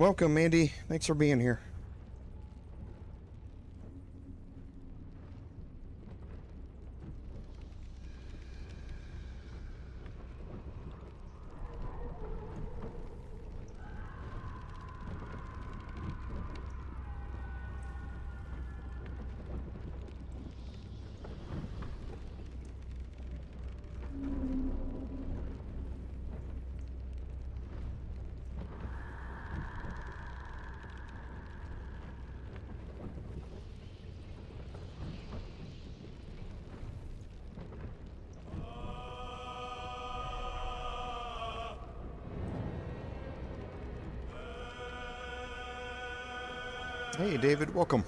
Welcome, Andy. Thanks for being here. Hey, David, welcome.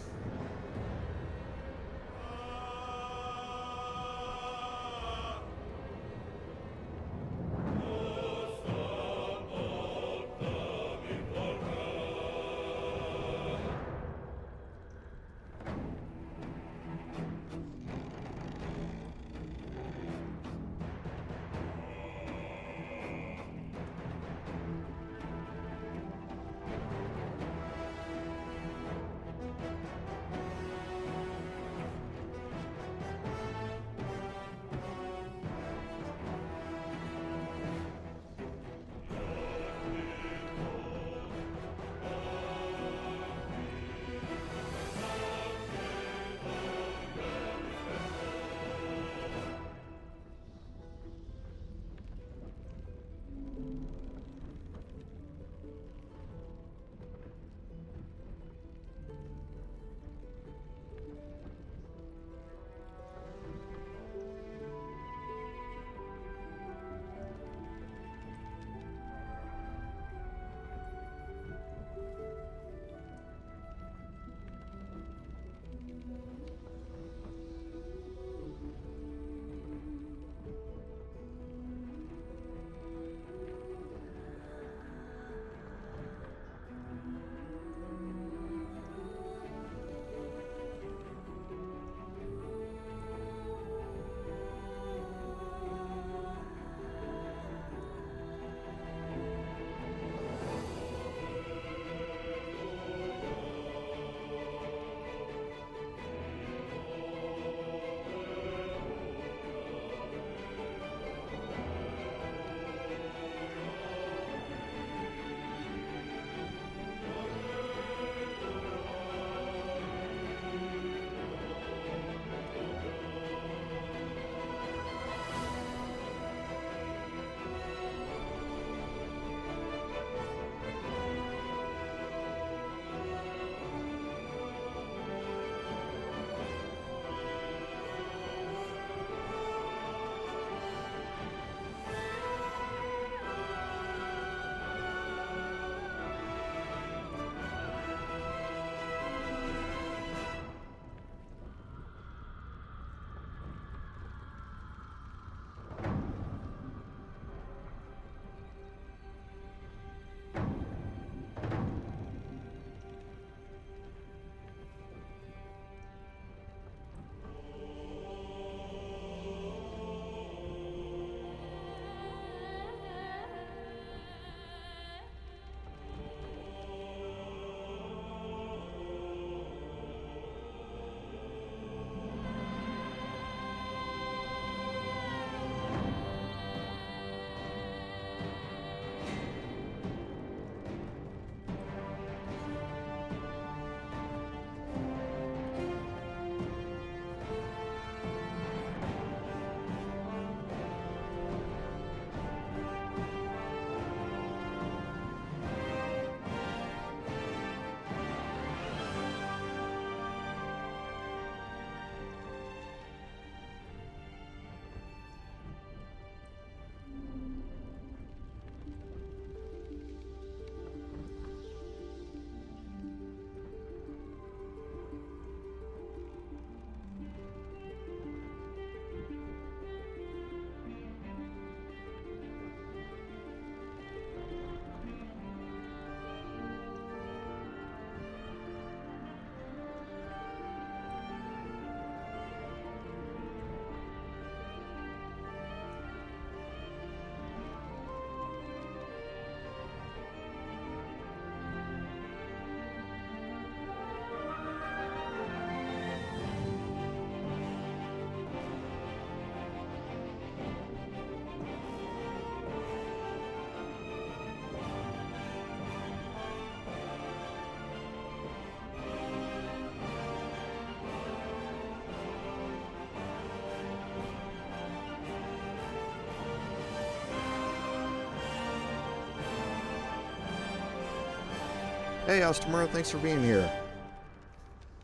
Hey, Ostamura, thanks for being here.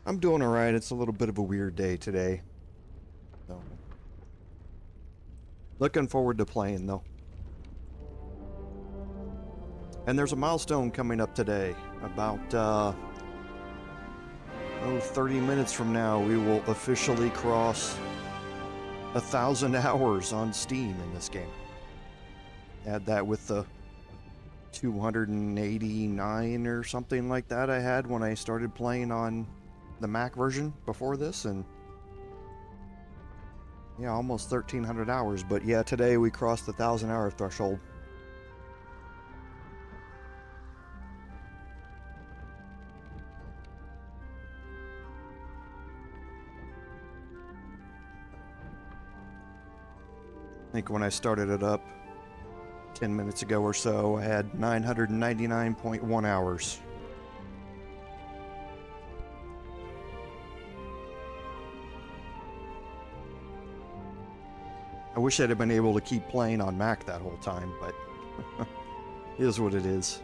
I'm doing alright. It's a little bit of a weird day today. So, looking forward to playing, though. And there's a milestone coming up today. About, 30 minutes from now, we will officially cross 1,000 hours on Steam in this game. Add that with the 289 or something like that I had when I started playing on the Mac version before this, and yeah, almost 1,300 hours. But yeah, today we crossed the 1,000-hour threshold. I think when I started it up 10 minutes ago or so, I had 999.1 hours. I wish I'd have been able to keep playing on Mac that whole time, but it is what it is.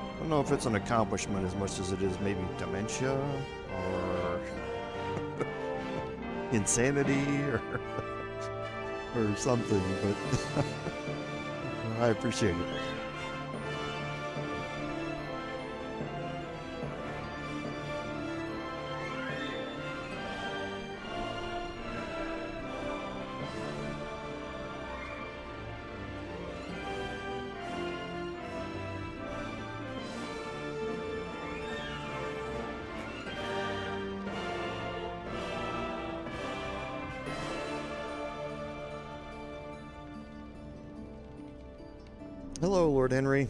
I don't know if it's an accomplishment as much as it is maybe dementia or insanity or something, but I appreciate it. Hello, Lord Henry.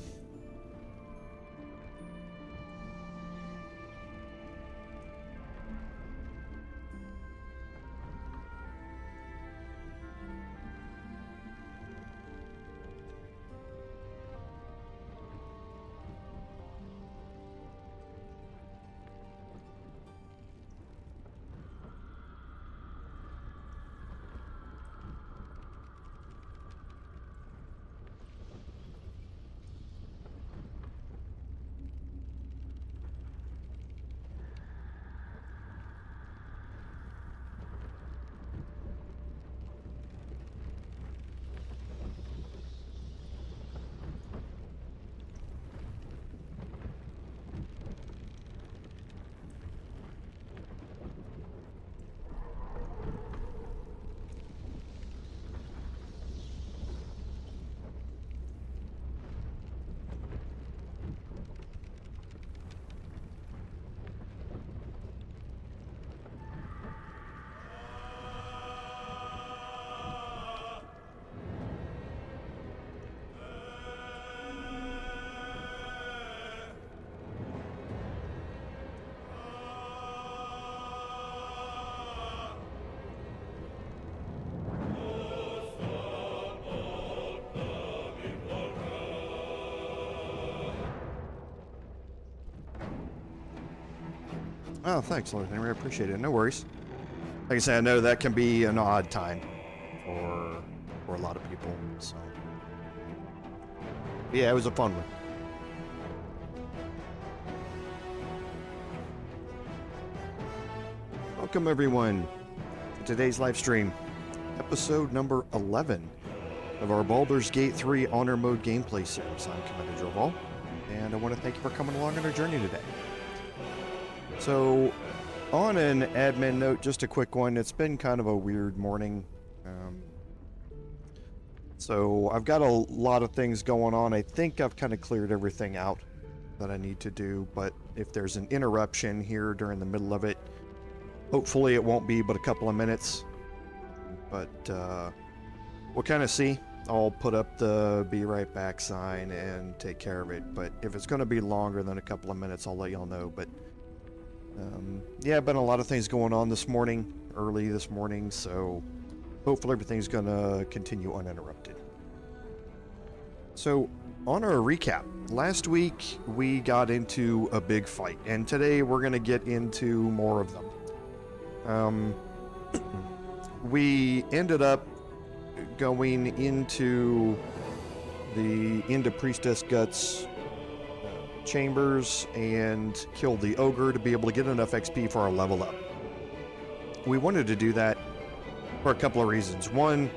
Oh, thanks, Lord Henry. I appreciate it. No worries. Like I said, I know that can be an odd time for a lot of people. So, yeah, it was a fun one. Welcome, everyone, to today's live stream, episode number 11 of our Baldur's Gate 3 Honor Mode gameplay series. I'm Commander Joval, and I want to thank you for coming along on our journey today. So, on an admin note, just a quick one. It's been kind of a weird morning. So, I've got a lot of things going on. I think I've kind of cleared everything out that I need to do, but if there's an interruption here during the middle of it, hopefully it won't be but a couple of minutes. but we'll kind of see. I'll put up the be right back sign and take care of it, but if it's going to be longer than a couple of minutes, I'll let y'all know. But yeah, been a lot of things going on this morning, early this morning, so hopefully everything's going to continue uninterrupted. So, on our recap, last week we got into a big fight, and today we're going to get into more of them. We ended up going into Priestess Guts chambers and killed the ogre to be able to get enough XP for our level up. We wanted to do that for a couple of reasons. One,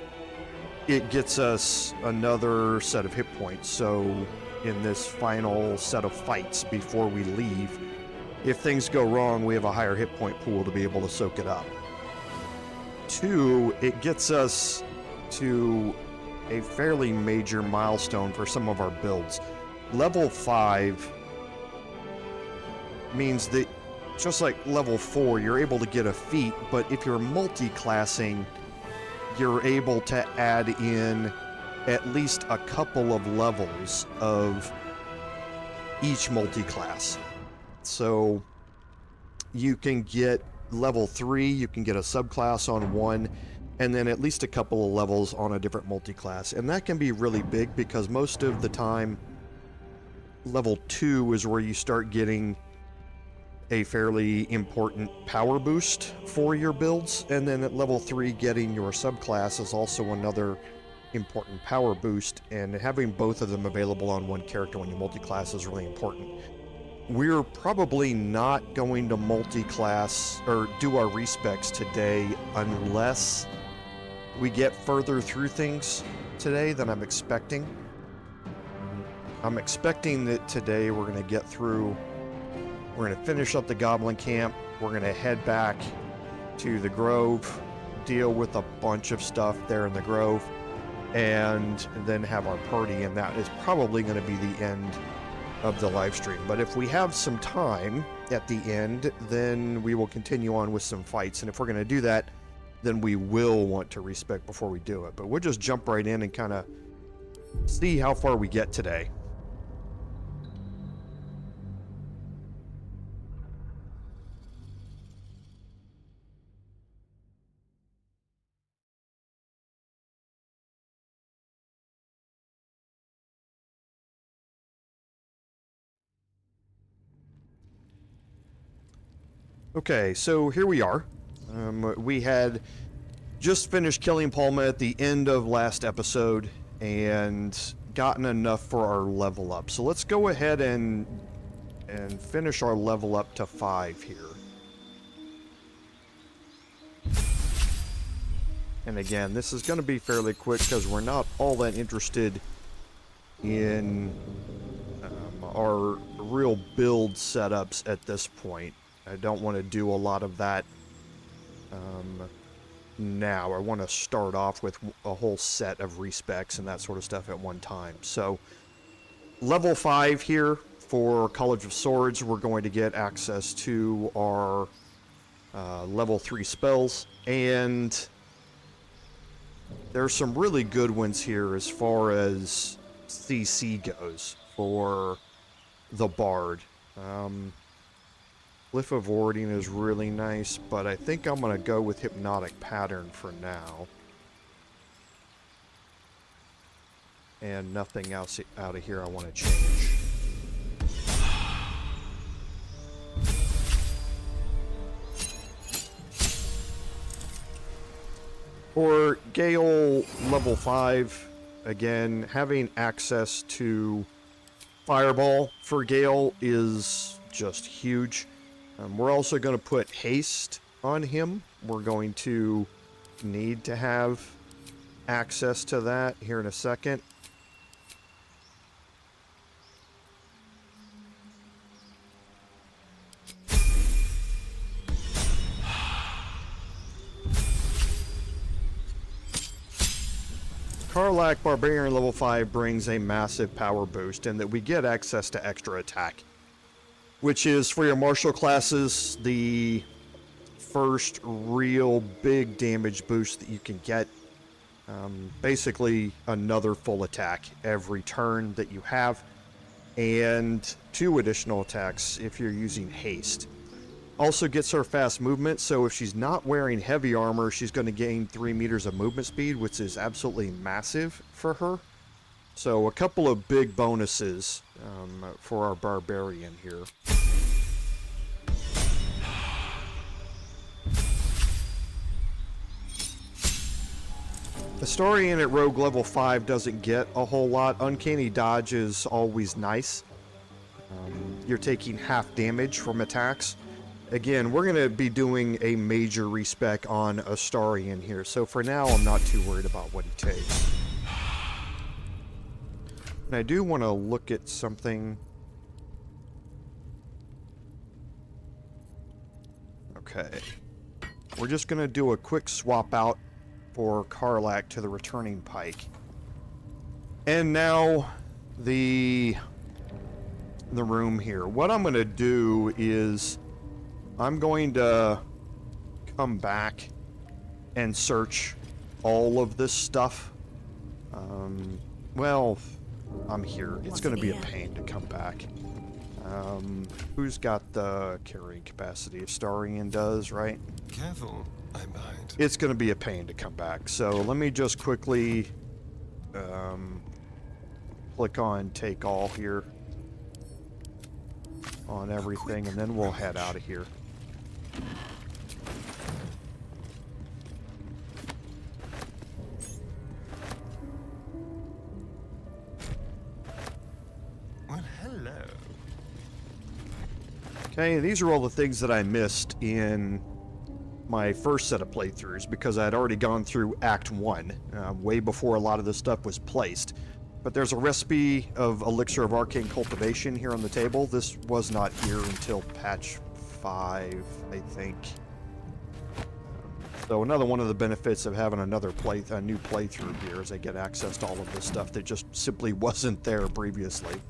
it gets us another set of hit points, so in this final set of fights before we leave, if things go wrong, we have a higher hit point pool to be able to soak it up. Two, it gets us to a fairly major milestone for some of our builds. Level 5 means that, just like level 4, you're able to get a feat, but if you're multi-classing, you're able to add in at least a couple of levels of each multi-class. So you can get level 3, you can get a subclass on one, and then at least a couple of levels on a different multi-class. And that can be really big because most of the time, level 2 is where you start getting a fairly important power boost for your builds, and then at level 3 getting your subclass is also another important power boost, and having both of them available on one character when you multi-class is really important. We're probably not going to multi-class or do our respecs today unless we get further through things today than I'm expecting. I'm expecting that today we're going to get through. We're going to finish up the Goblin Camp. We're going to head back to the Grove, deal with a bunch of stuff there in the Grove, and then have our party, and that is probably going to be the end of the live stream. But if we have some time at the end, then we will continue on with some fights, and if we're going to do that, then we will want to respec before we do it. But we'll just jump right in and kind of see how far we get today. Okay, so here we are. We had just finished killing Palma at the end of last episode and gotten enough for our level up. So let's go ahead and finish our level up to 5 here. And again, this is going to be fairly quick because we're not all that interested in our real build setups at this point. I don't want to do a lot of that now. I want to start off with a whole set of respecs and that sort of stuff at one time. So, level 5 here for College of Swords, we're going to get access to our level 3 spells, and there's some really good ones here as far as CC goes for the Bard. Glyph of Warding is really nice, but I think I'm going to go with Hypnotic Pattern for now. And nothing else out of here I want to change. For Gale level 5, again, having access to Fireball for Gale is just huge. We're also going to put haste on him. We're going to need to have access to that here in a second. Karlach Barbarian level 5 brings a massive power boost, and that we get access to extra attack, which is, for your martial classes, the first real big damage boost that you can get. Basically, another full attack every turn that you have, and 2 additional attacks if you're using haste. Also gets her fast movement, so if she's not wearing heavy armor, she's going to gain 3 meters of movement speed, which is absolutely massive for her. So a couple of big bonuses for our barbarian here. Astarion at rogue level 5 doesn't get a whole lot. Uncanny dodge is always nice. You're taking half damage from attacks. Again, we're going to be doing a major respec on Astarion here, so for now I'm not too worried about what he takes. And I do want to look at something. Okay. We're just going to do a quick swap out for Karlach to the returning pike. And now the room here. What I'm going to do is I'm going to come back and search all of this stuff. Well, I'm here. It's going to be a pain to come back. Who's got the carrying capacity? Astarion does, right? Careful, I'm behind. It's going to be a pain to come back. So let me just quickly click on take all here on everything, and then we'll head out of here. Well, hello. Okay, these are all the things that I missed in my first set of playthroughs because I had already gone through Act 1, way before a lot of this stuff was placed. But there's a recipe of Elixir of Arcane Cultivation here on the table. This was not here until patch 5, I think. So another one of the benefits of having a new playthrough here is I get access to all of this stuff that just simply wasn't there previously.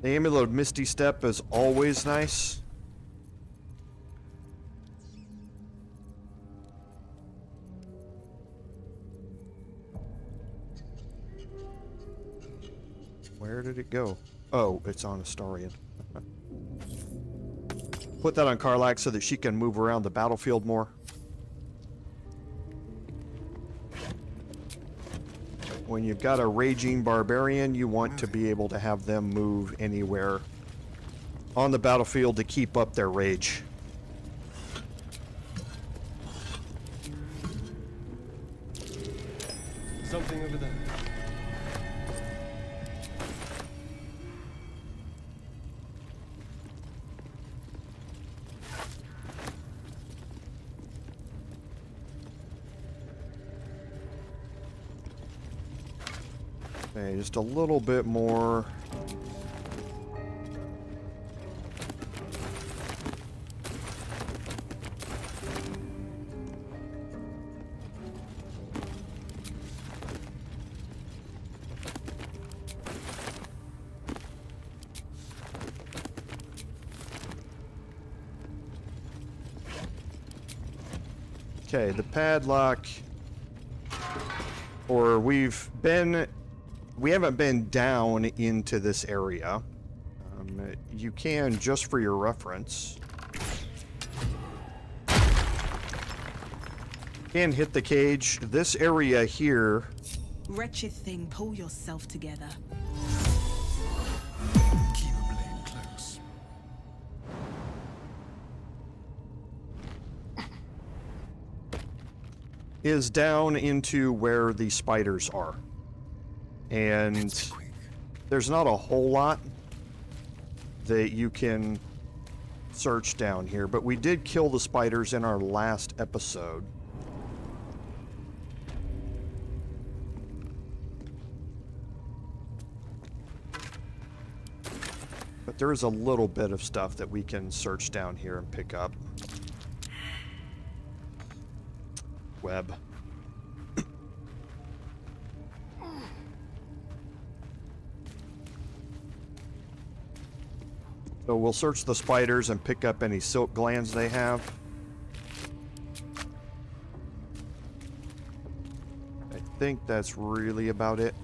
The Amulet of Misty Step is always nice. Where did it go? Oh, it's on Astarion. Put that on Karlach so that she can move around the battlefield more. When you've got a raging barbarian, you want to be able to have them move anywhere on the battlefield to keep up their rage. Something over there. Okay, just a little bit more. Okay, the padlock, or we haven't been down into this area. You can, just for your reference, can hit the cage. This area here. Wretched thing, pull yourself together. Keep a blade close. Is down into where the spiders are. And there's not a whole lot that you can search down here, but we did kill the spiders in our last episode. But there is a little bit of stuff that we can search down here and pick up. Web. So we'll search the spiders and pick up any silk glands they have. I think that's really about it.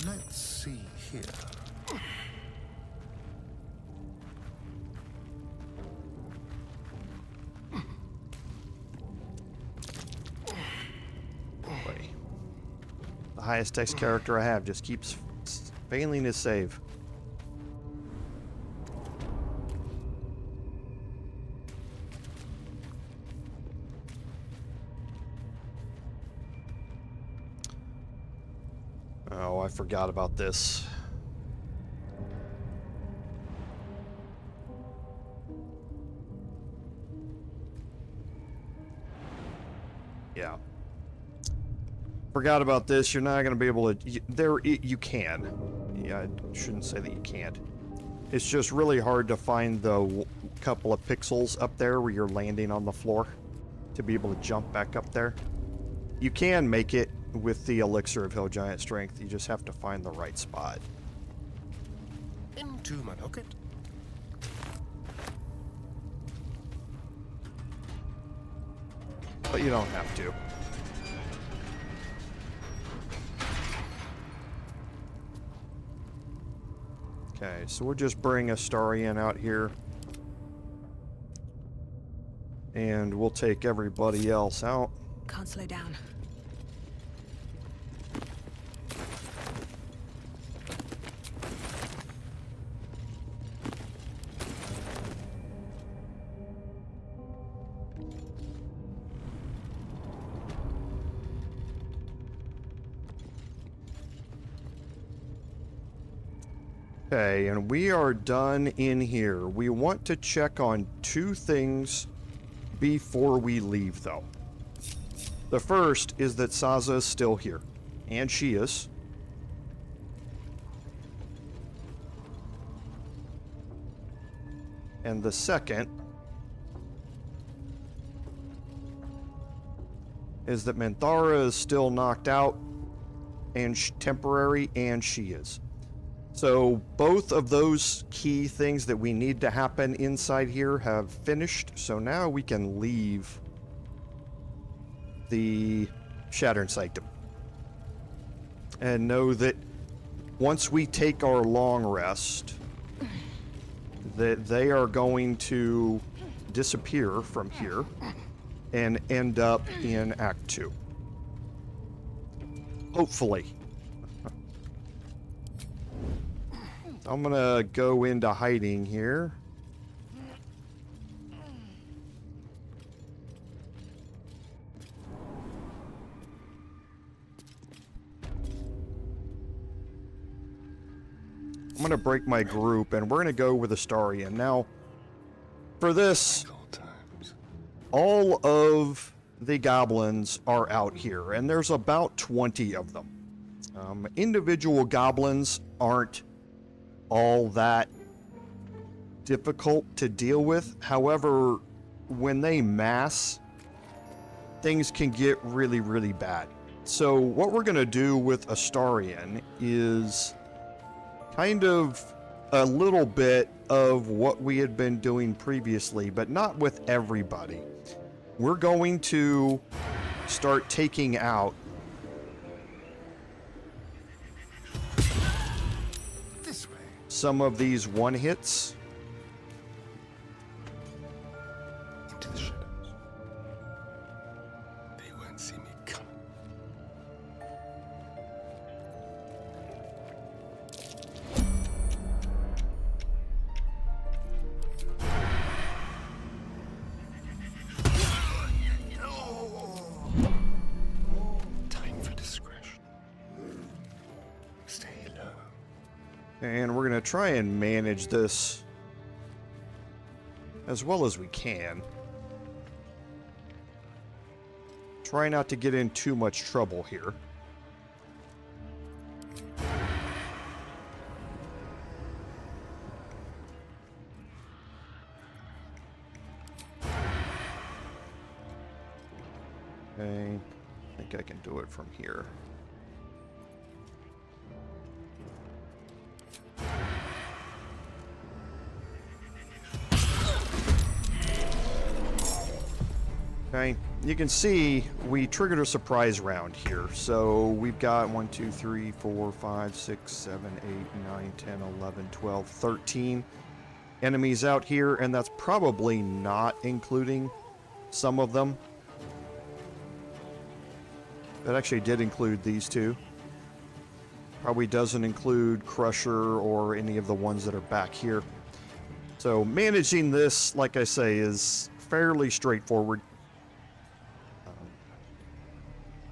Let's see here. Boy. The highest text character I have just keeps failing to save. Oh, I forgot about this. Yeah. Forgot about this. You're not going to be able to... You can. Yeah, I shouldn't say that you can't. It's just really hard to find the couple of pixels up there where you're landing on the floor to be able to jump back up there. You can make it with the Elixir of Hill Giant Strength. You just have to find the right spot. Into my pocket. But you don't have to. Okay, so we'll just bring Astarion out here. And we'll take everybody else out. Can't slow down. Okay, and we are done in here. We want to check on two things before we leave, though. The first is that Saza is still here, and she is. And the second is that Manthara is still knocked out and temporary, and she is. So both of those key things that we need to happen inside here have finished. So now we can leave the Shattered Sanctum. And know that once we take our long rest, that they are going to disappear from here and end up in Act 2. Hopefully. I'm gonna go into hiding here. I'm gonna break my group and we're gonna go with Astarion. Now, for this, all of the goblins are out here, and there's about 20 of them. Individual goblins aren't all that difficult to deal with. However, when they mass, things can get really, really bad. So what we're going to do with Astarion is kind of a little bit of what we had been doing previously, but not with everybody. We're going to start taking out some of these one-hits. Into the shadows. They won't see me come. Time for discretion. Stay low. And we're going to try and manage this as well as we can. Try not to get in too much trouble here. Okay, I think I can do it from here. Okay, you can see we triggered a surprise round here. So we've got 1, 2, 3, 4, 5, 6, 7, 8, 9, 10, 11, 12, 13 enemies out here, and that's probably not including some of them. That actually did include these two. Probably doesn't include Crusher or any of the ones that are back here. So managing this, like I say, is fairly straightforward.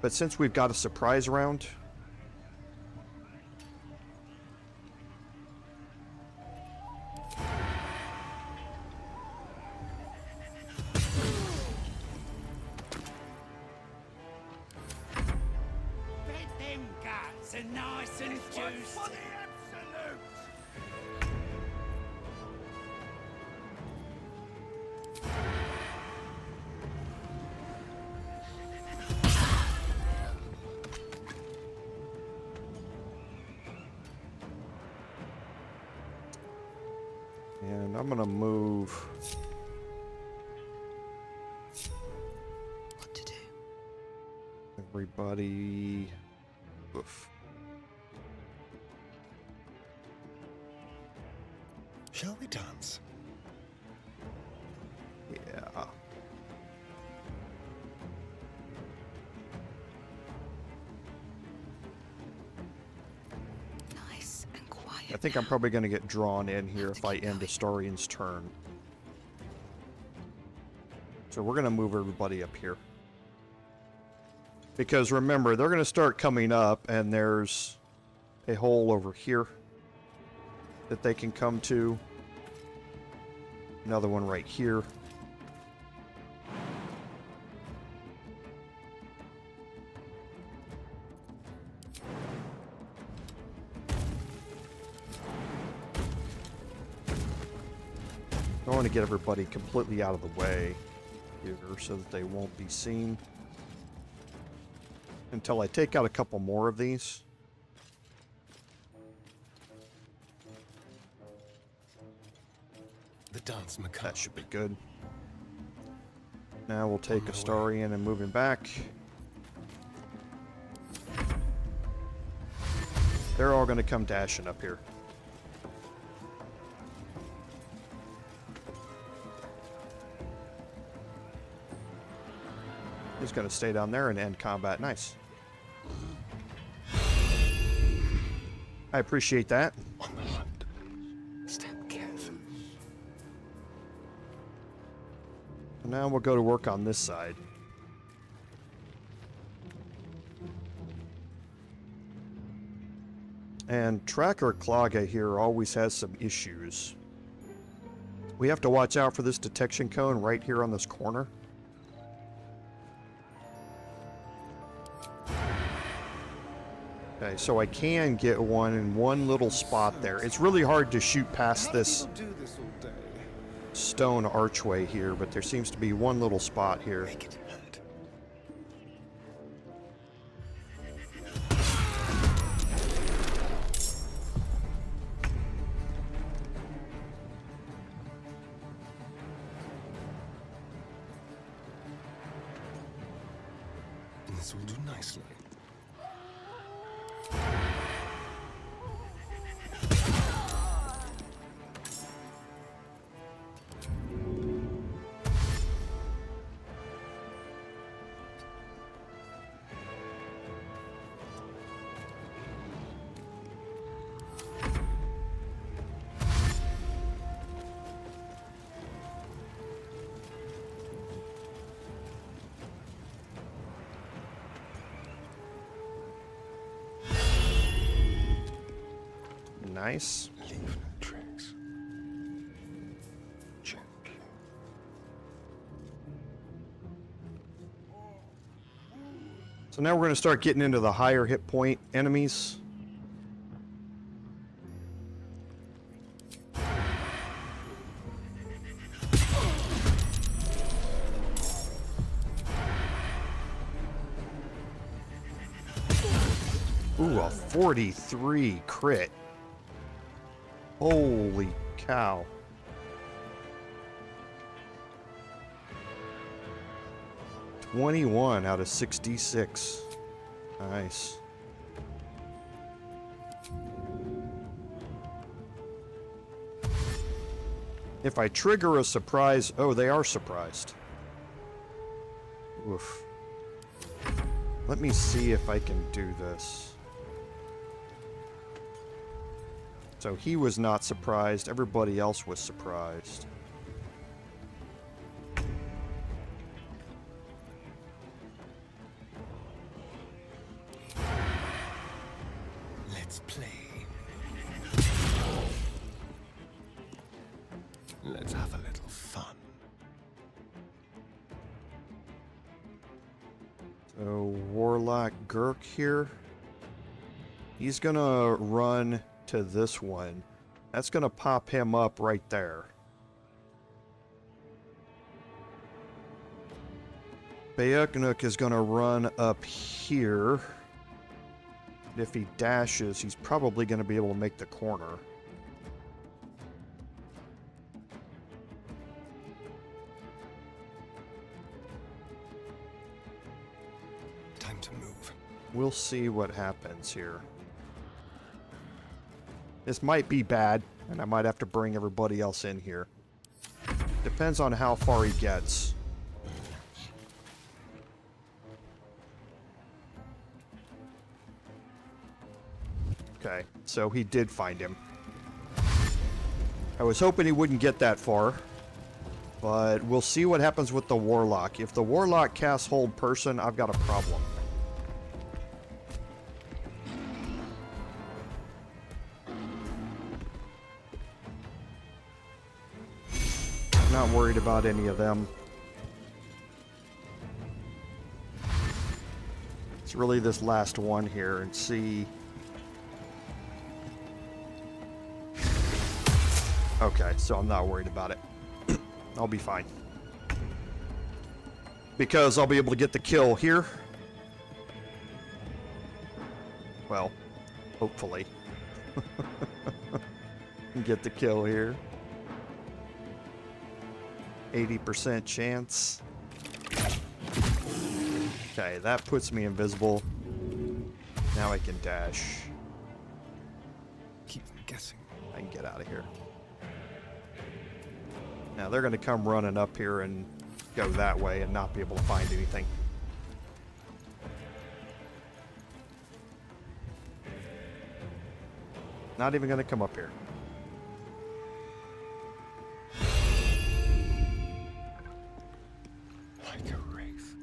But since we've got a surprise round, Them guts are nice and juicy. and I'm gonna move. What to do? Everybody. Oof. Shall we dance? Yeah. Nice and quiet. I think I'm probably going to get drawn in here if I end Astarion's turn. So we're going to move everybody up here. Because remember, they're going to start coming up, and there's a hole over here that they can come to. Another one right here. I want to get everybody completely out of the way here so that they won't be seen until I take out a couple more of these. The dance macabre. That should be good. Now we'll take Astarion and move him back. They're all going to come dashing up here. He's going to stay down there and end combat. Nice. I appreciate that. On the hunt. Step carefully. Now we'll go to work on this side. And Tracker Kagha here always has some issues. We have to watch out for this detection cone right here on this corner. Okay, so I can get one in one little spot there. It's really hard to shoot past this stone archway here, but there seems to be one little spot here. Make it hurt. This will do nicely. Nice. Leave no tracks. Check. So now we're going to start getting into the higher hit point enemies. Ooh, a 43 crit. Holy cow. $21 out of 66. Nice. If I trigger a surprise... Oh, they are surprised. Oof. Let me see if I can do this. So he was not surprised. Everybody else was surprised. Let's play. Let's have a little fun. So, Warlock Gurk here. He's gonna run to this one. That's gonna pop him up right there. Bayuknuk is gonna run up here. And if he dashes, he's probably gonna be able to make the corner. Time to move. We'll see what happens here. This might be bad, and I might have to bring everybody else in here. Depends on how far he gets. Okay, so he did find him. I was hoping he wouldn't get that far, but we'll see what happens with the Warlock. If the Warlock casts Hold Person, I've got a problem. Not worried about any of them. It's really this last one here and see. Okay, so I'm not worried about it. I'll be fine. Because I'll be able to get the kill here. Well, hopefully. Get the kill here. 80% chance. Okay, that puts me invisible. Now I can dash. Keep them guessing. I can get out of here. Now they're going to come running up here and go that way and not be able to find anything. Not even going to come up here. Like a wraith.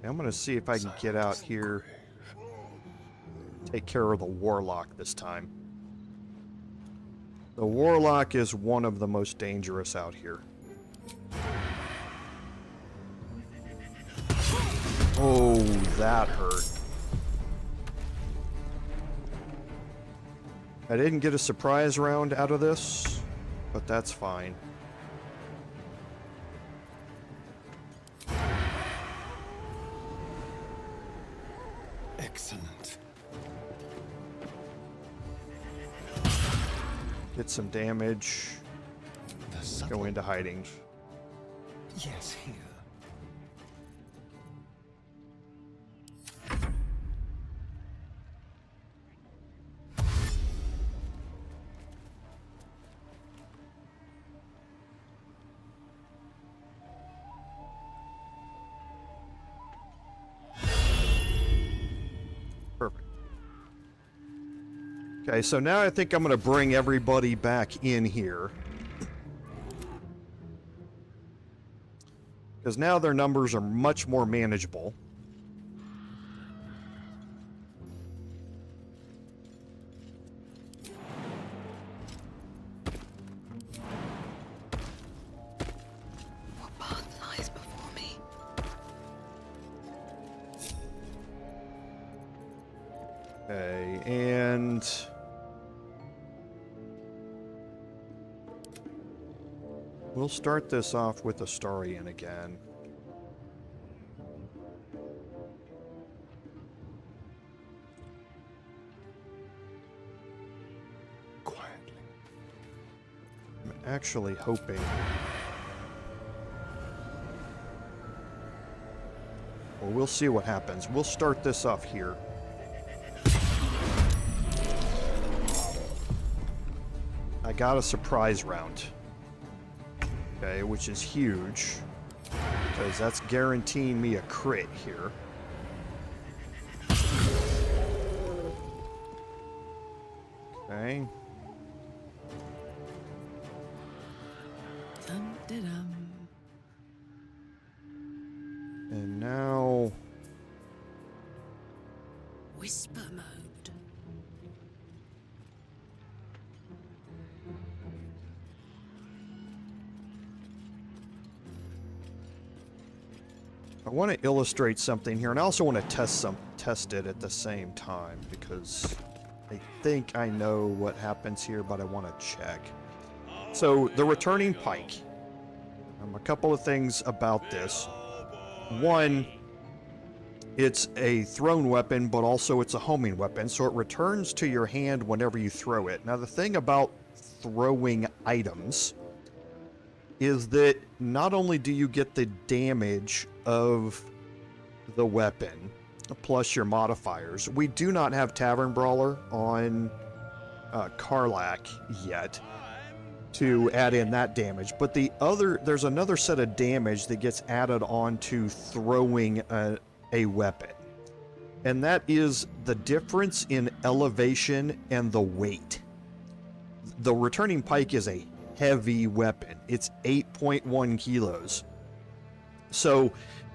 I'm going to see if I can get out here. Take care of the Warlock this time. The Warlock is one of the most dangerous out here. Oh, that hurt. I didn't get a surprise round out of this, but that's fine. Excellent. Get some damage. Go into hiding. Yes, here. Perfect. Okay, so now I think I'm going to bring everybody back in here. Because now their numbers are much more manageable. What path lies before me? Okay, and... we'll start this off with Astarion again. actually hoping... Well, we'll see what happens. We'll start this off here. I got a surprise round. Okay, which is huge. Because that's guaranteeing me a crit here. Okay. Dum-de-dum. And now... Whisper mode. I want to illustrate something here, and I also want to test it at the same time, because I think I know what happens here, but I want to check. So, the returning pike. A couple of things about this. One, it's a thrown weapon, but also it's a homing weapon, so it returns to your hand whenever you throw it. Now, the thing about throwing items is that not only do you get the damage of the weapon, plus your modifiers, we do not have Tavern Brawler on Karlach yet to add in that damage, but there's another set of damage that gets added on to throwing a weapon, and that is the difference in elevation and the weight. The returning pike is a heavy weapon. It's 8.1 kilos. So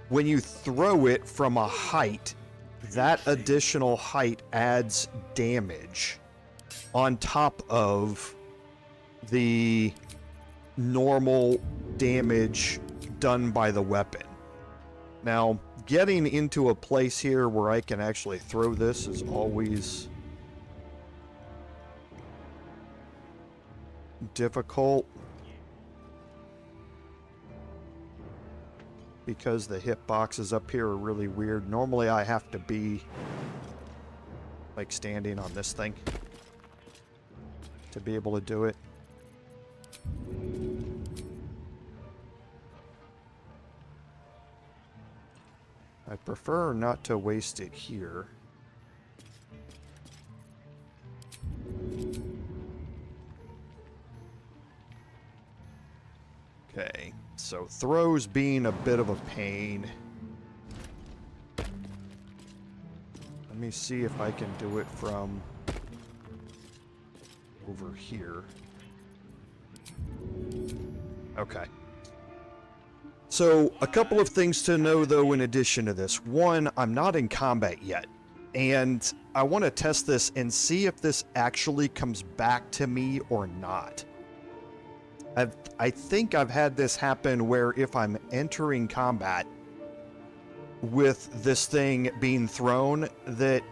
when you throw it from a height, that additional height adds damage on top of the normal damage done by the weapon. Now, getting into a place here where I can actually throw this is always difficult, because the hitboxes up here are really weird. Normally I have to be like standing on this thing to be able to do it. I prefer not to waste it here. Okay, so throws being a bit of a pain. Let me see if I can do it from over here. Okay. So, a couple of things to know, though, in addition to this. One, I'm not in combat yet, and I want to test this and see if this actually comes back to me or not. I think I've had this happen where if I'm entering combat with this thing being thrown, that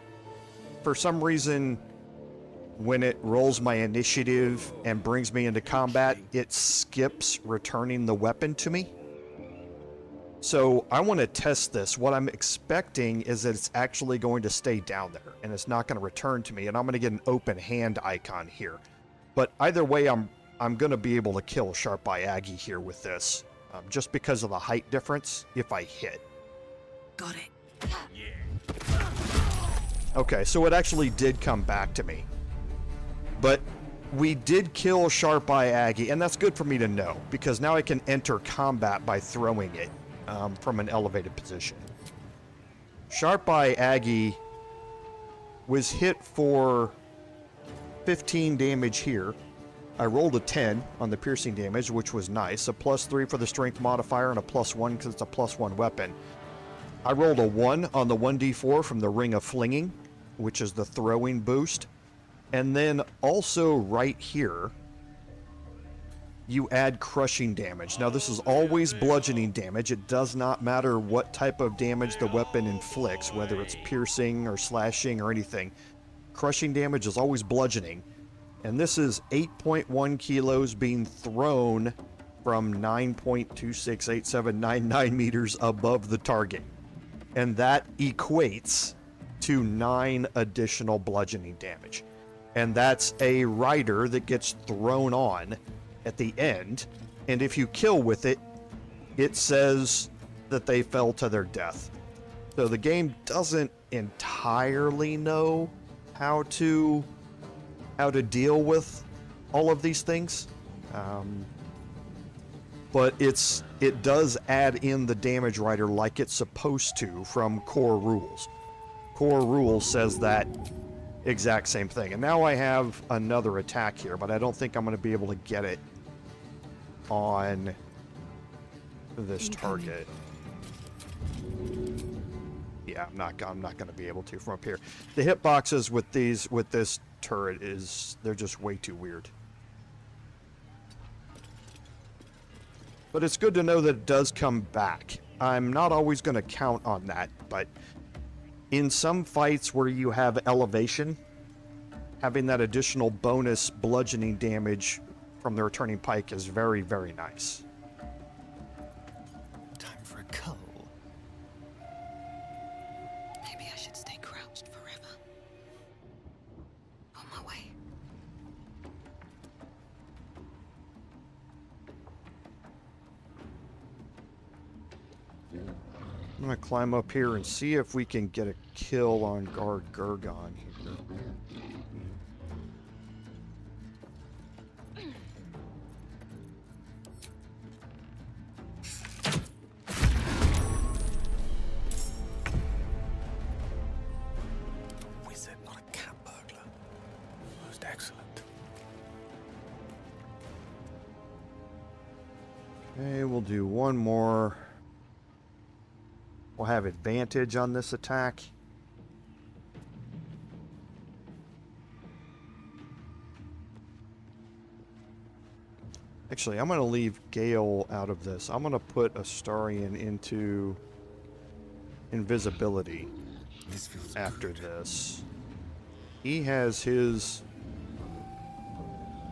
for some reason, when it rolls my initiative and brings me into combat, it skips returning the weapon to me. So I want to test this. What I'm expecting is that it's actually going to stay down there and it's not going to return to me, and I'm going to get an open hand icon here. But either way, I'm going to be able to kill Sharp Eye Aggie here with this, just because of the height difference if I hit. Got it. Okay, so it actually did come back to me. But we did kill Sharp Eye Aggie, and that's good for me to know, because now I can enter combat by throwing it from an elevated position. Sharp Eye Aggie was hit for 15 damage here. I rolled a 10 on the piercing damage, which was nice. A +3 for the strength modifier and a +1 because it's a +1 weapon. I rolled a 1 on the 1d4 from the Ring of Flinging, which is the throwing boost. And then also right here, you add crushing damage. Now this is always bludgeoning damage. It does not matter what type of damage the weapon inflicts, whether it's piercing or slashing or anything. Crushing damage is always bludgeoning. And this is 8.1 kilos being thrown from 9.268799 meters above the target. And that equates to 9 additional bludgeoning damage. And that's a rider that gets thrown on, at the end, and if you kill with it, it says that they fell to their death. So the game doesn't entirely know how to deal with all of these things, but it does add in the damage rider like it's supposed to from core rules. Core rules says that exact same thing. And now I have another attack here, but I don't think I'm going to be able to get it on this target. Yeah, I'm not going to be able to from up here. The hitboxes with this turret they're just way too weird. But it's good to know that it does come back. I'm not always going to count on that, but in some fights where you have elevation, having that additional bonus bludgeoning damage from the returning pike is very, very nice. Time for a cull. Maybe I should stay crouched forever. On my way. I'm going to climb up here and see if we can get a kill on Guard Gurgon here. Wizard, not a cat burglar. Most excellent. Okay, we'll do one more. We'll have advantage on this attack. Actually, I'm going to leave Gale out of this. I'm going to put Astarion into invisibility This feels after good. this. He has his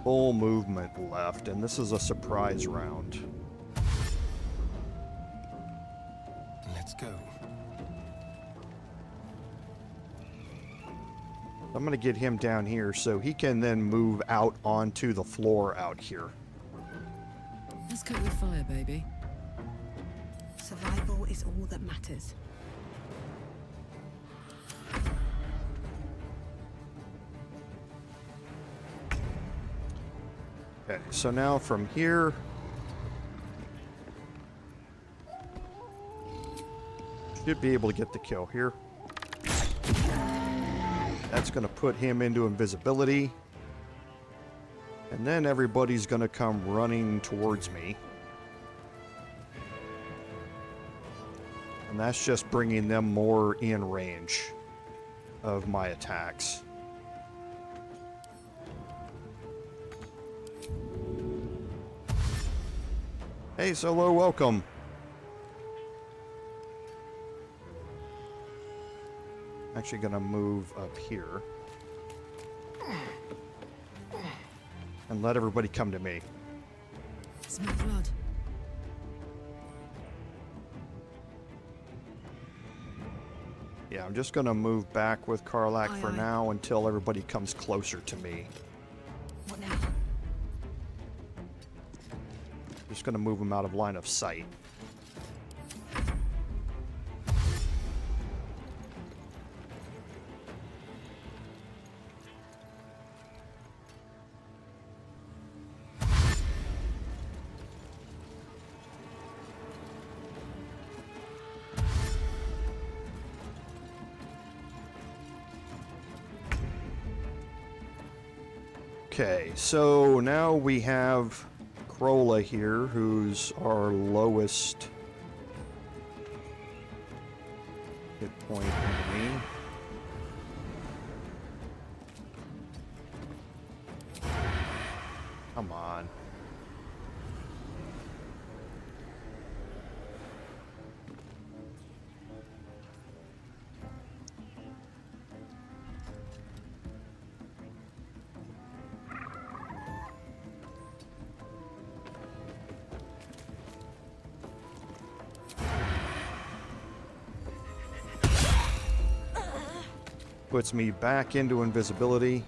full movement left, and this is a surprise round. Let's go. I'm going to get him down here so he can then move out onto the floor out here. Let's cope with fire, baby. Survival is all that matters. Okay, so now from here, should be able to get the kill here. That's going to put him into invisibility. And then everybody's going to come running towards me. And that's just bringing them more in range of my attacks. Hey, Solo, welcome. Actually gonna move up here. And let everybody come to me. Smell blood. Yeah, I'm just gonna move back with Karlach Aye, for aye. now until everybody comes closer to me. What now? Just gonna move them out of line of sight. Okay, so now we have Krola here, who's our lowest hit point enemy. Come on. Puts me back into invisibility.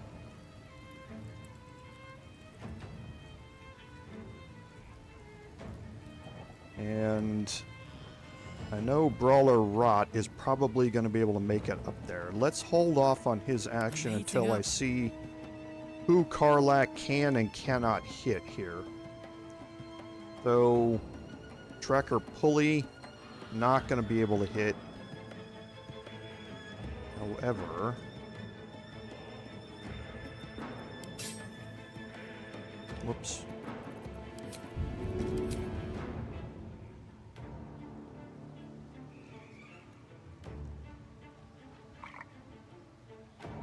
And I know Brawler Rot is probably going to be able to make it up there. Let's hold off on his action until I see who Karlach can and cannot hit here. So, Tracker Pulley, not going to be able to hit. However, whoops.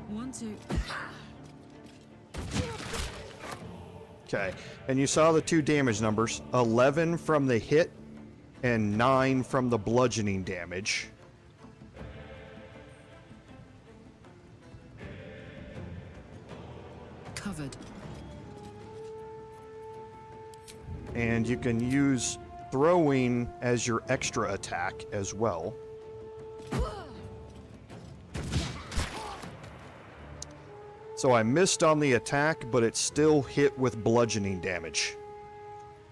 One, two. Okay, and you saw the two damage numbers, 11 from the hit and 9 from the bludgeoning damage. Covered. And you can use throwing as your extra attack as well. So I missed on the attack, but it still hit with bludgeoning damage.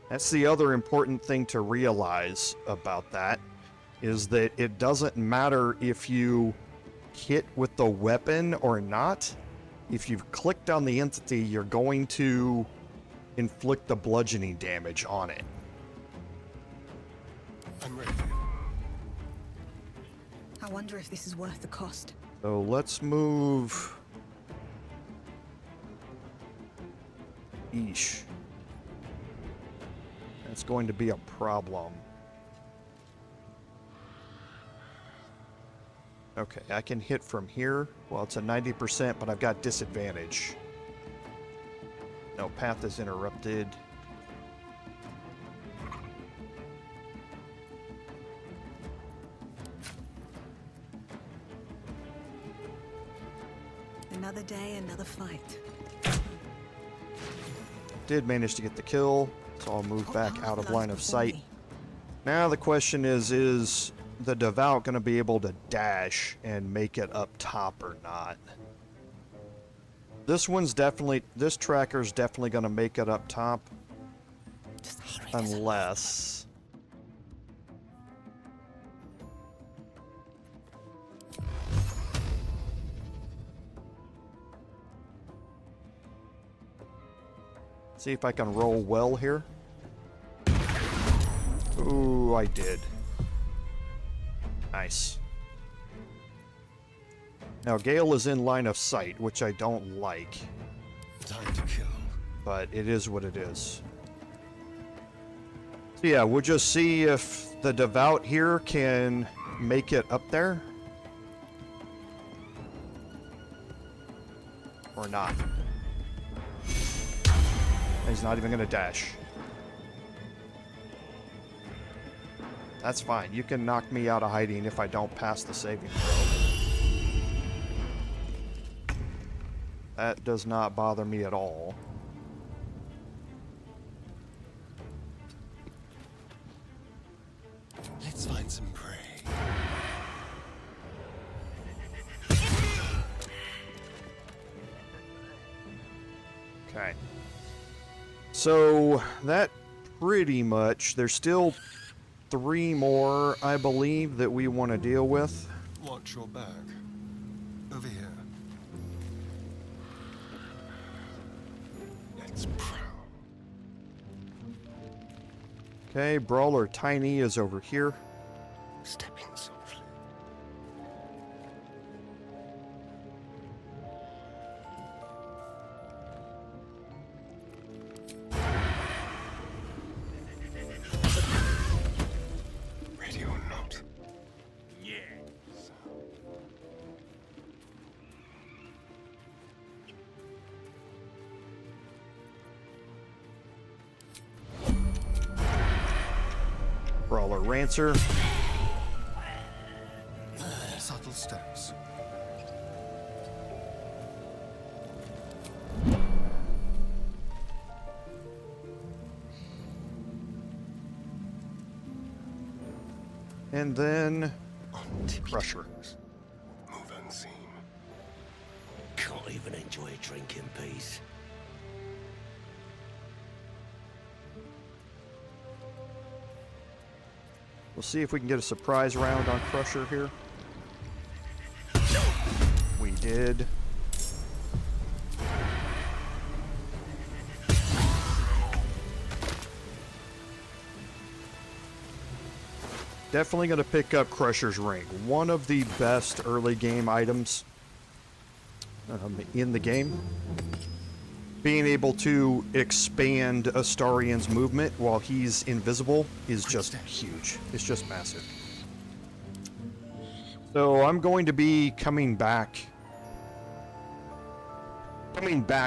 That's the other important thing to realize about that, is that it doesn't matter if you hit with the weapon or not. If you've clicked on the entity, you're going to inflict the bludgeoning damage on it. I'm ready. I wonder if this is worth the cost. So let's move... Eesh. That's going to be a problem. Okay, I can hit from here. Well, it's a 90%, but I've got disadvantage. No, path is interrupted. Another day, another fight. Did manage to get the kill, so I'll move back out of line of sight. Now the question is the Devout going to be able to dash and make it up top or not? This tracker's definitely going to make it up top. Unless... See if I can roll well here. Ooh, I did. Nice. Now, Gale is in line of sight, which I don't like. Time to kill. But it is what it is. So yeah, we'll just see if the Devout here can make it up there. Or not. He's not even going to dash. That's fine. You can knock me out of hiding if I don't pass the saving throw. That does not bother me at all. Let's find some prey. Okay. So that pretty much, there's still 3 more, I believe, that we want to deal with. Watch your back. Over here. Let's prowl. Okay, Brawler Tiny is over here. Stepping softly. Ready or not? Yeah. Brawler Rancer. Subtle steps. And then On tippy Crusher. toes. Move unseen. Can't even enjoy a drink in peace. We'll see if we can get a surprise round on Crusher here. We did. Definitely going to pick up Crusher's Ring. One of the best early game items in the game. Being able to expand Astarion's movement while he's invisible is just huge. It's just massive. So I'm going to be coming back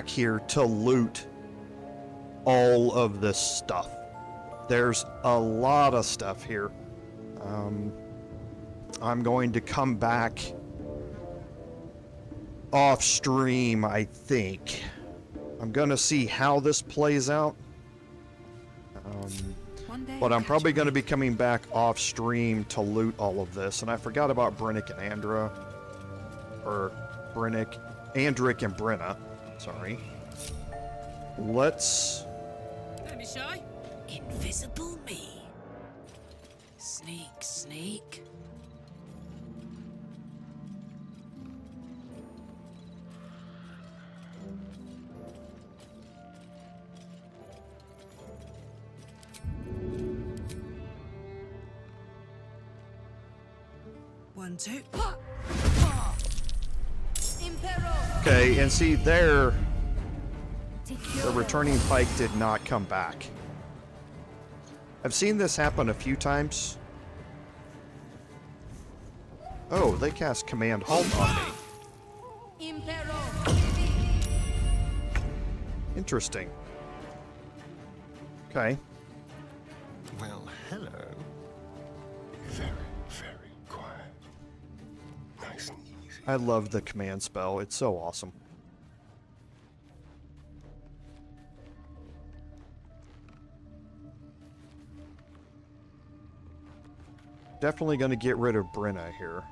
here to loot all of this stuff. There's a lot of stuff here. I'm going to come back off stream, I think. I'm gonna see how this plays out. But I'm probably going to be coming back off stream to loot all of this. And I forgot about Brennick and Andra. Or Brennick, Andric and Brenna. Sorry. Let's... Don't be shy. Invisible me. Sneak, sneak. One, two. Okay, and see there, the returning pike did not come back. I've seen this happen a few times. Oh, they cast Command Halt on me. Interesting. Okay. Well, hello. Very, very quiet. Nice and easy. I love the command spell. It's so awesome. Definitely going to get rid of Brenna here.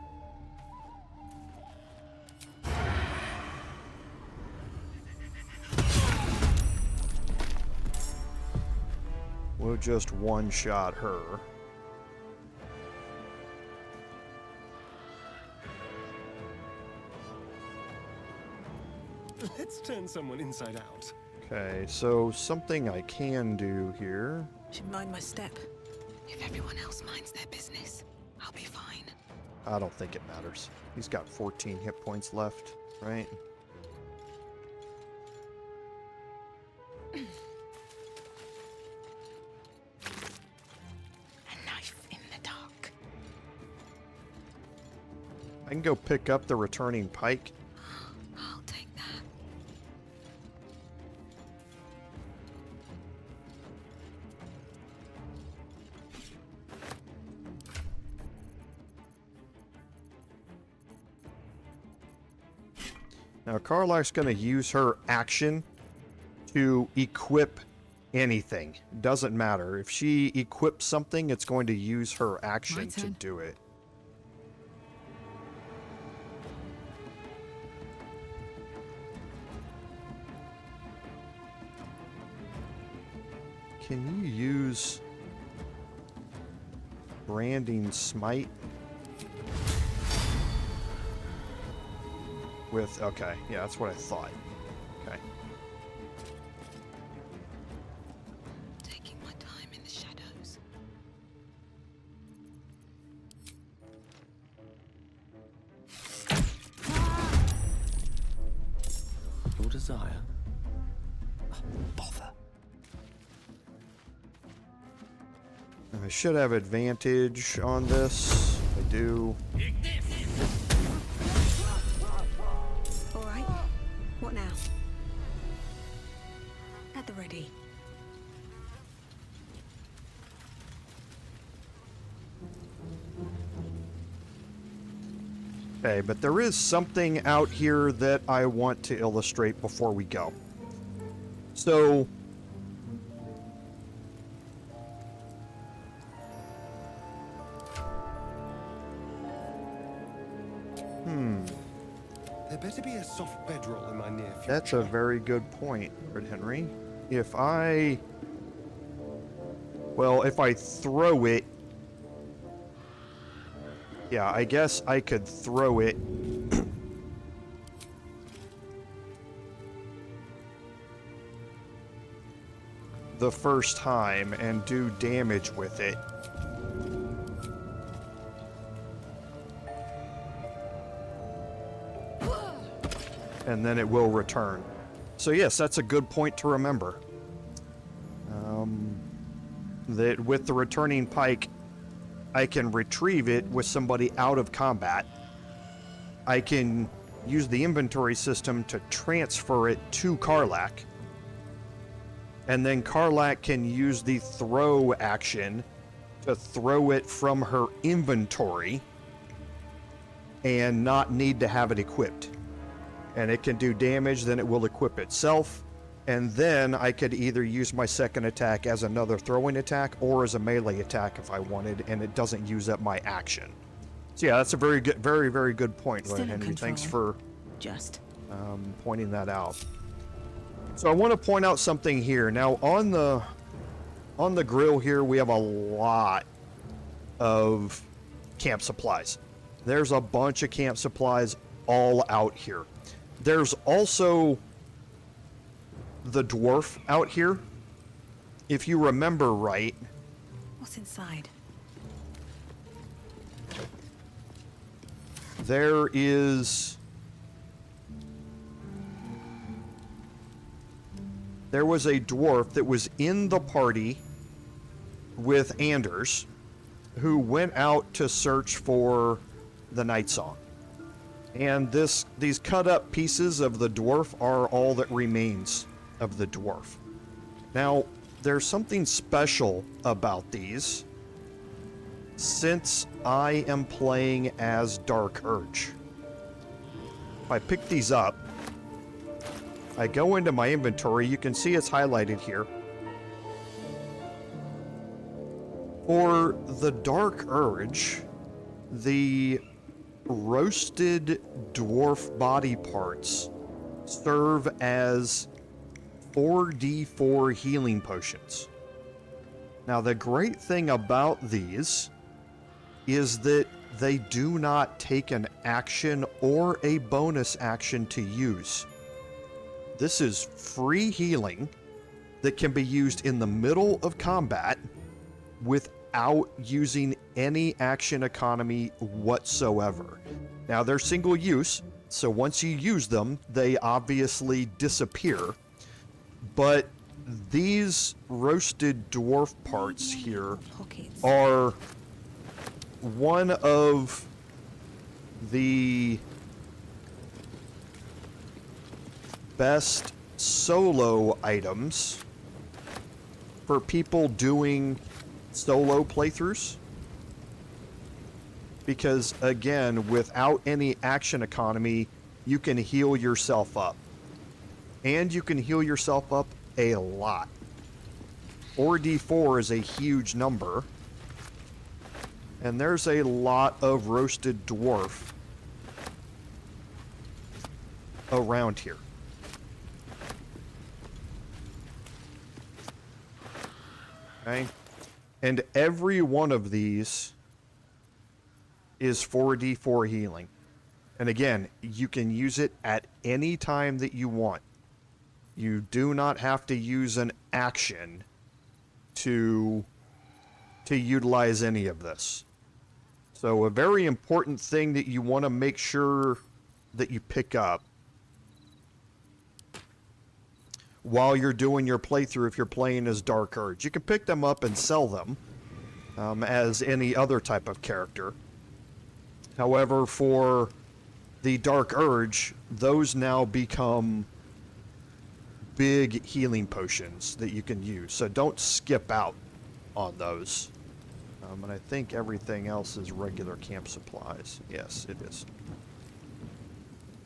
We'll just one-shot her. Let's turn someone inside out. Okay, so something I can do here. Should mind my step. If everyone else minds their business, I'll be fine. I don't think it matters. He's got 14 hit points left, right? A knife in the dark. I can go pick up the returning pike. I'll take that. Now, Karlach's going to use her action to equip anything. Doesn't matter. If she equips something, it's going to use her action to do it. Can you use Branding Smite? With, okay, yeah, that's what I thought. Okay. Taking my time in the shadows. Your desire? Oh, bother. I should have advantage on this. I do. All right. What now? At the ready. Okay, but there is something out here that I want to illustrate before we go. So, There better be a soft bedroll in my near future. that's a very good point, Fred Henry. If I... Well, if I throw it Yeah, I guess I could throw it. The first time and do damage with it. And then it will return. So yes, that's a good point to remember. That with the returning pike, I can retrieve it with somebody out of combat. I can use the inventory system to transfer it to Karlach. And then Karlach can use the throw action to throw it from her inventory and not need to have it equipped. And it can do damage, then it will equip itself. And then I could either use my second attack as another throwing attack or as a melee attack if I wanted, and it doesn't use up my action. So yeah, that's a very good, very good point, Still in Henry. control. Thanks for Just. pointing that out. So I want to point out something here. Now on the grill here, we have a lot of camp supplies. There's a bunch of camp supplies all out here. There's also the dwarf out here. If you remember right. What's inside? There was a dwarf that was in the party with Anders who went out to search for the Night Song. And these cut up pieces of the dwarf are all that remains of the dwarf. Now, there's something special about these since I am playing as Dark Urge. If I pick these up, I go into my inventory, you can see it's highlighted here. For the Dark Urge, the roasted dwarf body parts serve as 4d4 healing potions. Now, the great thing about these is that they do not take an action or a bonus action to use. This is free healing that can be used in the middle of combat without using any action economy whatsoever. Now, they're single use, so once you use them, they obviously disappear. But these roasted dwarf parts here are one of the best solo items for people doing solo playthroughs. Because, again, without any action economy, you can heal yourself up. And you can heal yourself up a lot. 4d4 is a huge number. And there's a lot of roasted dwarf around here. Okay? And every one of these is 4d4 healing. And again, you can use it at any time that you want. You do not have to use an action to utilize any of this. So a very important thing that you want to make sure that you pick up while you're doing your playthrough if you're playing as Dark Urge. You can pick them up and sell them as any other type of character. However, for the Dark Urge, those now become big healing potions that you can use. So don't skip out on those. And I think everything else is regular camp supplies. Yes, it is.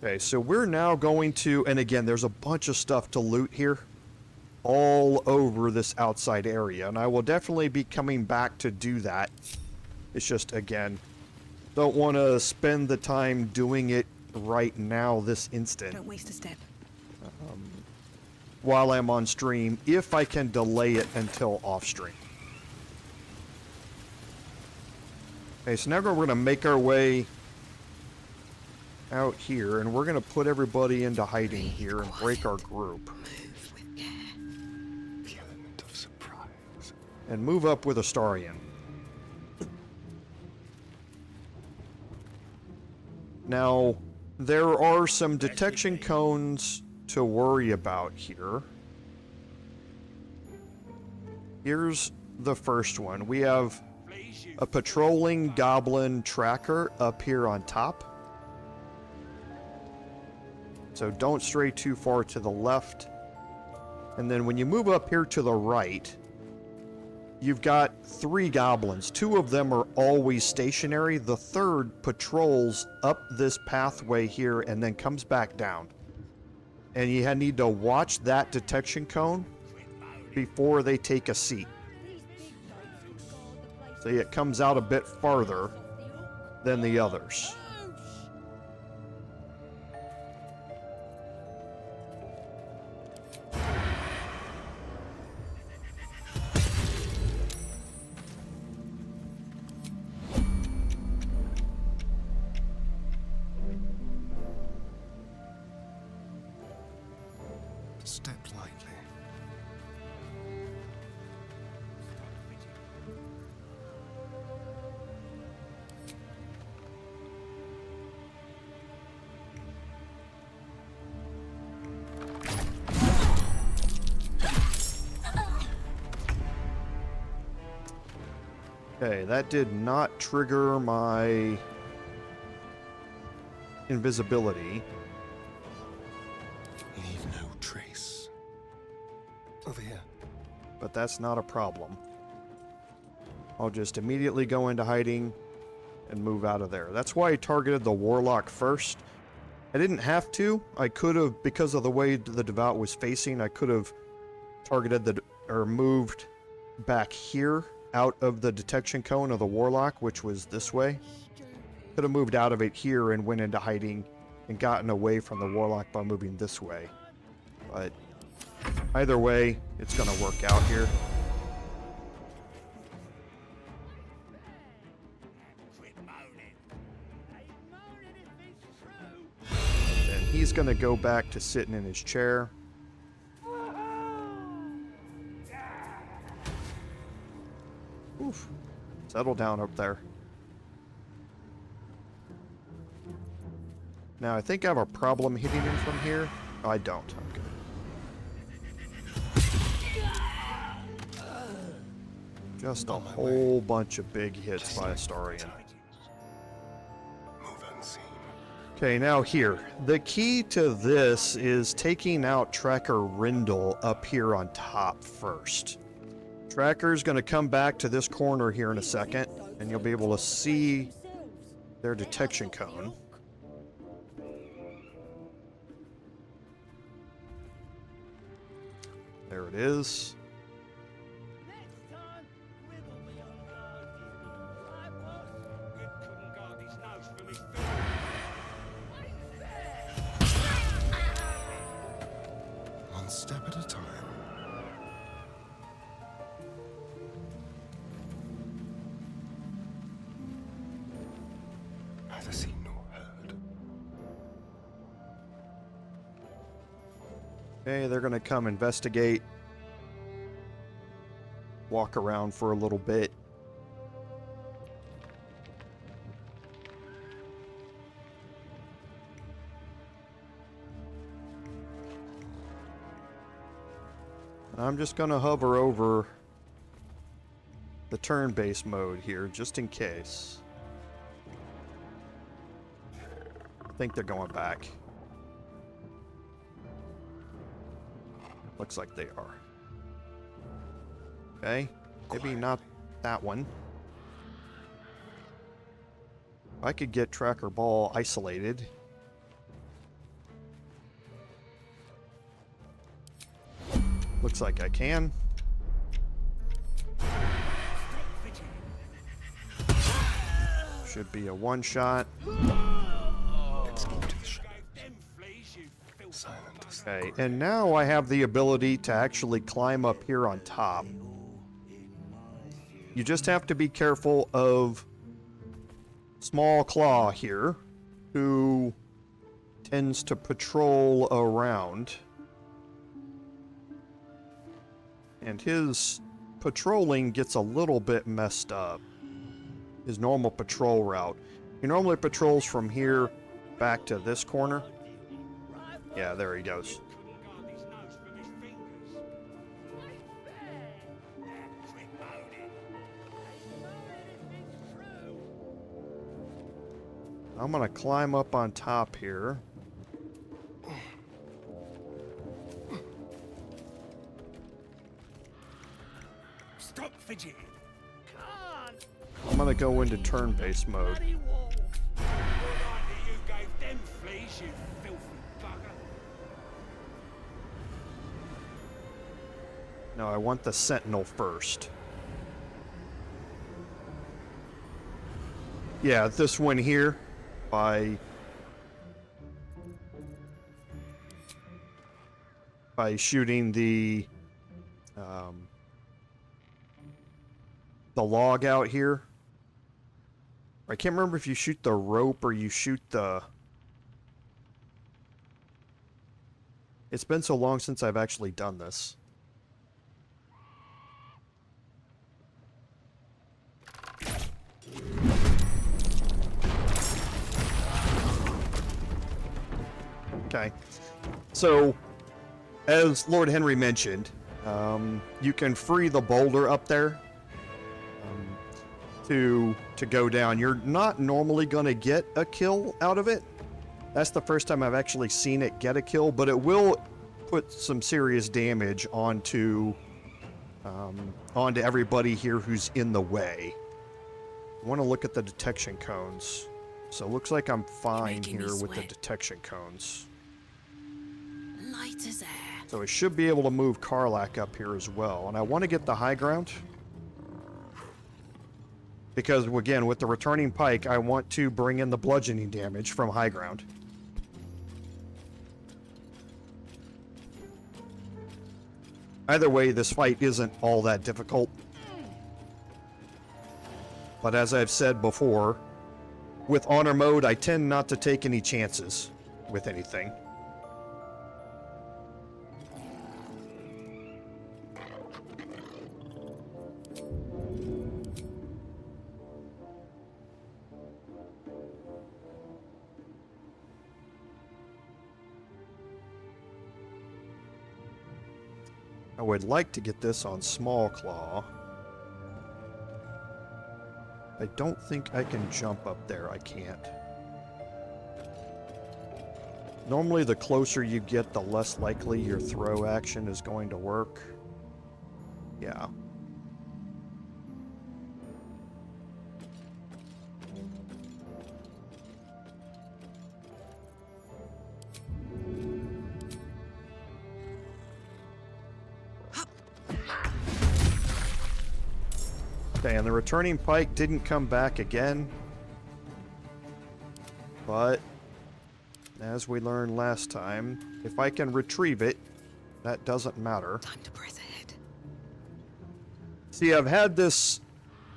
Okay, so we're now going to, and again, there's a bunch of stuff to loot here all over this outside area, and I will definitely be coming back to do that. It's just, again, don't want to spend the time doing it right now, this instant. Don't waste a step. While I'm on stream, if I can delay it until off stream. Okay, so now we're going to make our way out here, and we're going to put everybody into hiding here and break our group. Move with care. The element of surprise. And move up with Astarion. Now, there are some detection cones to worry about here. Here's the first one. We have a patrolling goblin tracker up here on top. So don't stray too far to the left. And then when you move up here to the right, you've got 3 goblins. 2 of them are always stationary. The third patrols up this pathway here and then comes back down. And you need to watch that detection cone before they take a seat. See, it comes out a bit farther than the others. Step lightly. Okay, that did not trigger my invisibility. Leave no trace. Over here. But that's not a problem. I'll just immediately go into hiding and move out of there. That's why I targeted the Warlock first. I didn't have to. I could have, because of the way the Devout was facing, I could have targeted or moved back here out of the detection cone of the Warlock, which was this way. Could have moved out of it here and went into hiding and gotten away from the Warlock by moving this way. But either way, it's going to work out here. And he's going to go back to sitting in his chair. Oof. Settle down up there. Now, I think I have a problem hitting him from here. Oh, I don't. Okay. Just a whole bunch of big hits by Astarion. Move unseen. Okay, now here. The key to this is taking out Tracker Rindle up here on top first. Tracker's going to come back to this corner here in a second, and you'll be able to see their detection cone. There it is. One step at a time. Neither seen nor heard. Okay, they're going to come investigate. Walk around for a little bit. And I'm just going to hover over the turn-based mode here, just in case. I think they're going back. Looks like they are. Okay, maybe not that one. I could get Tracker Ball isolated. Looks like I can. Should be a one-shot. Let's keep to the shadows. Silent as Okay, and now I have the ability to actually climb up here on top. You just have to be careful of Small Claw here, who tends to patrol around. And his patrolling gets a little bit messed up. His normal patrol route. He normally patrols from here back to this corner. Yeah, there he goes. I'm gonna climb up on top here. Stop fidgeting. I'm gonna go into turn-based mode. You gave them fleas, you filthy bugger. No, I want the Sentinel first. Yeah, this one here by shooting the log out here. I can't remember if you shoot the rope or you shoot the... It's been so long since I've actually done this. Okay, so as Lord Henry mentioned, you can free the boulder up there to go down. You're not normally going to get a kill out of it. That's the first time I've actually seen it get a kill, but it will put some serious damage onto everybody here who's in the way. I want to look at the detection cones. So it looks like I'm fine here with the detection cones. Light as air. So I should be able to move Karlach up here as well. And I want to get the high ground. Because, again, with the returning pike, I want to bring in the bludgeoning damage from high ground. Either way, this fight isn't all that difficult. But as I've said before, with honor mode, I tend not to take any chances with anything. I would like to get this on Small Claw. I don't think I can jump up there. I can't. Normally, the closer you get, the less likely your throw action is going to work. Yeah. Okay, and the returning pike didn't come back again. But, as we learned last time, if I can retrieve it, that doesn't matter. Time to press ahead. See, I've had this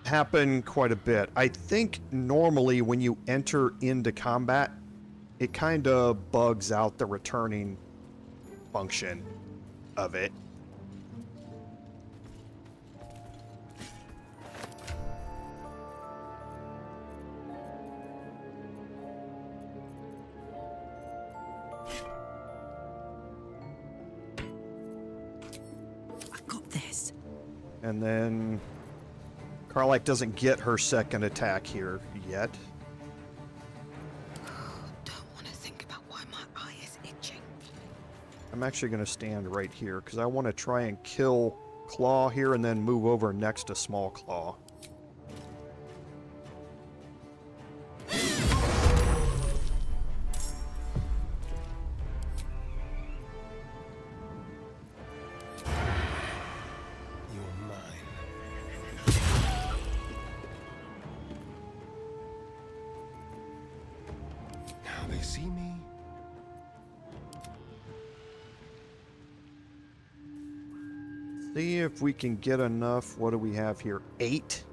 happen quite a bit. I think normally when you enter into combat, it kind of bugs out the returning function of it. And then Karlach doesn't get her second attack here yet. Don't want to think about why my eye is itching. I'm actually going to stand right here because I want to try and kill Claw here and then move over next to Small Claw. See if we can get enough. What do we have here? 8?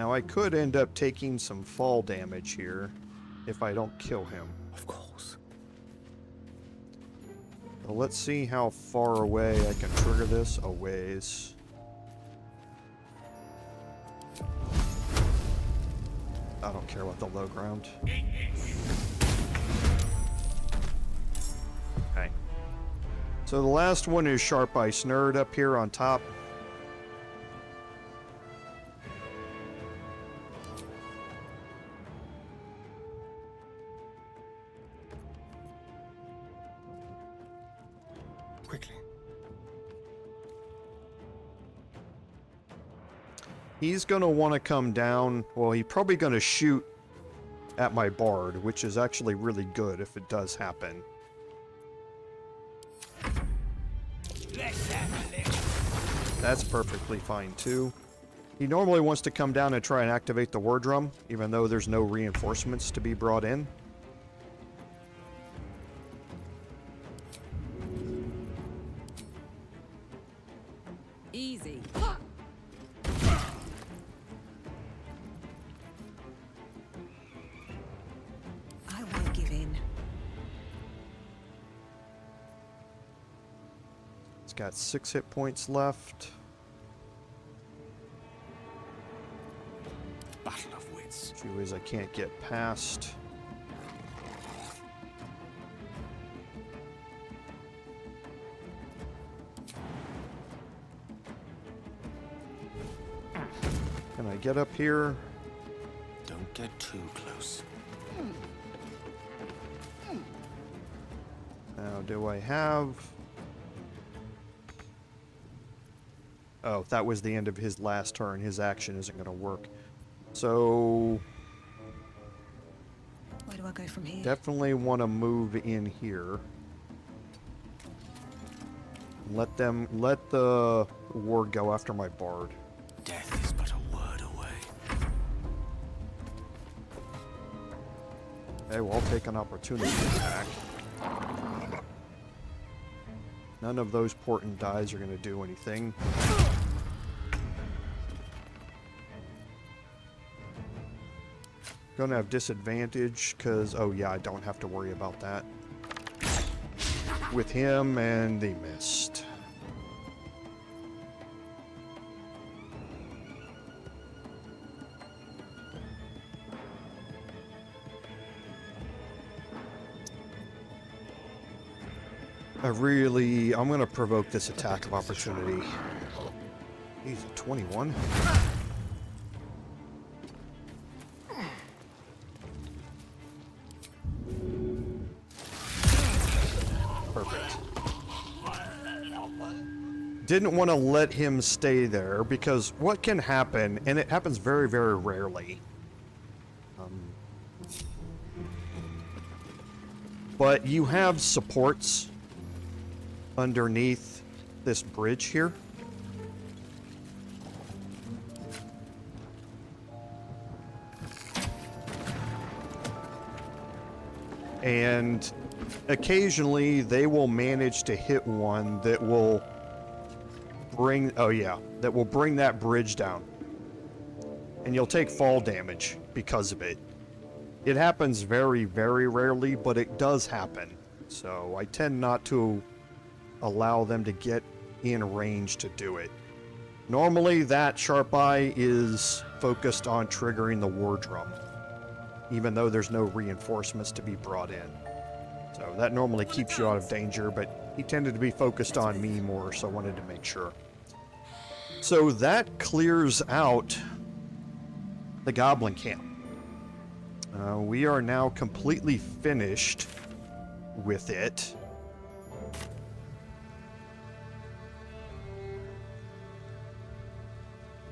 Now I could end up taking some fall damage here if I don't kill him. Of course. Well, let's see how far away I can trigger this. A ways. I don't care about the low ground. Okay. So the last one is Sharp Ice Nerd up here on top. Quickly. He's going to want to come down. Well, he's probably going to shoot at my bard, which is actually really good if it does happen. Let's have a lick. That's perfectly fine too. He normally wants to come down and try and activate the war drum, even though there's no reinforcements to be brought in. Easy. I won't give in. He's got 6 hit points left. Battle of wits. Few ways I can't get past. Can I get up here? Don't get too close. Now, do I have... Oh, that was the end of his last turn. His action isn't going to work. So... Where do I go from here? definitely want to move in here. Let the ward go after my bard. Death is but a word away. Okay, well, I'll take an opportunity attack. None of those portent dies are going to do anything. Gonna have disadvantage because, oh yeah, I don't have to worry about that. With him, and they missed. I'm gonna provoke this attack of opportunity. He's a 21. Perfect. Didn't want to let him stay there because what can happen, and it happens very, very rarely. But you have supports underneath this bridge here. And occasionally they will manage to hit one that will bring, that will bring that bridge down. And you'll take fall damage because of it. It happens very, very rarely, but it does happen. So I tend not to allow them to get in range to do it. Normally that Sharp Eye is focused on triggering the war drum, even though there's no reinforcements to be brought in. So that normally keeps you out of danger, but he tended to be focused on me more, so I wanted to make sure. So that clears out the Goblin Camp. We are now completely finished with it.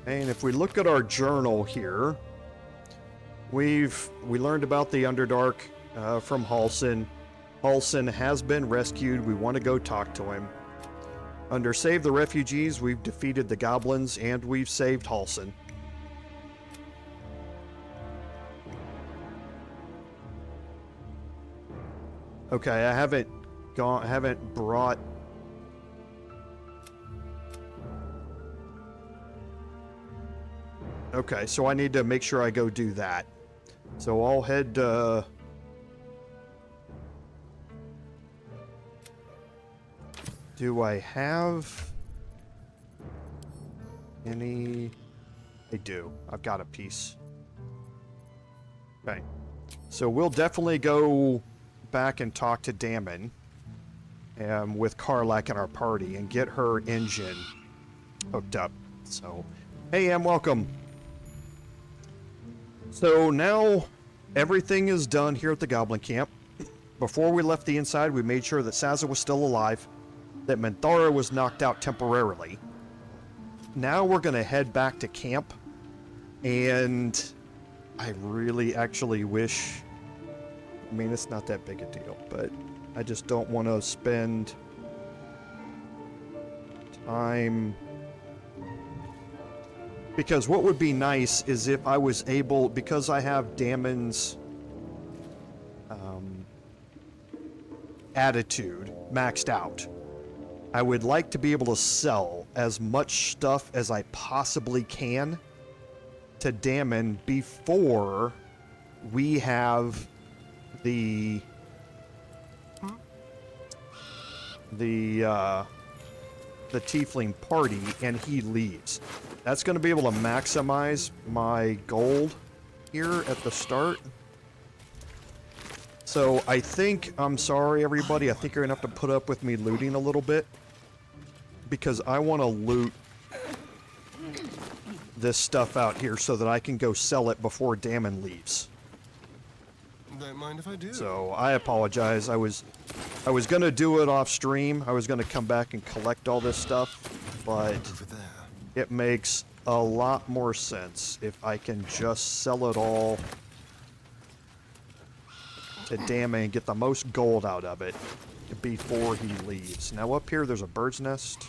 And if we look at our journal here, we learned about the Underdark from Halsin. Halsin has been rescued. We want to go talk to him. Under Save the Refugees, we've defeated the Goblins and we've saved Halsin. Okay, I haven't brought... Okay, so I need to make sure I go do that. So I'll head, do I have any... I do. I've got a piece. Okay. So we'll definitely go back and talk to Damon with Karlach in our party and get her engine hooked up. So, hey, Em, welcome. So now everything is done here at the Goblin Camp. Before we left the inside, we made sure that Saza was still alive, that Minthara was knocked out temporarily. Now we're going to head back to camp, and I really actually wish... I mean, it's not that big a deal, but I just don't want to spend time... Because what would be nice is if I was able, because I have Damon's attitude maxed out, I would like to be able to sell as much stuff as I possibly can to Damon before we have the tiefling party and he leaves. That's going to be able to maximize my gold here at the start. So I think, I'm sorry everybody, I think you're going to have to put up with me looting a little bit, because I want to loot this stuff out here so that I can go sell it before Damon leaves. Don't mind if I do. So I apologize. I was going to do it off stream. I was going to come back and collect all this stuff, but Over there. it makes a lot more sense if I can just sell it all to Damon and get the most gold out of it before he leaves. Now up here there's a bird's nest.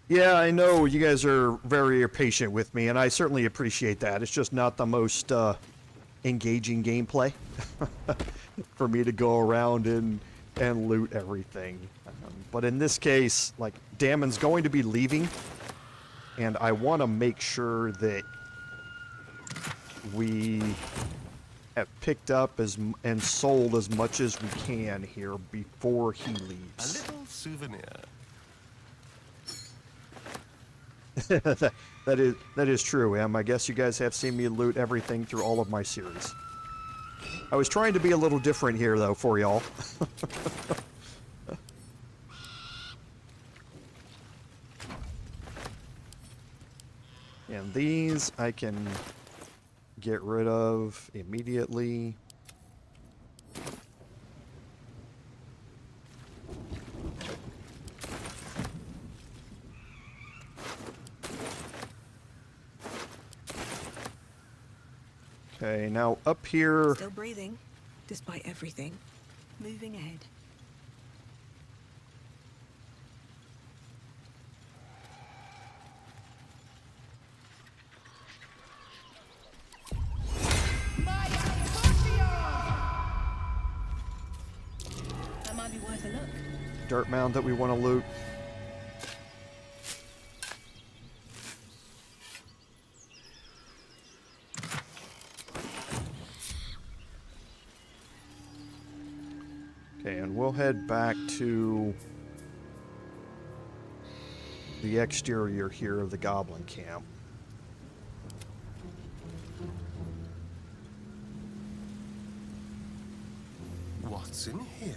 Yeah, I know you guys are very patient with me, and I certainly appreciate that. It's just not the most engaging gameplay for me to go around and loot everything. But in this case, like, Damon's going to be leaving, and I want to make sure that we have picked up and sold as much as we can here before he A leaves. little souvenir. that is true, Em. I guess you guys have seen me loot everything through all of my series. I was trying to be a little different here, though, for y'all. And these I can get rid of immediately. Okay, now up here... Still breathing, despite everything. Moving ahead. That might be worth a look. dirt mound that we want to loot. Okay, and we'll head back to the exterior here of the Goblin Camp. What's in here?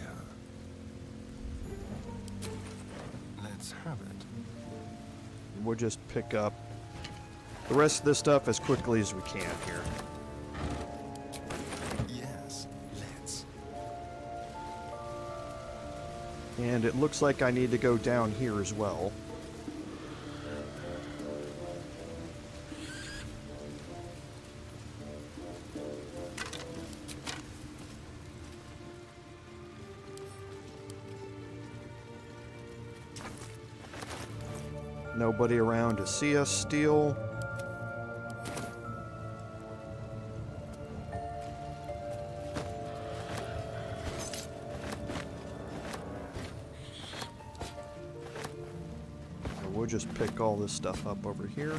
Let's have it. We'll just pick up the rest of this stuff as quickly as we can here. Yes, let's. And it looks like I need to go down here as well. Nobody around to see us steal. we'll just pick all this stuff up over here.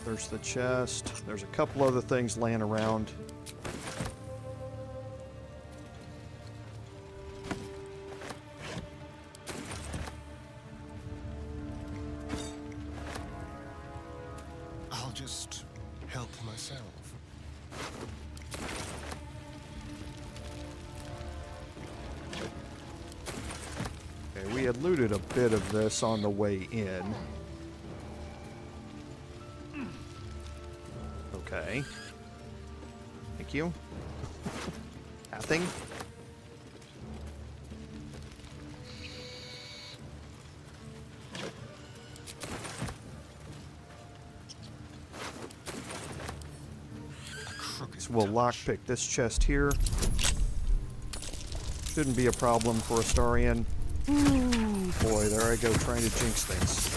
There's the chest. There's a couple other things laying around. I'll just help myself. Okay, we had looted a bit of this on the way in. Okay. Thank you. Nothing. So we'll lockpick this chest here. Shouldn't be a problem for Astarion. Boy, there I go trying to jinx things.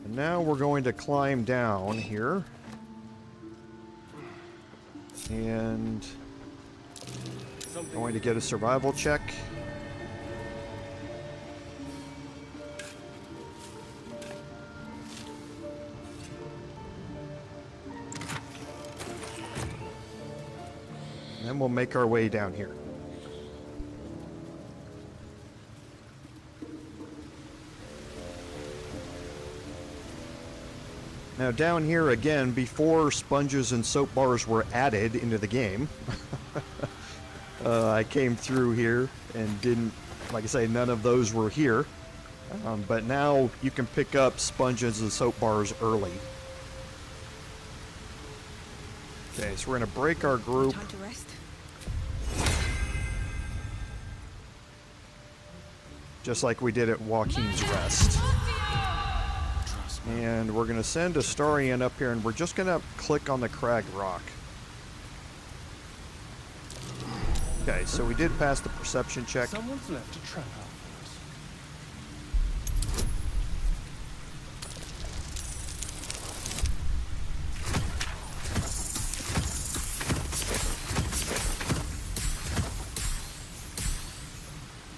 And now we're going to climb down here. And going to get a survival check. And then we'll make our way down here. Now down here again, before sponges and soap bars were added into the game, I came through here and didn't, like I say, none of those were here. But now you can pick up sponges and soap bars early. Okay, so we're going to break our group. Time to rest. Just like we did at Joaquin's Rest. And we're going to send Astarion up here, and we're just going to click on the crag rock. Okay, so we did pass the perception check. Someone's left a trap out for us.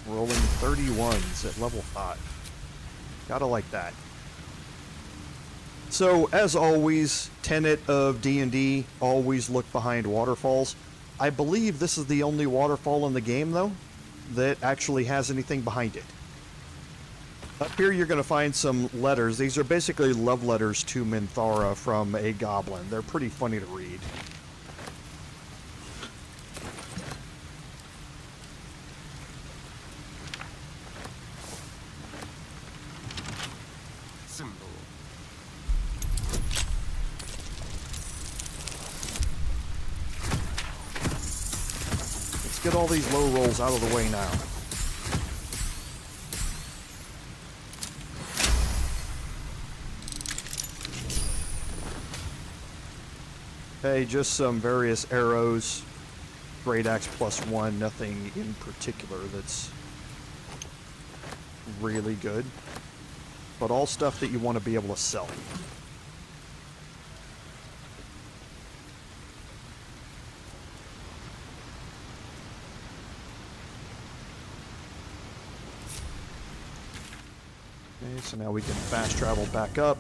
Rolling 31s at level 5. Gotta like that. So, as always, tenet of D&D, always look behind waterfalls. I believe this is the only waterfall in the game, though, that actually has anything behind it. Up here you're going to find some letters. These are basically love letters to Minthara from a goblin. They're pretty funny to read. Symbol. Let's get all these low rolls out of the way now. Okay, just some various arrows. Great Axe +1, nothing in particular that's really good. But all stuff that you want to be able to sell. Okay, so now we can fast travel back up.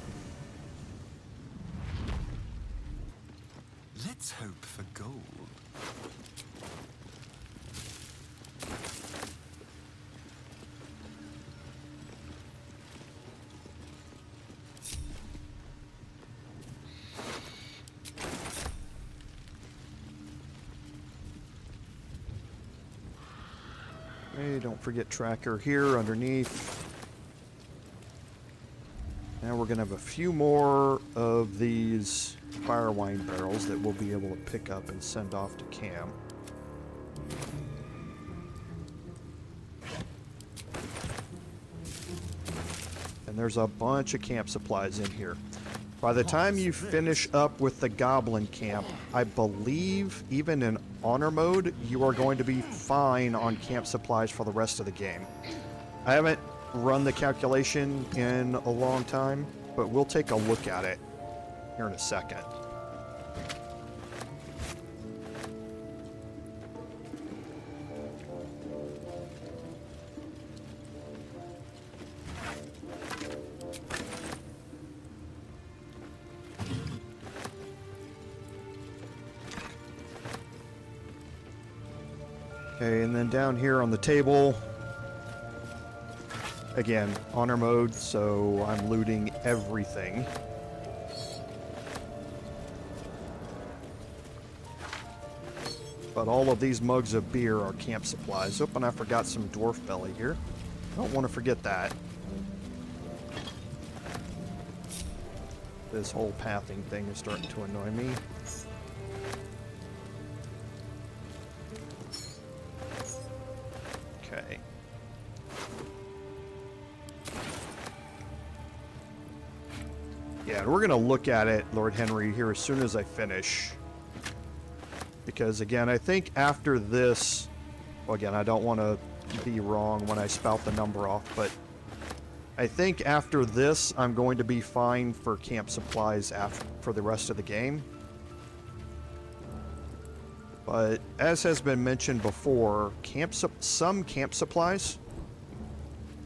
Let's hope for gold. Okay, don't forget tracker here underneath. Now we're going to have a few more of these fire wine barrels that we'll be able to pick up and send off to camp. And there's a bunch of camp supplies in here. By the time you finish up with the Goblin Camp, I believe even in honor mode, you are going to be fine on camp supplies for the rest of the game. I haven't run the calculation in a long time, but we'll take a look at it here in a second. Okay, and then down here on the table, again, honor mode, so I'm looting everything. But all of these mugs of beer are camp supplies. Oh, and I forgot some dwarf belly here. Don't want to forget that. This whole pathing thing is starting to annoy me. Okay. Yeah, and we're going to look at it, Lord Henry, here as soon as I finish. Because, again, I think after this... Well, again, I don't want to be wrong when I spout the number off, but... I think after this, I'm going to be fine for camp supplies for the rest of the game. But, as has been mentioned before, some camp supplies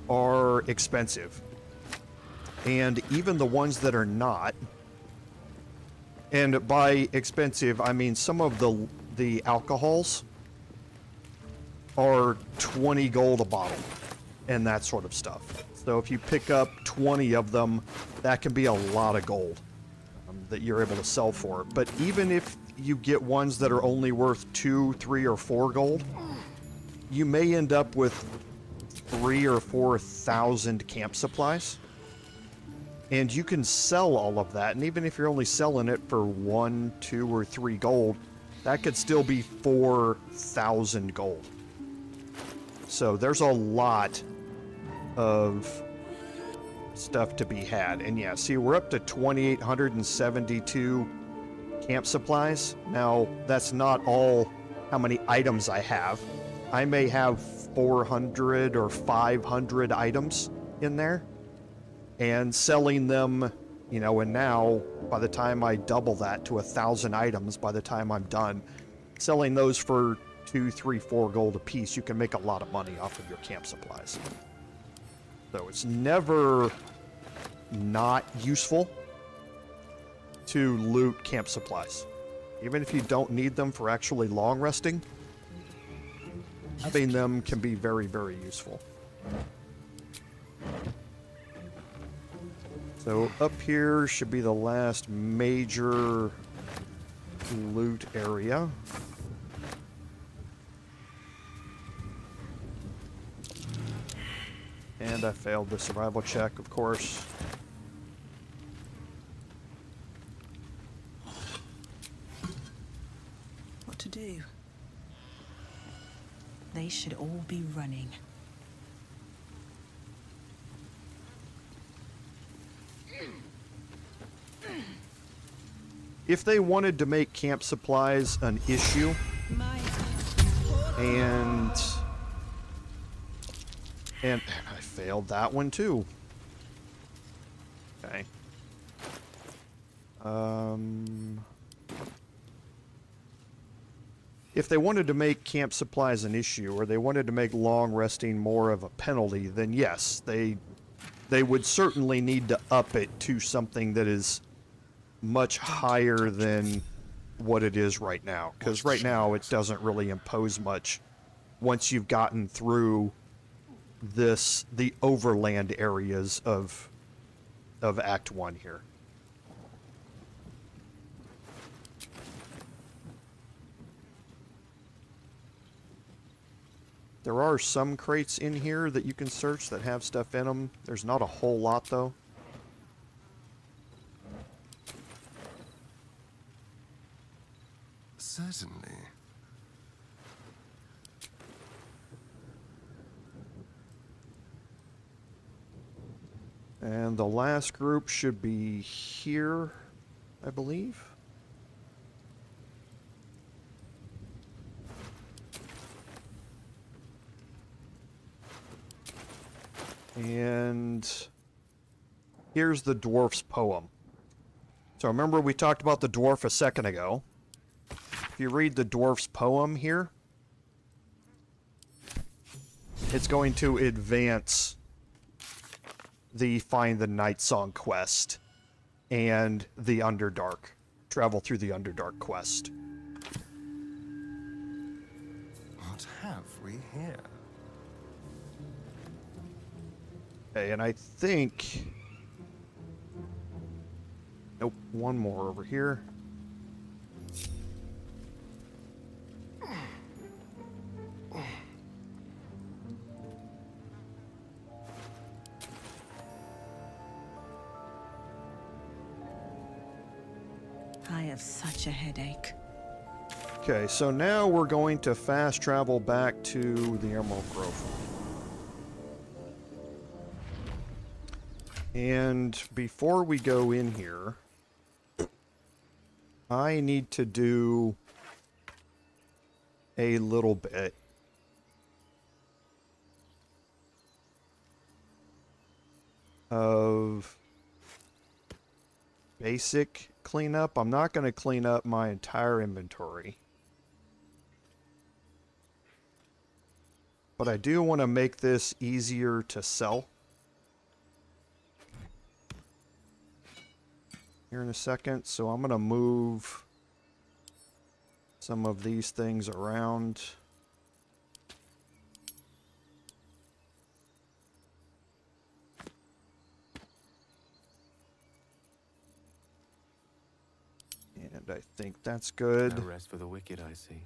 are expensive. And even the ones that are not... And by expensive, I mean some of the alcohols are 20 gold a bottle and that sort of stuff. So if you pick up 20 of them, that can be a lot of gold that you're able to sell for. But even if you get ones that are only worth 2, 3, or 4 gold, you may end up with 3,000 or 4,000 camp supplies. And you can sell all of that, and even if you're only selling it for 1, 2, or 3 gold, that could still be 4,000 gold. So there's a lot of stuff to be had. And yeah, see, we're up to 2,872 camp supplies. Now, that's not all how many items I have. I may have 400 or 500 items in there. And selling them, you know, and now, by the time I double that to 1,000 items, by the time I'm done, selling those for 2, 3, 4 gold a piece, you can make a lot of money off of your camp supplies. So it's never not useful to loot camp supplies. Even if you don't need them for actually long resting, having them can be very, very useful. So up here should be the last major loot area. And I failed the survival check, of course. What to do? They should all be running. If they wanted to make camp supplies an issue, and I failed that one too. Okay. If they wanted to make camp supplies an issue, or they wanted to make long resting more of a penalty, then yes, they would certainly need to up it to something that is much higher than what it is right now. Because right now it doesn't really impose much once you've gotten through the overland areas of Act 1 here. There are some crates in here that you can search that have stuff in them. There's not a whole lot, though. Certainly. And the last group should be here, I believe. And here's the dwarf's poem. So remember we talked about the dwarf a second ago. If you read the dwarf's poem here, it's going to advance the Find the Night Song quest and the Underdark. Travel through the Underdark quest. What have we here? Okay, and I think... Nope, one more over here. I have such a headache. Okay, so now we're going to fast travel back to the Emerald Grove. And before we go in here, I need to do a little bit of basic cleanup. I'm not going to clean up my entire inventory, but I do want to make this easier to sell here in a second. So I'm going to move some of these things around. And I think that's good. No rest for the wicked, I see.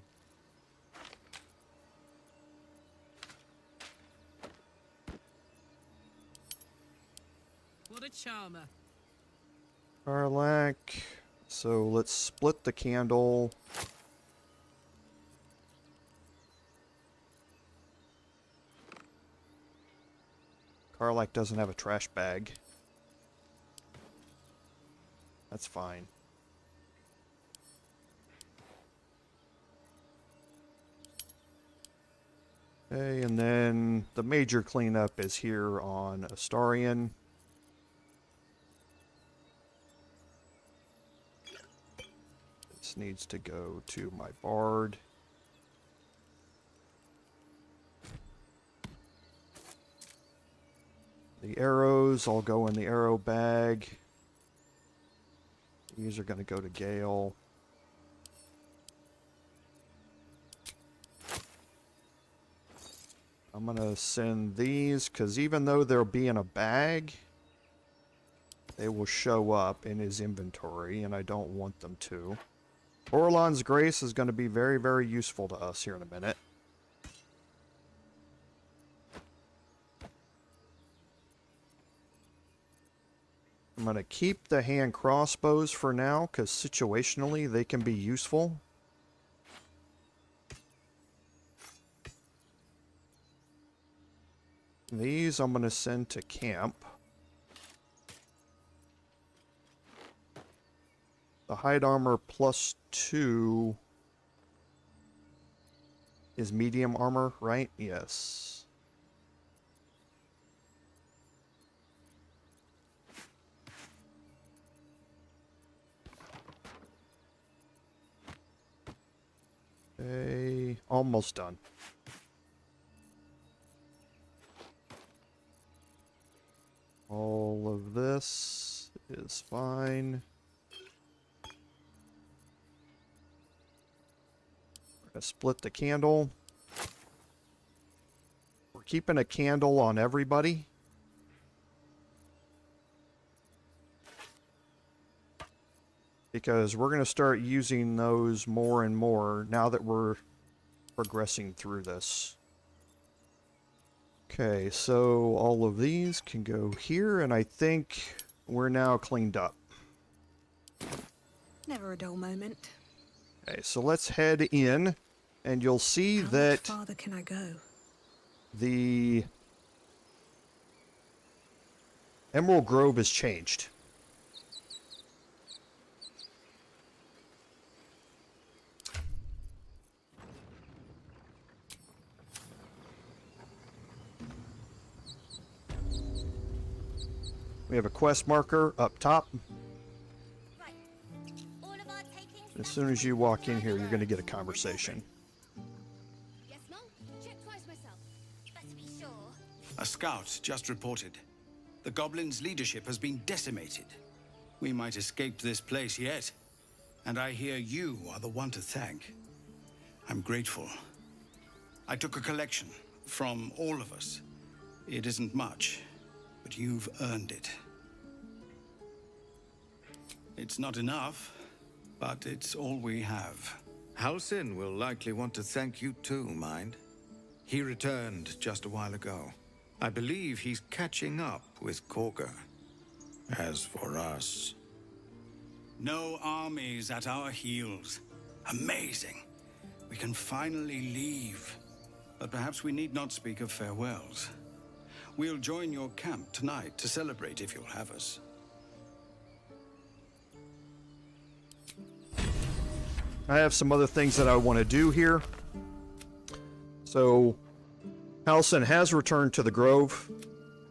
What a charmer. Karlach. So let's split the candle. Karlach doesn't have a trash bag. That's fine. Okay, and then the major cleanup is here on Astarion. This needs to go to my bard. The arrows all go in the arrow bag. These are going to go to Gale. I'm going to send these, because even though they'll be in a bag, they will show up in his inventory, and I don't want them to. Orlan's Grace is going to be very, very useful to us here in a minute. I'm going to keep the hand crossbows for now, because situationally they can be useful. These I'm going to send to camp. The hide armor +2 is medium armor, right? Yes. Okay, almost done. All of this is fine. We're going to split the candle. We're keeping a candle on everybody. Because we're going to start using those more and more now that we're progressing through this. Okay, so all of these can go here, and I think we're now cleaned up. Never a dull moment. Okay, so let's head in, and you'll see How much that farther can I go? the Emerald Grove has changed. We have a quest marker up top. Right. All of our takings. As soon as you walk in here, you're going to get a conversation. Yes, Mom? Check twice myself. But to be sure. A scout just reported. The Goblins' leadership has been decimated. We might escape this place yet. And I hear you are the one to thank. I'm grateful. I took a collection from all of us. It isn't much, but you've earned it. It's not enough, but it's all we have. Halsin will likely want to thank you too, mind. He returned just a while ago. I believe he's catching up with Kagha. As for us... No armies at our heels. Amazing. We can finally leave. But perhaps we need not speak of farewells. We'll join your camp tonight to celebrate if you'll have us. I have some other things that I want to do here. So, Halsin has returned to the Grove.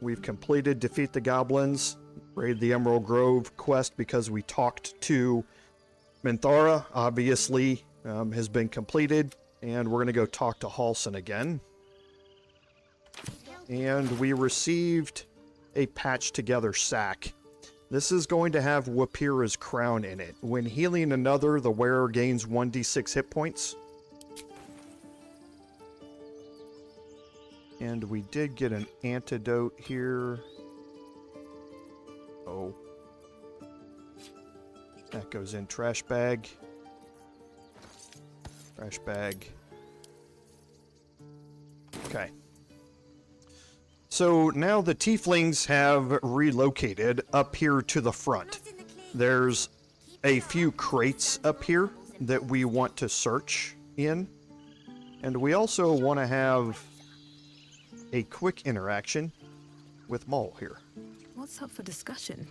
We've completed Defeat the Goblins, raid the Emerald Grove quest because we talked to Minthara, obviously, has been completed. And we're going to go talk to Halsin again. And we received a patched together sack. This is going to have Wapira's crown in it. When healing another, the wearer gains 1d6 hit points. And we did get an antidote here. Oh. That goes in trash bag. Trash bag. Okay. So now the tieflings have relocated up here to the front. There's a few crates up here that we want to search in. And we also want to have a quick interaction with Mole here. What's up for discussion?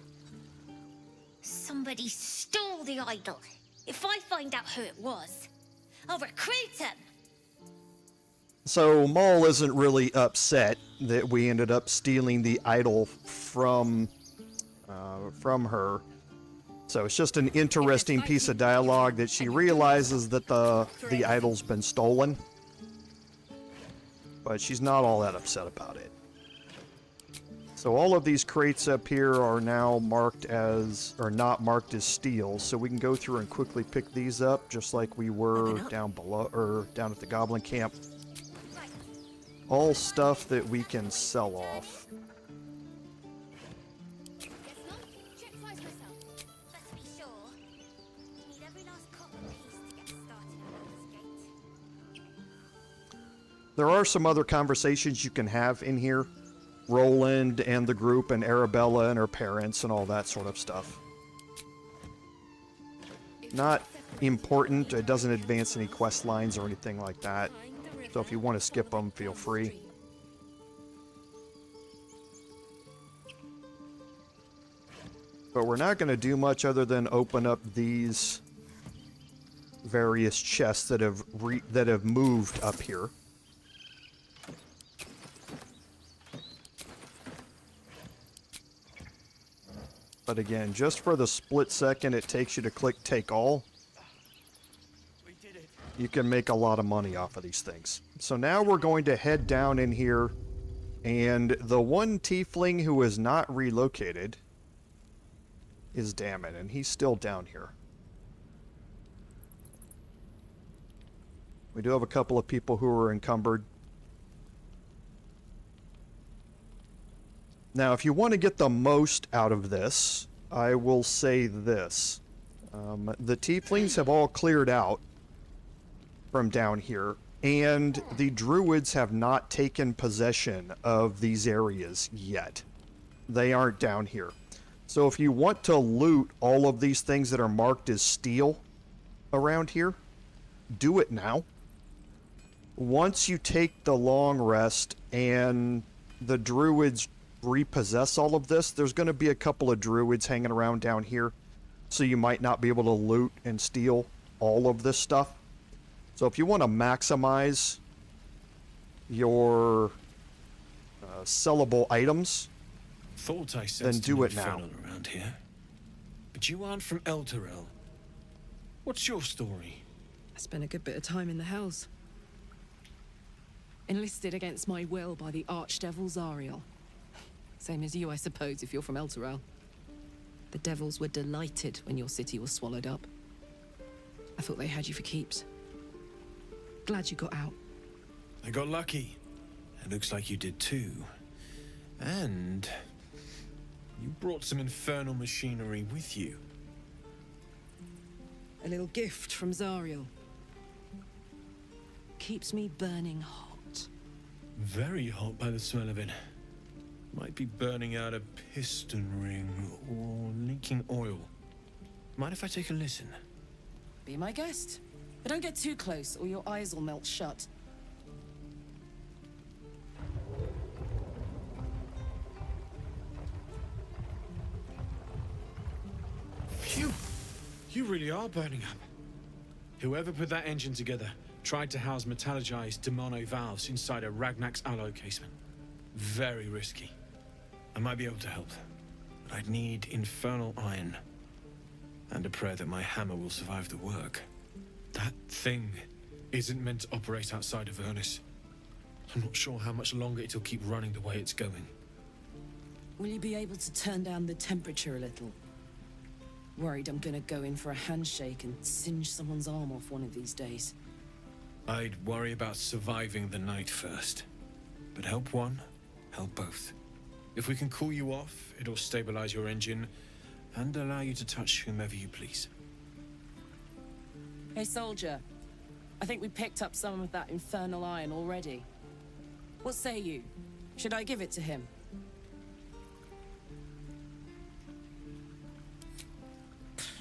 Somebody stole the idol. If I find out who it was, I'll recruit him. So Maul isn't really upset that we ended up stealing the idol from her. So it's just an interesting piece of dialogue that she realizes that the idol's been stolen. But she's not all that upset about it. So all of these crates up here are now marked as, or not marked as steals. So we can go through and quickly pick these up just like we were down below, or down at the Goblin Camp. All stuff that we can sell off. Yes, Mom? Check twice myself. But to be sure, we need every last copper piece to get started on this gate. There are some other conversations you can have in here. Roland and the group and Arabella and her parents and all that sort of stuff. Not important. It doesn't advance any quest lines or anything like that. So if you want to skip them, feel free. But we're not going to do much other than open up these various chests that have moved up here. But again, just for the split second it takes you to click take all, you can make a lot of money off of these things. So now we're going to head down in here, and the one tiefling who is not relocated is Damon, and he's still down here. We do have a couple of people who are encumbered. Now, if you want to get the most out of this, I will say this. The tieflings have all cleared out from down here, and the druids have not taken possession of these areas yet. They aren't down here. So if you want to loot all of these things that are marked as steal around here, do it now. Once you take the long rest and the druids repossess all of this, there's going to be a couple of druids hanging around down here, so you might not be able to loot and steal all of this stuff. So if you want to maximize your sellable items, Thought I then sensed do an it now. infernal around here. But you aren't from Elturel. What's your story? I spent a good bit of time in the Hells. Enlisted against my will by the Archdevil Zariel. Same as you, I suppose, if you're from Elturel. The devils were delighted when your city was swallowed up. I thought they had you for keeps. Glad you got out. I got lucky. It looks like you did too. And you brought some infernal machinery with you. A little gift from Zariel. Keeps me burning hot. Very hot by the smell of it. Might be burning out a piston ring or leaking oil. Mind if I take a listen? Be my guest. But don't get too close or your eyes will melt shut. Phew! You really are burning up. Whoever put that engine together tried to house metallogized Demono valves inside a Ragnak's alloy casement. Very risky. I might be able to help, but I'd need infernal iron. And a prayer that my hammer will survive the work. That thing isn't meant to operate outside of Ernest. I'm not sure how much longer it'll keep running the way it's going. Will you be able to turn down the temperature a little? Worried I'm gonna go in for a handshake and singe someone's arm off one of these days. I'd worry about surviving the night first. But help one, help both. If we can cool you off, it'll stabilize your engine and allow you to touch whomever you please. Hey, soldier. I think we picked up some of that infernal iron already. What say you? Should I give it to him?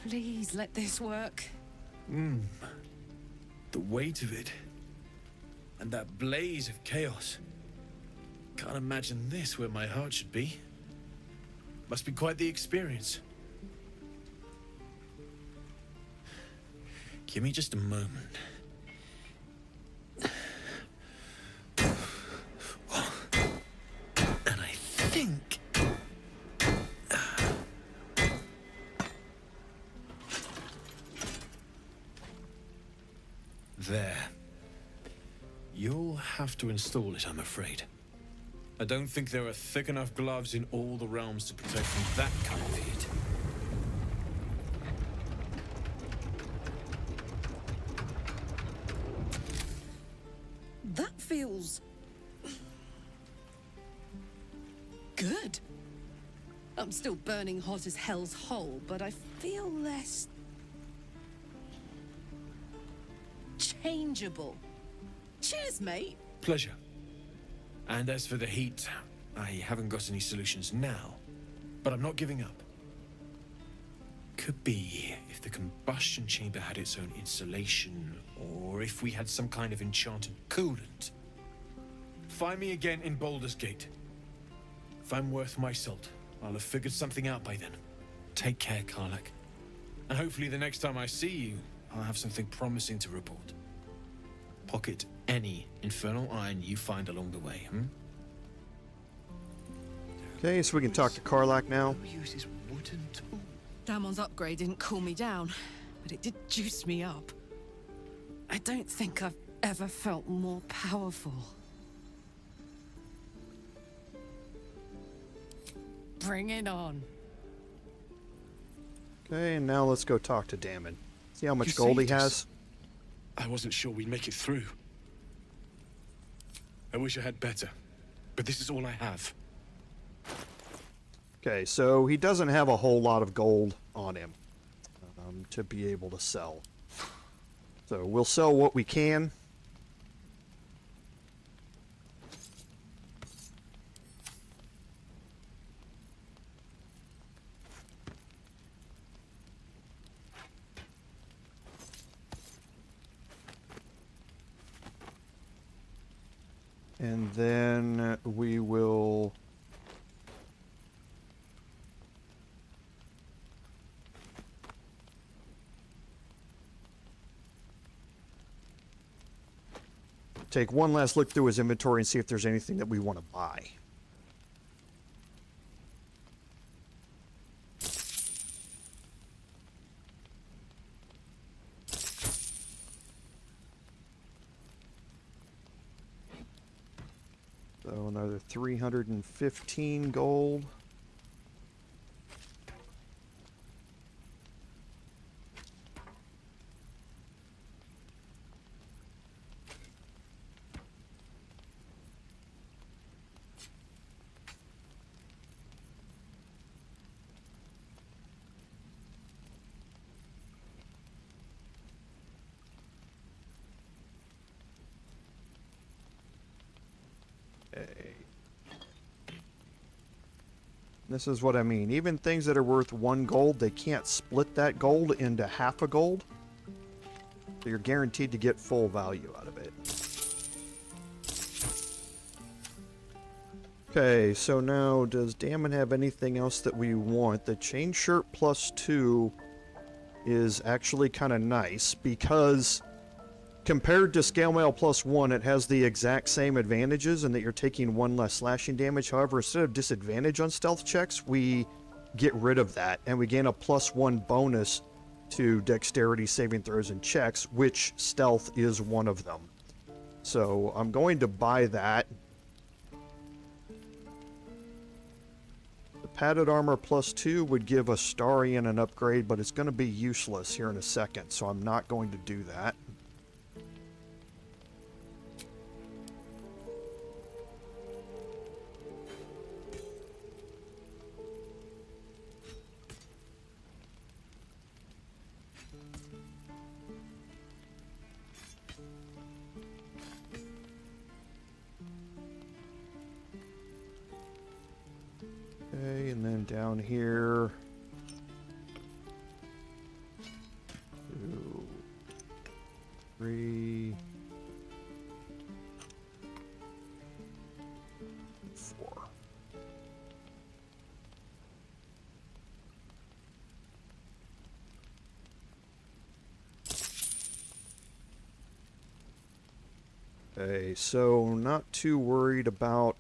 Please let this work. The weight of it. And that blaze of chaos. Can't imagine this where my heart should be. Must be quite the experience. Give me just a moment. And I think... There. You'll have to install it, I'm afraid. I don't think there are thick enough gloves in all the realms to protect from that kind of heat. That feels... good. I'm still burning hot as hell's hole, but I feel less... changeable. Cheers, mate. Pleasure. And as for the heat, I haven't got any solutions now, but I'm not giving up. Could be if the combustion chamber had its own insulation, or if we had some kind of enchanted coolant. Find me again in Baldur's Gate. If I'm worth my salt, I'll have figured something out by then. Take care, Karlach. And hopefully the next time I see you, I'll have something promising to report. Pocket any infernal iron you find along the way, Okay, so we can talk to Karlach now. Uses wooden tools. Damon's upgrade didn't cool me down, but it did juice me up. I don't think I've ever felt more powerful. Bring it on. Okay, and now let's go talk to Damon. See how much You gold he saved us. has. I wasn't sure we'd make it through. I wish I had better, but this is all I have. Okay, so he doesn't have a whole lot of gold on him to be able to sell. So we'll sell what we can. And then we will take one last look through his inventory and see if there's anything that we want to buy. So another 315 gold. This is what I mean. Even things that are worth 1 gold, they can't split that gold into half a gold. So you're guaranteed to get full value out of it. Okay, so now does Damon have anything else that we want? The chain shirt +2 is actually kind of nice because compared to scale mail +1, it has the exact same advantages in that you're taking 1 less slashing damage. However, instead of disadvantage on stealth checks, we get rid of that and we gain a +1 bonus to dexterity saving throws and checks, which stealth is one of them. So I'm going to buy that. The padded armor +2 would give Astarion an upgrade, but it's going to be useless here in a second, so I'm not going to do that. Okay, and then down here, 2, 3, 4. Okay, so not too worried about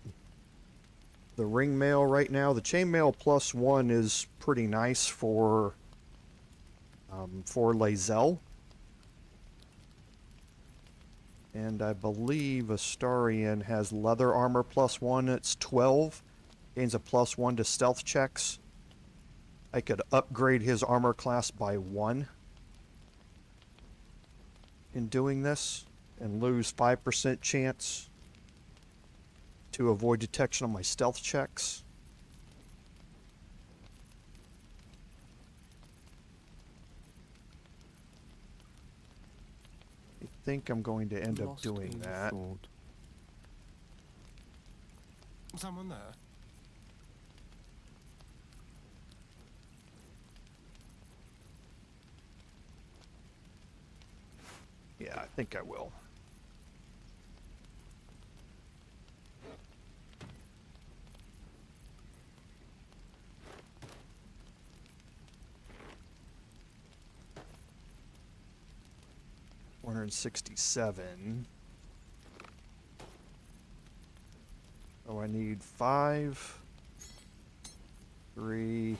the ring mail right now. The chain mail +1 is pretty nice for Lae'zel. And I believe Astarion has leather armor +1. It's 12. Gains a +1 to stealth checks. I could upgrade his armor class by 1 in doing this and lose 5% chance to avoid detection on my stealth checks. I think I'm going to end up doing that. Someone there? Yeah, I think I will. $167. Oh, I need 5, 3,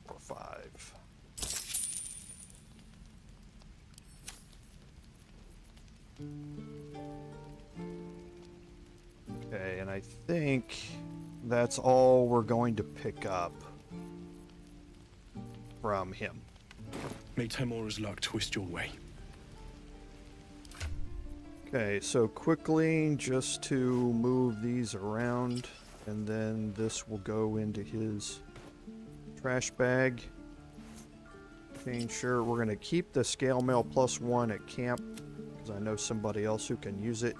4, 5. Okay, and I think that's all we're going to pick up from him. May Temora's luck twist your way. Okay, so quickly, just to move these around, and then this will go into his trash bag. Okay, sure, we're going to keep the scale mail +1 at camp, because I know somebody else who can use it.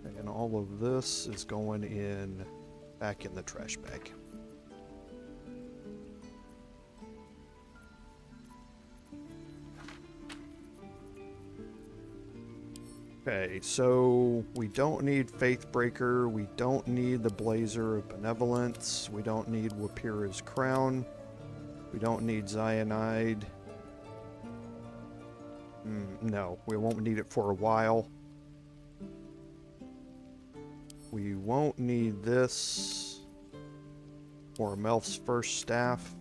And all of this is going in back in the trash bag. Okay, so we don't need Faithbreaker, we don't need the Blazer of Benevolence, we don't need Wapira's Crown, we don't need Cyanide, No, we won't need it for a while. We won't need this or Melf's first staff.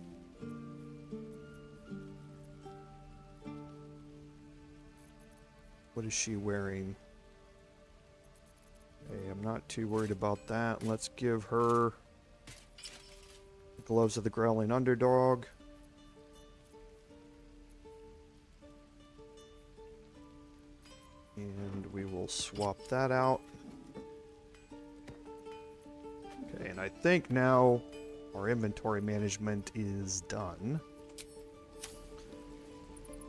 What is she wearing? Okay, I'm not too worried about that. Let's give her the gloves of the growling underdog. And we will swap that out. Okay, and I think now our inventory management is done.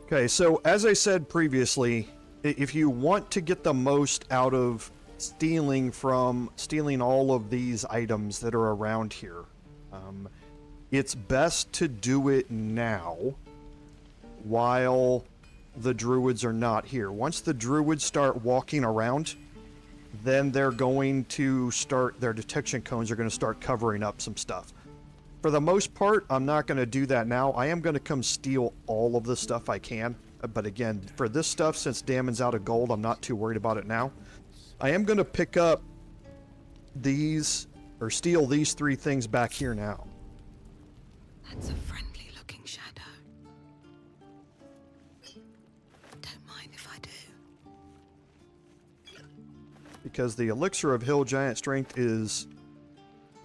Okay, so as I said previously, if you want to get the most out of stealing all of these items that are around here, it's best to do it now while the druids are not here. Once the druids start walking around, then they're going to start, their detection cones are going to start covering up some stuff. For the most part, I'm not going to do that now. I am going to come steal all of the stuff I can. But again, for this stuff, since Damon's out of gold, I'm not too worried about it now. I am going to pick up these, or steal these 3 things back here now. That's a friendly looking shadow. Don't mind if I do. Because the elixir of hill giant strength is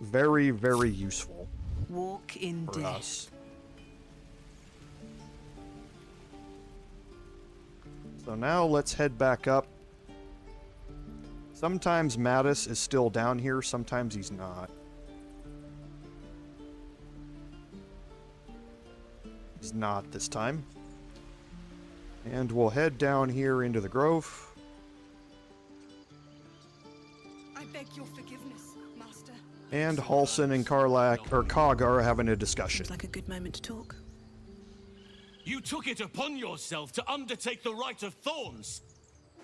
very, very useful. Walk in for death. us. So now let's head back up. Sometimes Mattis is still down here, sometimes he's not. He's not this time. And we'll head down here into the grove. I beg your forgiveness, Master. And Halsin and Karlach, or Kagha, are having a discussion. Seems like a good moment to talk. You took it upon yourself to undertake the Rite of Thorns.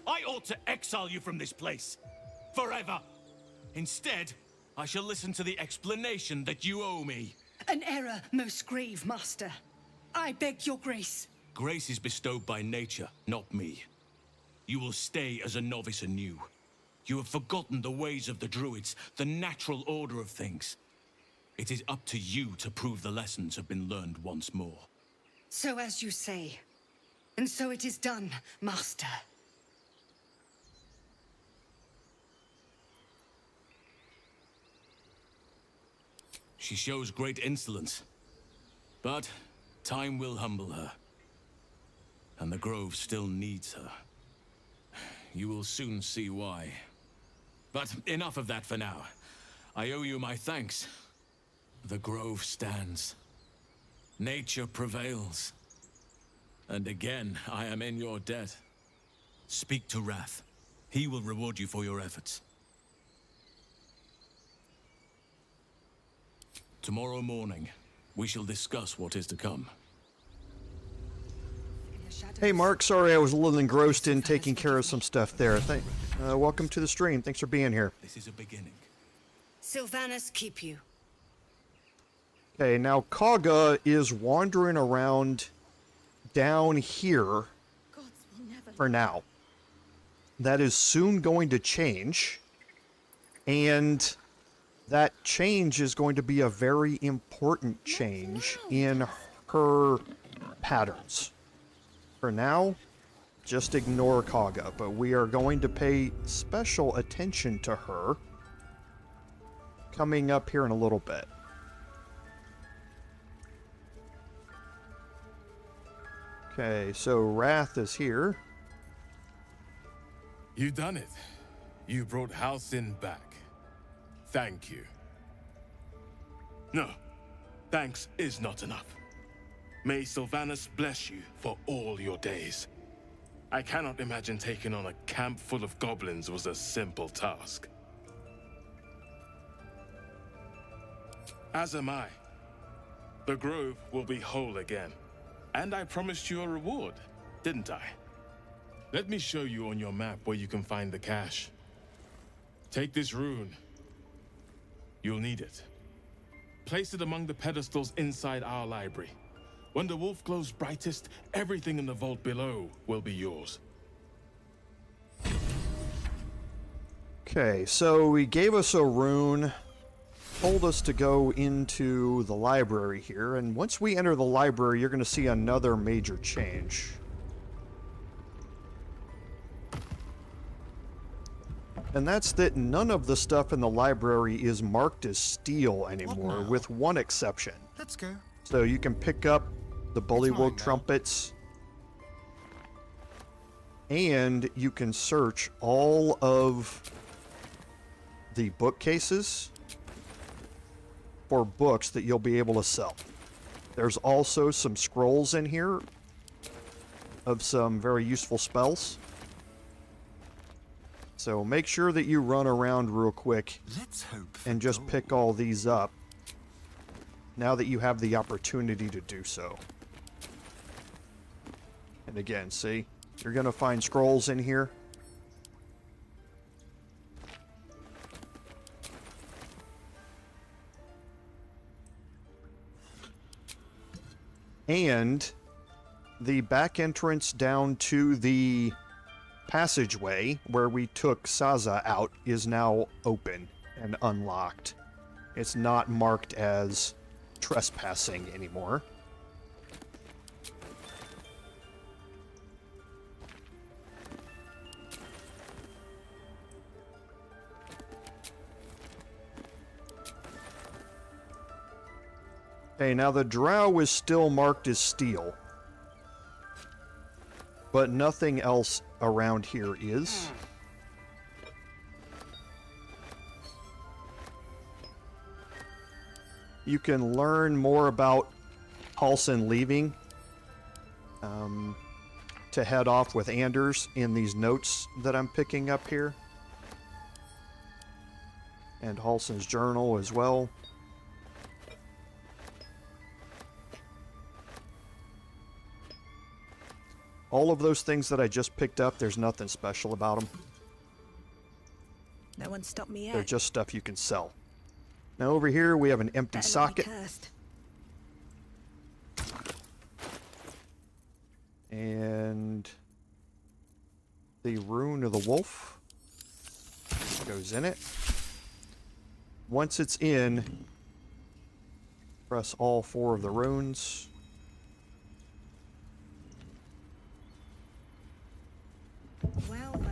I ought to exile you from this place. Forever. Instead, I shall listen to the explanation that you owe me. An error most grave, Master. I beg your grace. Grace is bestowed by nature, not me. You will stay as a novice anew. You have forgotten the ways of the druids, the natural order of things. It is up to you to prove the lessons have been learned once more. So as you say. And so it is done, Master. She shows great insolence. But time will humble her. And the grove still needs her. You will soon see why. But enough of that for now. I owe you my thanks. The grove stands. Nature prevails. And again, I am in your debt. Speak to Wrath. He will reward you for your efforts. Tomorrow morning, we shall discuss what is to come. Hey Mark, sorry I was a little engrossed in taking care of some stuff there. Welcome to the stream. Thanks for being here. This is a beginning. Sylvanas keep you. Okay, now Kagha is wandering around down here for now. That is soon going to change, and that change is going to be a very important change in her patterns. For now, just ignore Kagha, but we are going to pay special attention to her coming up here in a little bit. Okay, so Wrath is here. You done it. You brought Halsin back. Thank you. No, thanks is not enough. May Sylvanas bless you for all your days. I cannot imagine taking on a camp full of goblins was a simple task. As am I. The grove will be whole again. And I promised you a reward, didn't I? Let me show you on your map where you can find the cache. Take this rune. You'll need it. Place it among the pedestals inside our library. When the wolf glows brightest, everything in the vault below will be yours. Okay, so he gave us a rune, told us to go into the library here, and once we enter the library, you're going to see another major change. And that's that none of the stuff in the library is marked as steel anymore, with one exception. Let's go. So you can pick up the bullywug trumpets, and you can search all of the bookcases for books that you'll be able to sell. There's also some scrolls in here of some very useful spells. So make sure that you run around real quick and just pick all these up now that you have the opportunity to do so. And again, see, you're going to find scrolls in here. And the back entrance down to the passageway where we took Saza out is now open and unlocked. It's not marked as trespassing anymore. Okay, now the drow is still marked as steel, but nothing else around here is. You can learn more about Halsin leaving to head off with Anders in these notes that I'm picking up here. And Halsin's journal as well. All of those things that I just picked up, there's nothing special about them. No one stopped me yet. They're just stuff you can sell. Now over here we have an empty socket. And the rune of the wolf goes in it. Once it's in, press all 4 of the runes. Well.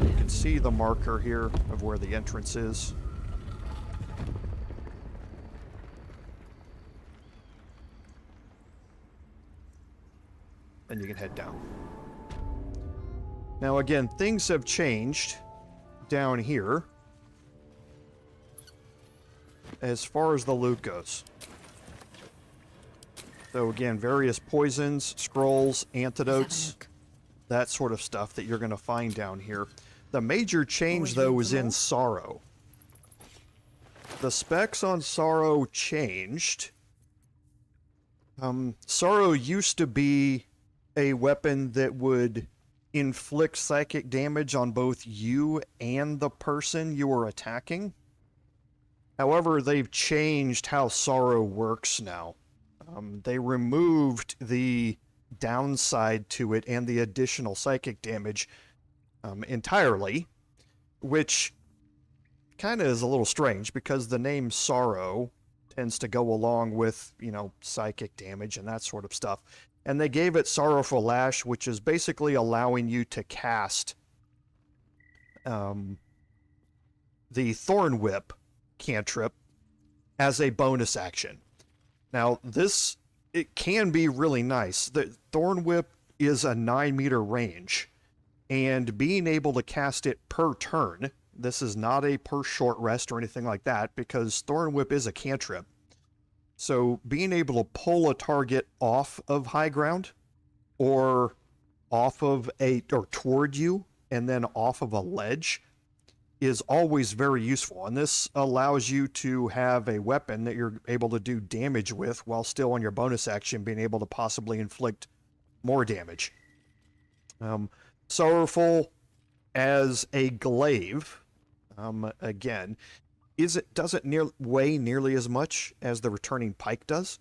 You can see the marker here of where the entrance is. And you can head down. Now again, things have changed down here as far as the loot goes. So again, various poisons, scrolls, antidotes, that sort of stuff that you're going to find down here. The major change, though, is in Sorrow. The specs on Sorrow changed. Sorrow used to be a weapon that would inflict psychic damage on both you and the person you were attacking. However, they've changed how Sorrow works now. They removed the downside to it and the additional psychic damage entirely, which kind of is a little strange because the name Sorrow tends to go along with, you know, psychic damage and that sort of stuff. And they gave it Sorrowful Lash, which is basically allowing you to cast the Thorn Whip cantrip as a bonus action. Now, this, it can be really nice. The Thorn Whip is a 9-meter range, and being able to cast it per turn, this is not a per short rest or anything like that, because Thorn Whip is a cantrip. So being able to pull a target off of high ground, or off of or toward you, and then off of a ledge, is always very useful. And this allows you to have a weapon that you're able to do damage with while still on your bonus action being able to possibly inflict more damage. Sorrowful as a glaive, again, doesn't weigh nearly as much as the returning pike does.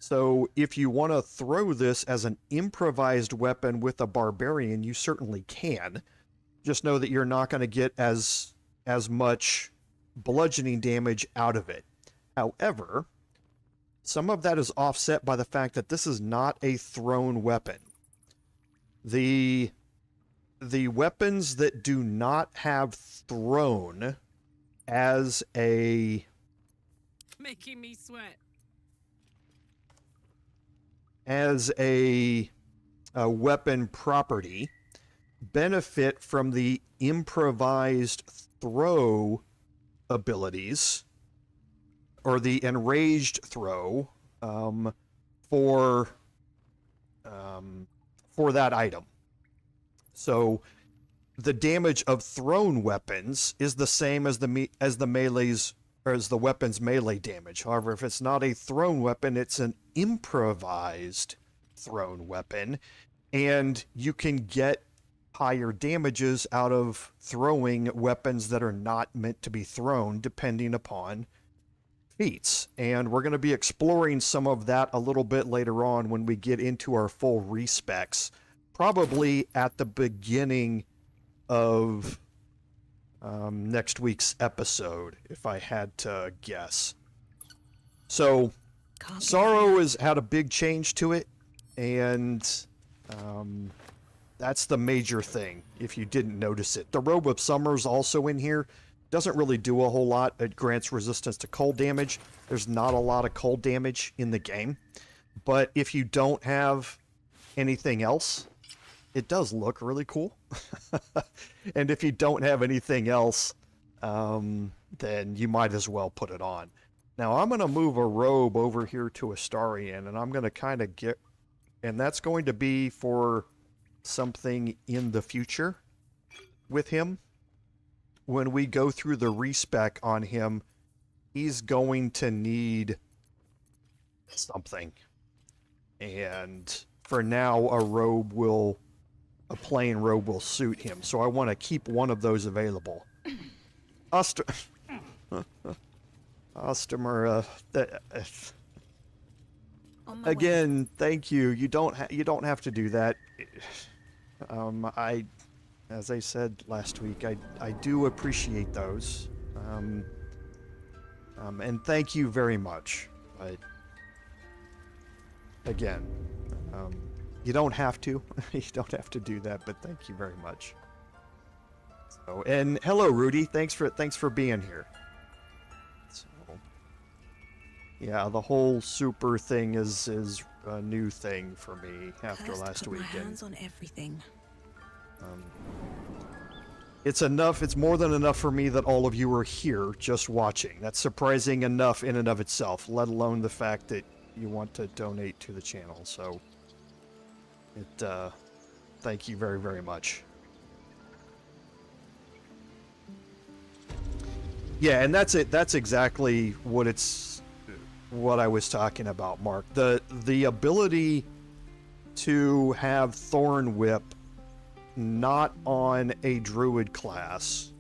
So if you want to throw this as an improvised weapon with a barbarian, you certainly can. Just know that you're not going to get as much bludgeoning damage out of it. However, some of that is offset by the fact that this is not a thrown weapon. The weapons that do not have thrown as a... Making me sweat. As a weapon property benefit from the improvised throw abilities, or the enraged throw, for that item. So the damage of thrown weapons is the same as the melee's, or as the weapon's melee damage. However, if it's not a thrown weapon, it's an improvised thrown weapon, and you can get higher damages out of throwing weapons that are not meant to be thrown, depending upon feats. And we're going to be exploring some of that a little bit later on when we get into our full respecs, probably at the beginning of next week's episode, if I had to guess. So Sorrow has had a big change to it, and that's the major thing, if you didn't notice it. The Robe of Summer is also in here. Doesn't really do a whole lot. It grants resistance to cold damage. There's not a lot of cold damage in the game. But if you don't have anything else, it does look really cool. And if you don't have anything else, then you might as well put it on. Now I'm going to move a robe over here to Astarion, and I'm going to kind of get... And that's going to be for something in the future with him. When we go through the respec on him, he's going to need something. And for now, a plain robe will suit him. So I want to keep one of those available. Ostomer, again, thank you. You don't have to do that. As I said last week, I do appreciate those. And thank you very much. Again, you don't have to. You don't have to do that, but thank you very much. So, and hello, Rudy. Thanks for being here. So, yeah, the whole super thing is a new thing for me after last weekend. My hands on everything. It's enough. It's more than enough for me that all of you are here just watching. That's surprising enough in and of itself, let alone the fact that you want to donate to the channel. So, thank you very, very much. Yeah, and that's it. That's exactly what I was talking about, Mark. The ability to have Thorn Whip not on a druid class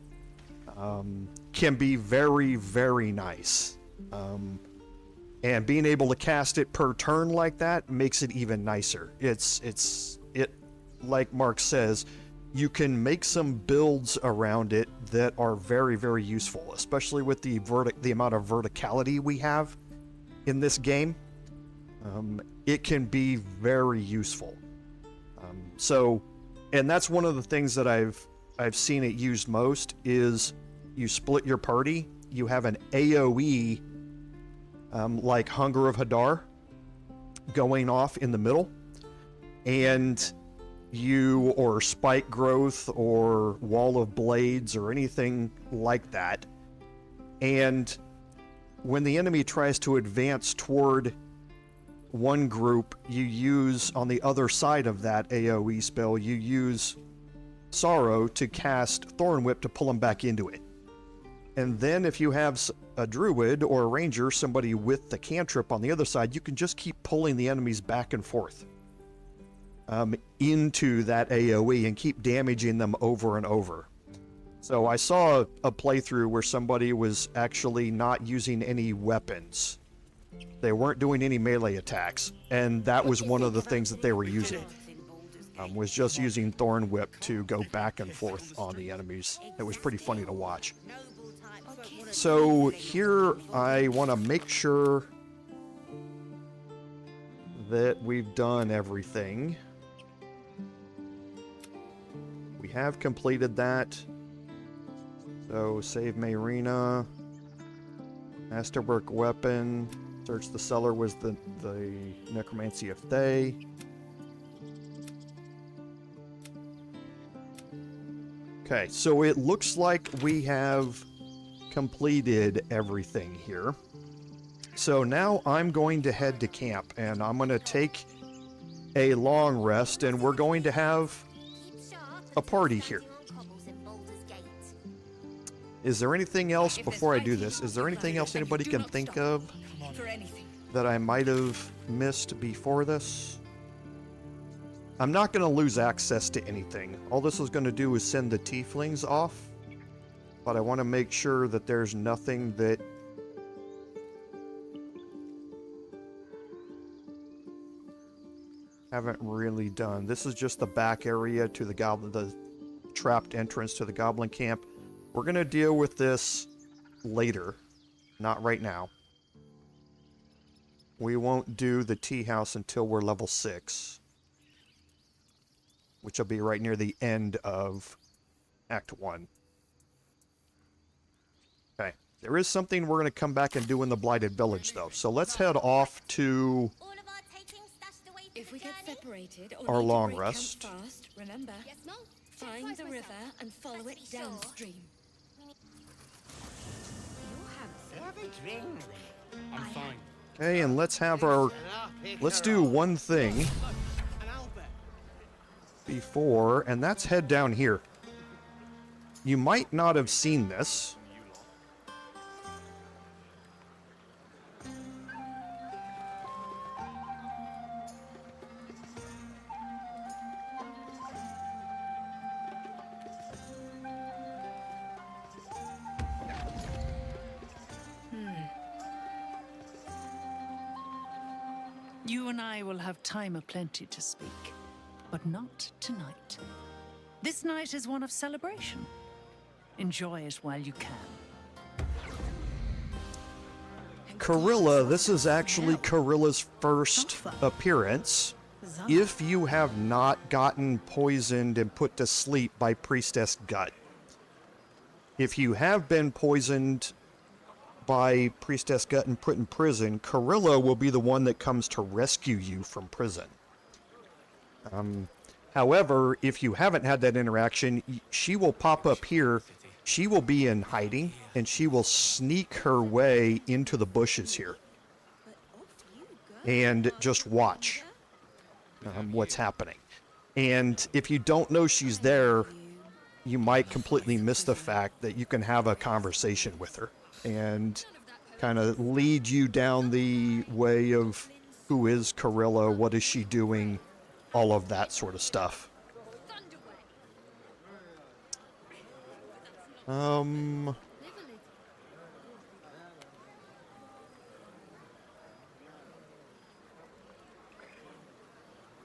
can be very, very nice. And being able to cast it per turn like that makes it even nicer. It like Mark says, you can make some builds around it that are very, very useful, especially with the amount of verticality we have in this game. It can be very useful. And that's one of the things that I've seen it used most is you split your party, you have an AoE like Hunger of Hadar going off in the middle, and or Spike Growth or Wall of Blades or anything like that. And when the enemy tries to advance toward one group, you use, on the other side of that AoE spell, you use Sorrow to cast Thorn Whip to pull them back into it. And then if you have a druid or a ranger, somebody with the cantrip on the other side, you can just keep pulling the enemies back and forth into that AoE and keep damaging them over and over. So I saw a playthrough where somebody was actually not using any weapons They weren't doing any melee attacks, and that was one of the things that they were using. Was just using Thorn Whip to go back and forth on the enemies. It was pretty funny to watch. So here I want to make sure that we've done everything. We have completed that. So save Mayrina, masterwork weapon, search the cellar was the necromancy of Thay. Okay, so it looks like we have completed everything here. So now I'm going to head to camp, and I'm going to take a long rest, and we're going to have a party here. Is there anything else before I do this? Is there anything else anybody can think of that I might have missed before this? I'm not going to lose access to anything. All this is going to do is send the tieflings off, but I want to make sure that there's nothing that haven't really done. This is just the back area to the trapped entrance to the Goblin Camp. We're going to deal with this later, not right now. We won't do the tea house until we're level 6, which will be right near the end of Act 1. Okay, there is something we're going to come back and do in the Blighted Village, though. So let's head off to If we get separated or our need to long break rest. camp fast, remember, find the river and follow it downstream. I'm fine. Okay, and let's have our... Let's do one thing before, and that's head down here. You might not have seen this. You and I will have time aplenty to speak, but not tonight. This night is one of celebration. Enjoy it while you can. Karilla, this is actually Karilla's first appearance. If you have not gotten poisoned and put to sleep by Priestess Gut. If you have been poisoned by Priestess Gut and put in prison, Karilla will be the one that comes to rescue you from prison. However, if you haven't had that interaction, she will pop up here. She will be in hiding, and she will sneak her way into the bushes here. And just watch what's happening. And if you don't know she's there, you might completely miss the fact that you can have a conversation with her and kind of lead you down the way of who is Karilla, what is she doing, all of that sort of stuff.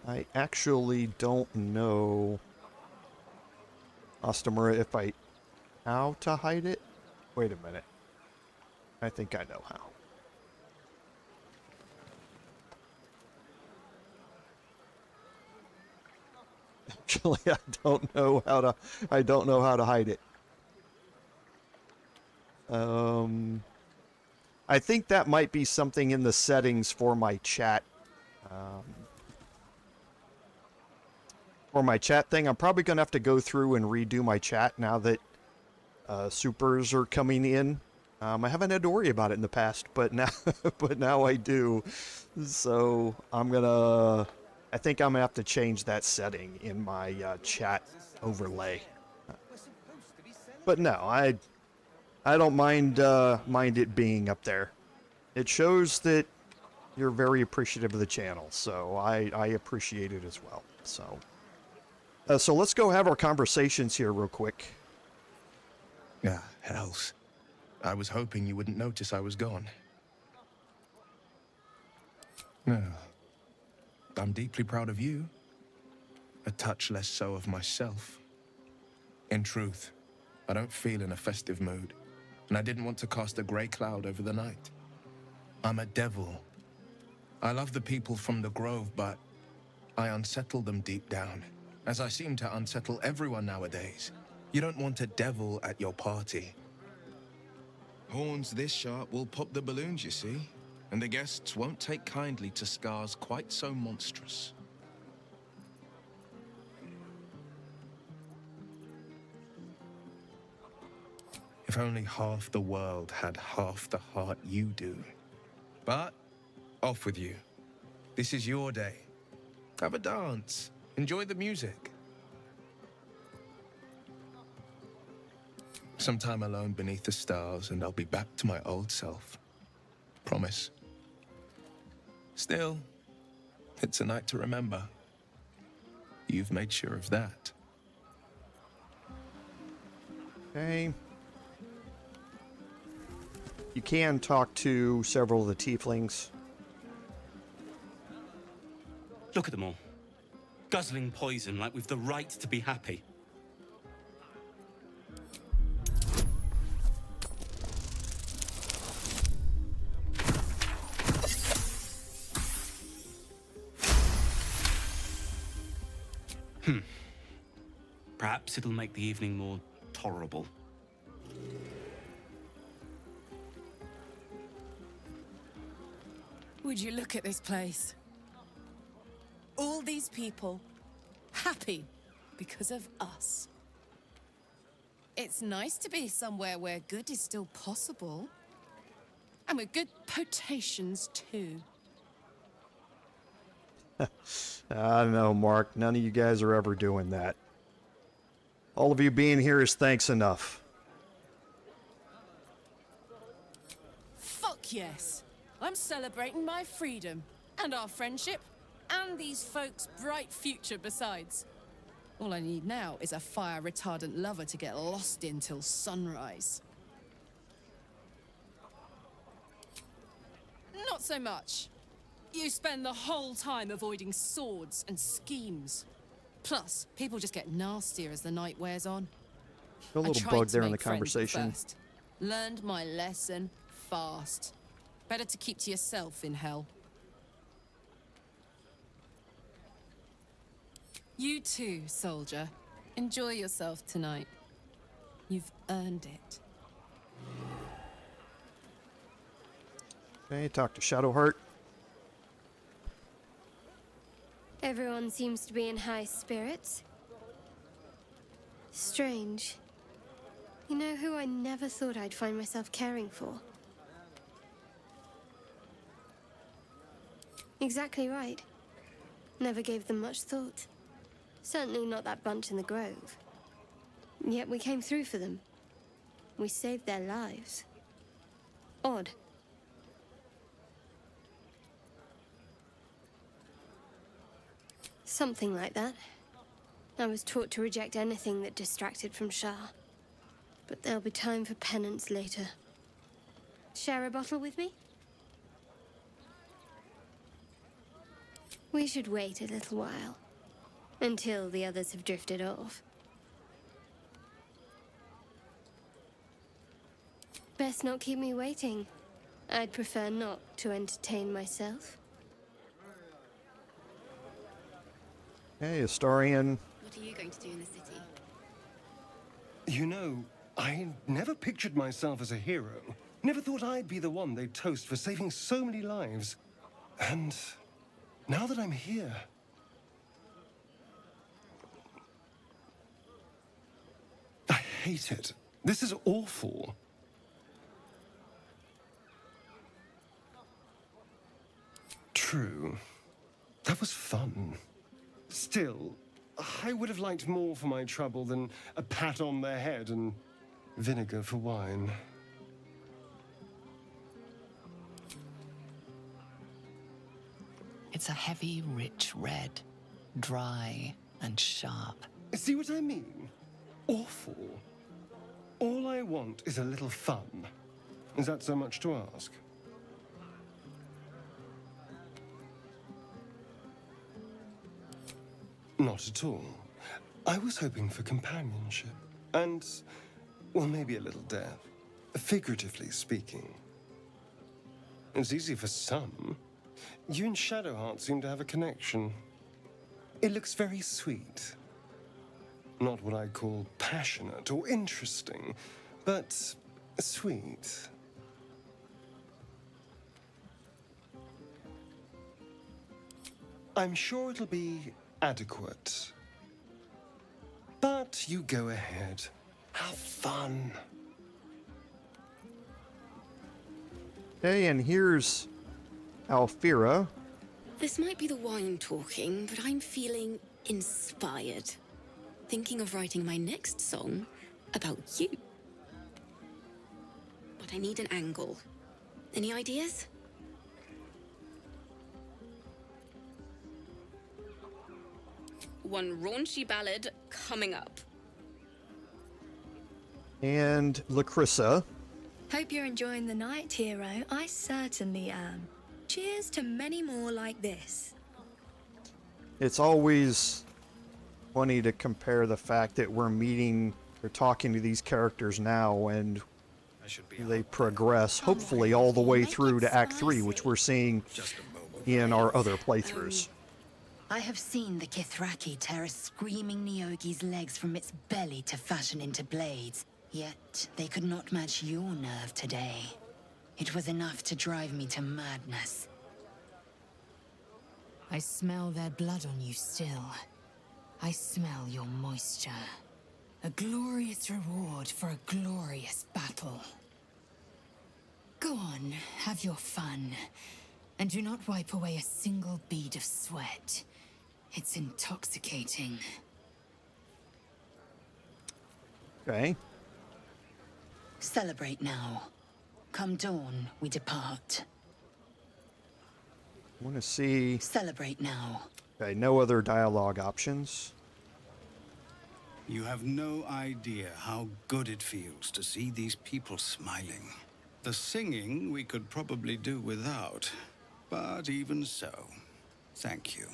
I actually don't know, Ostamura, how to hide it? Wait a minute. I think I know how. Actually, I don't know how to hide it. I think that might be something in the settings for my chat. For my chat thing, I'm probably going to have to go through and redo my chat now that supers are coming in. I haven't had to worry about it in the past, but now I do. So I think I'm gonna have to change that setting in my chat overlay. But no, I don't mind it being up there. It shows that you're very appreciative of the channel, so I appreciate it as well. So let's go have our conversations here real quick. Ah, hells. I was hoping you wouldn't notice I was gone. No. I'm deeply proud of you. A touch less so of myself. In truth, I don't feel in a festive mood, and I didn't want to cast a grey cloud over the night. I'm a devil. I love the people from the Grove, but I unsettle them deep down, as I seem to unsettle everyone nowadays. You don't want a devil at your party. Horns this sharp will pop the balloons, you see, and the guests won't take kindly to scars quite so monstrous. If only half the world had half the heart you do. But, off with you. This is your day. Have a dance. Enjoy the music. Some time alone beneath the stars, and I'll be back to my old self. Promise. Still, it's a night to remember. You've made sure of that. Okay. You can talk to several of the tieflings. Look at them all. Guzzling poison like we've the right to be happy. Perhaps it'll make the evening more tolerable. Would you look at this place? All these people happy because of us. It's nice to be somewhere where good is still possible. And with good potations, too. I don't know, Mark. None of you guys are ever doing that. All of you being here is thanks enough. Fuck yes. I'm celebrating my freedom, and our friendship, and these folks' bright future besides. All I need now is a fire-retardant lover to get lost in till sunrise. Not so much. You spend the whole time avoiding swords and schemes. Plus, people just get nastier as the night wears on. A little bug there in the conversation. First. Learned my lesson fast. Better to keep to yourself in hell. You too, soldier. Enjoy yourself tonight. You've earned it. Okay, talk to Shadowheart. Everyone seems to be in high spirits. Strange. You know who I never thought I'd find myself caring for? Exactly right. Never gave them much thought. Certainly not that bunch in the Grove. Yet we came through for them. We saved their lives. Odd. Something like that. I was taught to reject anything that distracted from Shah. But there'll be time for penance later. Share a bottle with me? We should wait a little while. Until the others have drifted off. Best not keep me waiting. I'd prefer not to entertain myself. Hey, Astarion. What are you going to do in the city? You know, I never pictured myself as a hero. Never thought I'd be the one they'd toast for saving so many lives. And now that I'm here... I hate it. This is awful. True. That was fun. Still, I would have liked more for my trouble than a pat on the head and vinegar for wine. It's a heavy, rich red, dry and sharp. See what I mean? Awful. All I want is a little fun. Is that so much to ask? Not at all. I was hoping for companionship. And, well, maybe a little death. Figuratively speaking. It's easy for some. You and Shadowheart seem to have a connection. It looks very sweet. Not what I'd call passionate or interesting, but sweet. I'm sure it'll be adequate. But you go ahead. Have fun. Okay, and here's Alfira. This might be the wine talking, but I'm feeling inspired. Thinking of writing my next song about you. But I need an angle. Any ideas? One raunchy ballad coming up. And Lacrissa. Hope you're enjoying the night, hero. I certainly am. Cheers to many more like this. It's always funny to compare the fact that we're meeting or talking to these characters now and they progress, hopefully all the way through to Act 3, which we're seeing in our other playthroughs. I have seen the Kithraki tear a screaming Nyogi's legs from its belly to fashion into blades. Yet they could not match your nerve today. It was enough to drive me to madness. I smell their blood on you still. I smell your moisture. A glorious reward for a glorious battle. Go on, have your fun. And do not wipe away a single bead of sweat. It's intoxicating. Okay. Celebrate now. Come dawn, we depart. I want to see... Celebrate now. Okay, no other dialogue options. You have no idea how good it feels to see these people smiling. The singing we could probably do without, but even so, thank you.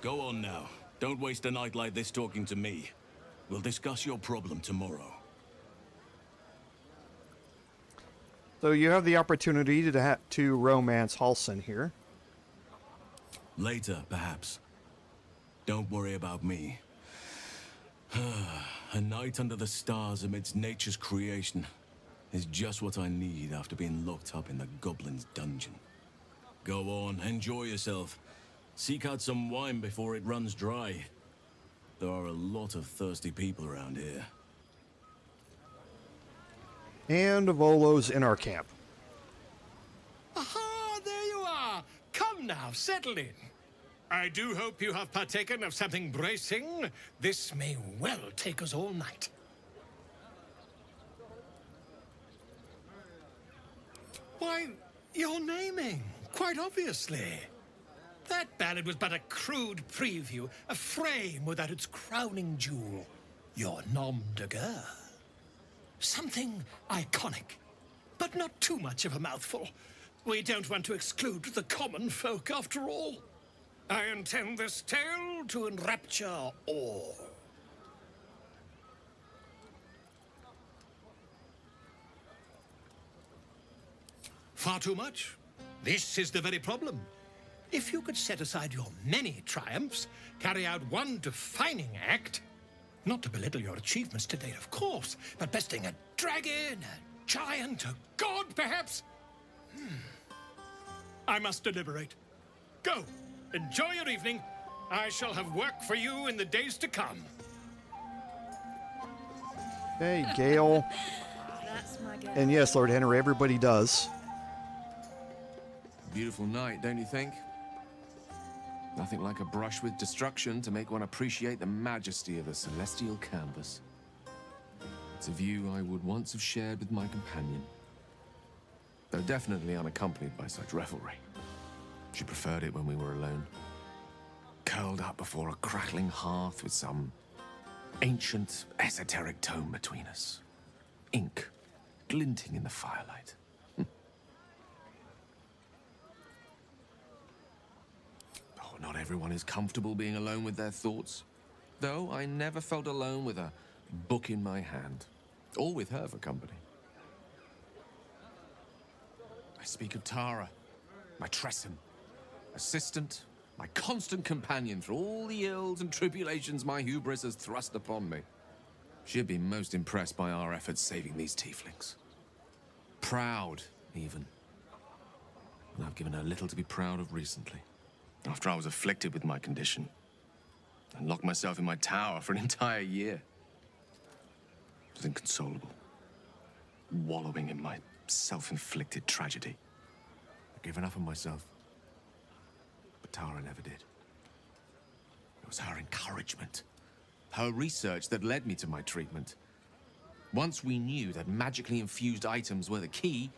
Go on now. Don't waste a night like this talking to me. We'll discuss your problem tomorrow. So you have the opportunity to romance Halsin here. Later, perhaps. Don't worry about me. A night under the stars amidst nature's creation is just what I need after being locked up in the Goblin's dungeon. Go on, enjoy yourself. Seek out some wine before it runs dry. There are a lot of thirsty people around here. And Volo's in our camp. Aha, there you are. Come now, settle in. I do hope you have partaken of something bracing. This may well take us all night. Why, you're naming, quite obviously. That ballad was but a crude preview, a frame without its crowning jewel. Your nom de guerre. Something iconic, but not too much of a mouthful. We don't want to exclude the common folk, after all. I intend this tale to enrapture all. Far too much? This is the very problem. If you could set aside your many triumphs, carry out one defining act, not to belittle your achievements to date, of course, but besting a dragon, a giant, a god, perhaps? I must deliberate. Go, enjoy your evening. I shall have work for you in the days to come. Hey, Gale. That's my girl. And yes, Lord Henry, everybody does. Beautiful night, don't you think? Nothing like a brush with destruction to make one appreciate the majesty of a celestial canvas. It's a view I would once have shared with my companion, though definitely unaccompanied by such revelry. She preferred it when we were alone, curled up before a crackling hearth with some ancient, esoteric tome between us. Ink glinting in the firelight. everyone is comfortable being alone with their thoughts. Though I never felt alone with a book in my hand, or with her for company. I speak of Tara, my Tresson, assistant, my constant companion through all the ills and tribulations my hubris has thrust upon me. She'd been most impressed by our efforts saving these tieflings. Proud, even. And I've given her little to be proud of recently. After I was afflicted with my condition, and locked myself in my tower for an entire year. I was inconsolable, wallowing in my self-inflicted tragedy. I'd given up on myself, but Tara never did. It was her encouragement, her research that led me to my treatment. Once we knew that magically infused items were the key,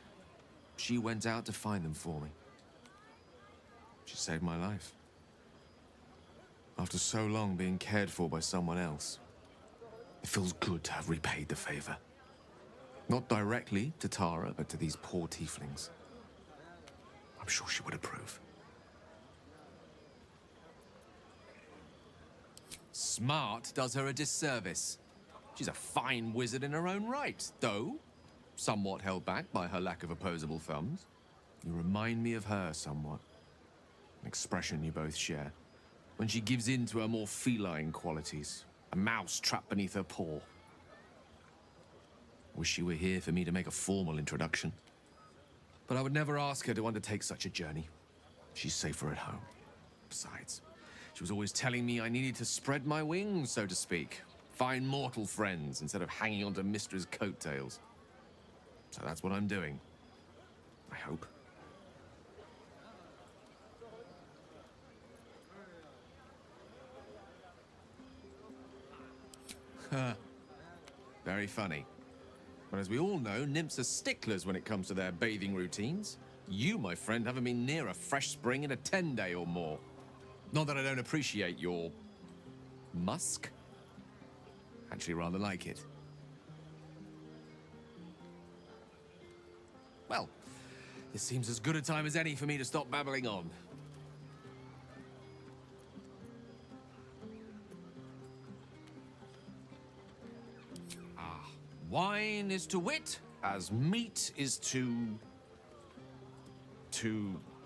she went out to find them for me. She saved my life. After so long being cared for by someone else, it feels good to have repaid the favor. Not directly to Tara, but to these poor tieflings. I'm sure she would approve. Smart does her a disservice. She's a fine wizard in her own right, though somewhat held back by her lack of opposable thumbs. You remind me of her somewhat. An expression you both share. When she gives in to her more feline qualities. A mouse trapped beneath her paw. Wish she were here for me to make a formal introduction. But I would never ask her to undertake such a journey. She's safer at home. Besides, she was always telling me I needed to spread my wings, so to speak. Find mortal friends instead of hanging onto Mistra's coattails. So that's what I'm doing. I hope. Very funny. But as we all know, nymphs are sticklers when it comes to their bathing routines. You, my friend, haven't been near a fresh spring in a 10-day or more. Not that I don't appreciate your musk. Actually rather like it. Well, this seems as good a time as any for me to stop babbling on. Wine is to wit, as meat is to...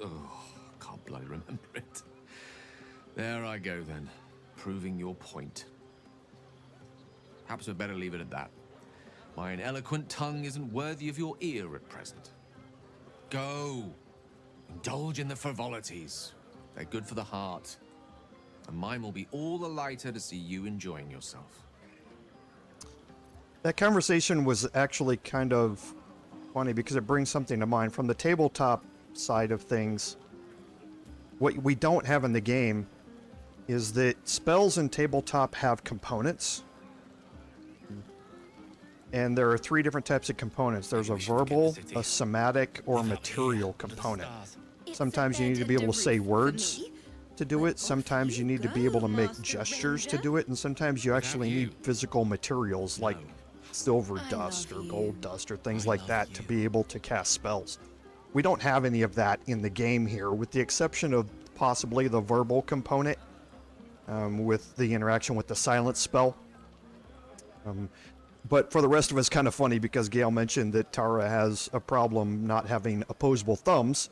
Oh, can't bloody remember it. There I go then, proving your point. Perhaps we'd better leave it at that. Mine eloquent tongue isn't worthy of your ear at present. Go, indulge in the frivolities. They're good for the heart. And mine will be all the lighter to see you enjoying yourself. That conversation was actually kind of funny because it brings something to mind. From the tabletop side of things, what we don't have in the game is that spells in tabletop have components. And there are 3 different types of components. There's a verbal, a somatic, or a material component. Sometimes you need to be able to say words to do it. Sometimes you need to be able to make gestures to do it. And sometimes you actually need physical materials like silver dust or gold dust or things like that to be able to cast spells. We don't have any of that in the game here, with the exception of possibly the verbal component with the interaction with the silence spell. But for the rest of us, kind of funny because Gale mentioned that Tara has a problem not having opposable thumbs.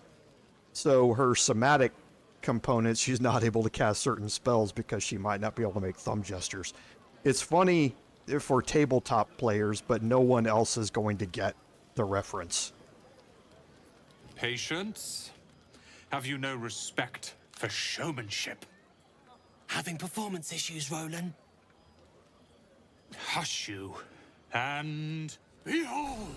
So her somatic components, she's not able to cast certain spells because she might not be able to make thumb gestures. It's funny for tabletop players, but no one else is going to get the reference. Patience? Have you no respect for showmanship? Having performance issues, Roland? Hush you, and behold!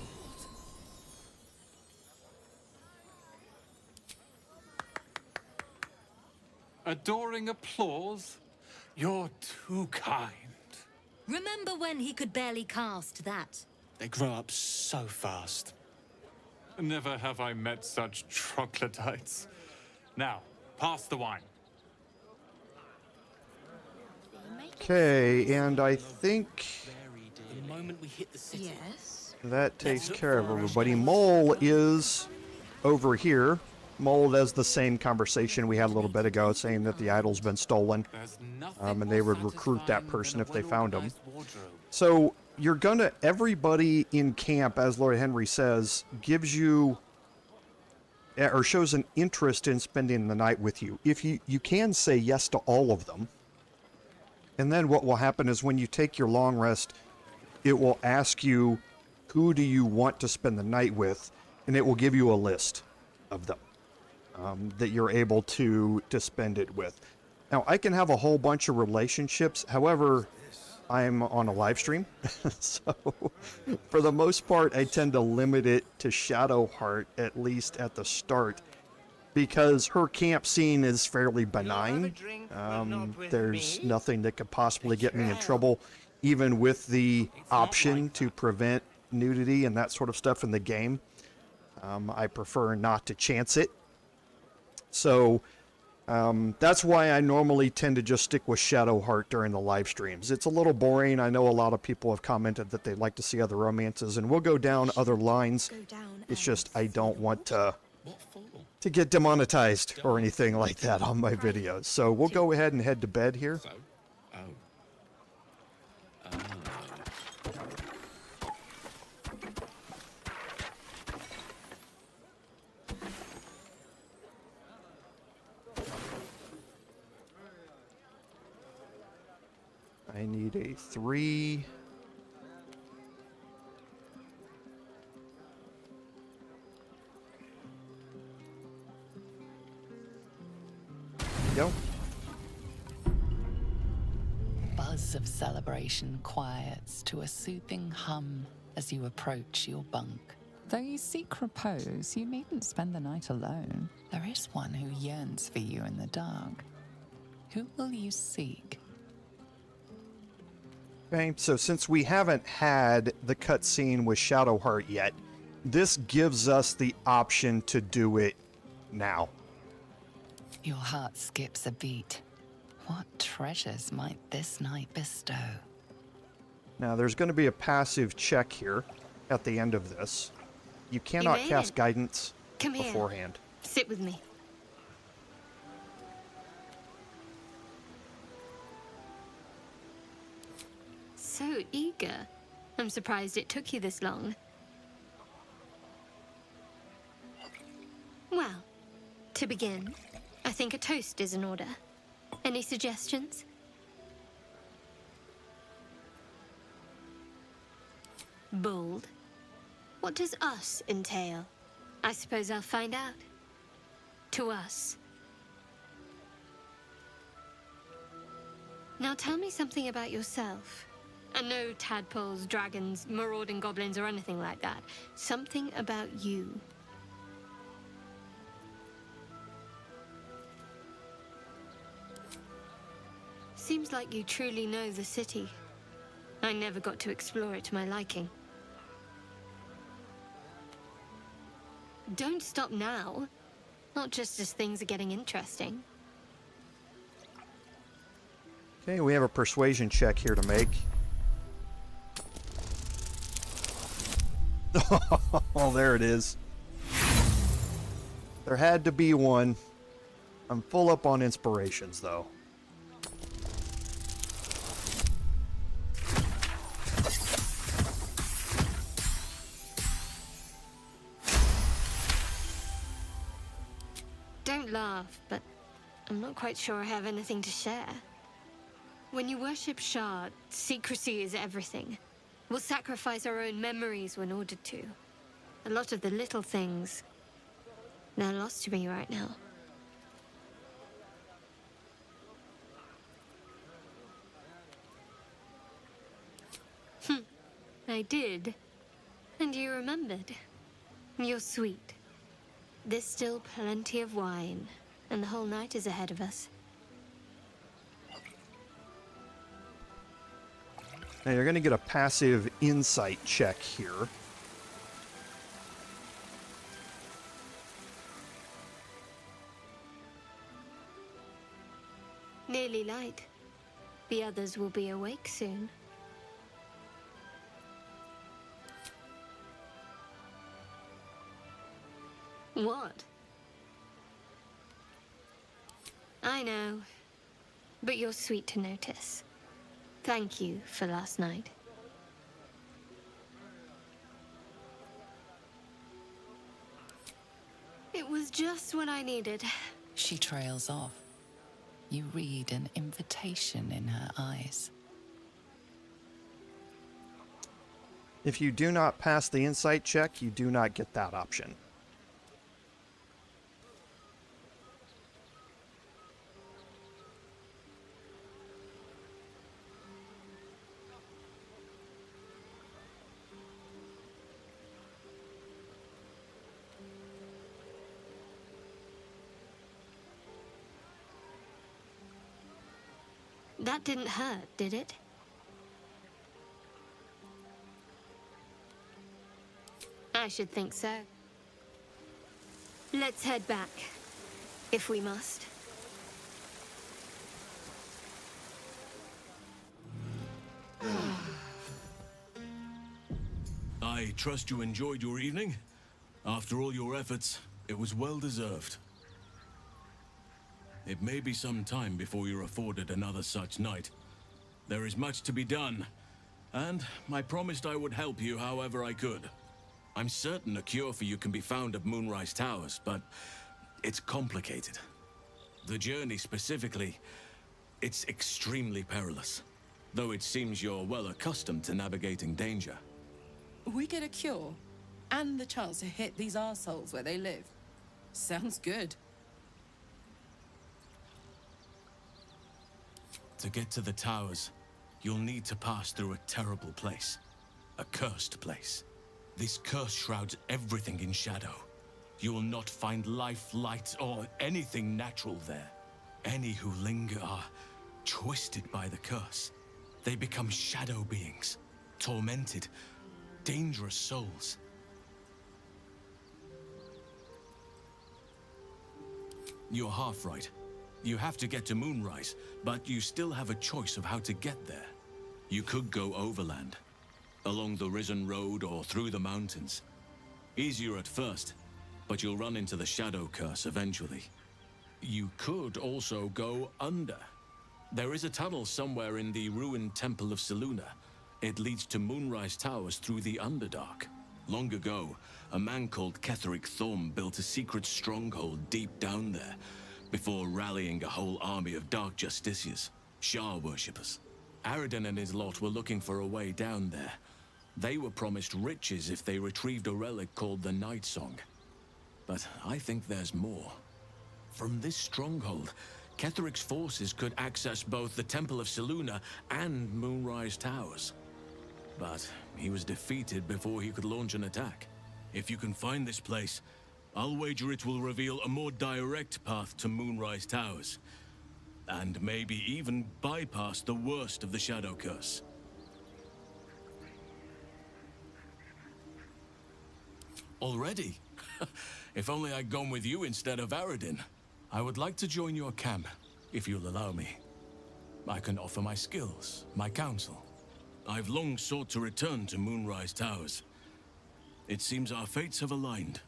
Adoring applause? You're too kind. Remember when he could barely cast that? They grow up so fast. Never have I met such troglodytes. Now, pass the wine. Okay, and I think The moment we hit the city. Yes. that takes care of everybody. Mole is over here. mold as the same conversation we had a little bit ago, saying that the idol's been stolen, and they would recruit that person if they found him. So you're gonna, everybody in camp, as Lord Henry says, gives you or shows an interest in spending the night with you. If you can say yes to all of them, and then what will happen is when you take your long rest, it will ask you, who do you want to spend the night with, and it will give you a list of them that you're able to spend it with. Now, I can have a whole bunch of relationships. However, I'm on a live stream, so for the most part, I tend to limit it to Shadowheart, at least at the start, because her camp scene is fairly benign. There's nothing that could possibly get me in trouble, even with the option to prevent nudity and that sort of stuff in the game. I prefer not to chance it. So that's why I normally tend to just stick with Shadowheart during the live streams. It's a little boring. I know a lot of people have commented that they'd like to see other romances, and we'll go down other lines. It's just I don't want to get demonetized or anything like that on my videos. So we'll go ahead and head to bed here. I need a 3. Go. Buzz of celebration quiets to a soothing hum as you approach your bunk. Though you seek repose, you needn't spend the night alone. There is one who yearns for you in the dark. Who will you seek? Okay, so since we haven't had the cutscene with Shadowheart yet, this gives us the option to do it now. Your heart skips a beat. What treasures might this night bestow? Now, there's going to be a passive check here at the end of this. You cannot cast guidance beforehand. Sit with me. So eager. I'm surprised it took you this long. Well, to begin, I think a toast is in order. Any suggestions? Bold. What does us entail? I suppose I'll find out. To us. Now tell me something about yourself. And no tadpoles, dragons, marauding goblins, or anything like that. Something about you. Seems like you truly know the city. I never got to explore it to my liking. Don't stop now. Not just as things are getting interesting. Okay, we have a persuasion check here to make. Oh, there it is. There had to be one. I'm full up on inspirations, though. Don't laugh, but I'm not quite sure I have anything to share. When you worship Shard, secrecy is everything. We'll sacrifice our own memories when ordered to. A lot of the little things, they're lost to me right now. I did. And you remembered. You're sweet. There's still plenty of wine, and the whole night is ahead of us. Now you're going to get a passive insight check here. Nearly light. The others will be awake soon. What? I know. But you're sweet to notice. Thank you for last night. It was just what I needed. She trails off. You read an invitation in her eyes. If you do not pass the insight check, you do not get that option. That didn't hurt, did it? I should think so. Let's head back, if we must. I trust you enjoyed your evening. After all your efforts, it was well deserved. It may be some time before you're afforded another such night. There is much to be done, and I promised I would help you however I could. I'm certain a cure for you can be found at Moonrise Towers, but it's complicated. The journey specifically, it's extremely perilous, though it seems you're well accustomed to navigating danger. We get a cure, and the chance to hit these arseholes where they live. Sounds good. To get to the towers, you'll need to pass through a terrible place. A cursed place. This curse shrouds everything in shadow. You will not find life, light, or anything natural there. Any who linger are twisted by the curse. They become shadow beings, tormented, dangerous souls. You're half right. You have to get to Moonrise, but you still have a choice of how to get there. You could go overland, along the Risen Road or through the mountains. Easier at first, but you'll run into the Shadow Curse eventually. You could also go under. There is a tunnel somewhere in the ruined Temple of Selûne. It leads to Moonrise Towers through the Underdark. Long ago, a man called Ketheric Thorm built a secret stronghold deep down there, before rallying a whole army of Dark Justiciars, Shah worshippers. Aradin and his lot were looking for a way down there. They were promised riches if they retrieved a relic called the Night Song. But I think there's more. From this stronghold, Ketheric's forces could access both the Temple of Selûne and Moonrise Towers. But he was defeated before he could launch an attack. If you can find this place, I'll wager it will reveal a more direct path to Moonrise Towers. And maybe even bypass the worst of the Shadow Curse. Already? If only I'd gone with you instead of Aradin. I would like to join your camp, if you'll allow me. I can offer my skills, my counsel. I've long sought to return to Moonrise Towers. It seems our fates have aligned.